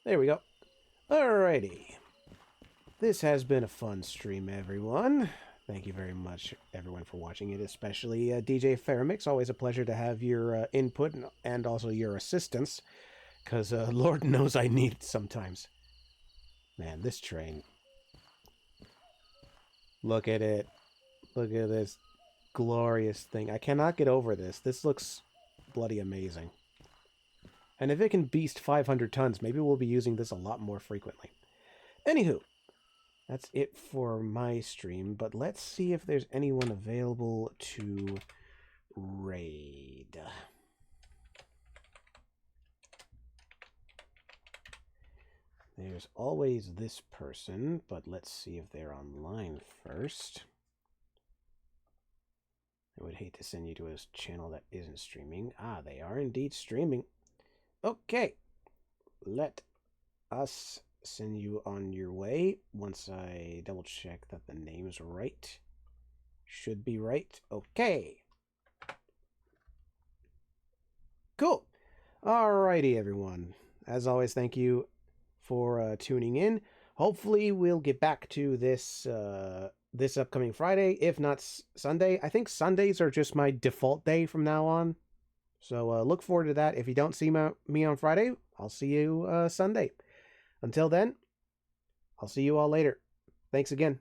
There we go. Alrighty. This has been a fun stream, everyone. Thank you very much, everyone, for watching it, especially DJ Fairmix. Always a pleasure to have your input and also your assistance, because Lord knows I need it sometimes. Man, this train. Look at it. Look at this glorious thing. I cannot get over this. This looks bloody amazing. And if it can beast 500 tons, maybe we'll be using this a lot more frequently. Anywho, that's it for my stream, but let's see if there's anyone available to raid. There's always this person, but let's see if they're online first. I would hate to send you to a channel that isn't streaming. Ah, they are indeed streaming. Okay, let us send you on your way once I double check that the name is right. Should be right. Okay. Cool. Alrighty, everyone. As always, thank you for tuning in. Hopefully, we'll get back to this this upcoming Friday, if not Sunday. I think Sundays are just my default day from now on. So look forward to that. If you don't see me on Friday, I'll see you Sunday. Until then, I'll see you all later. Thanks again.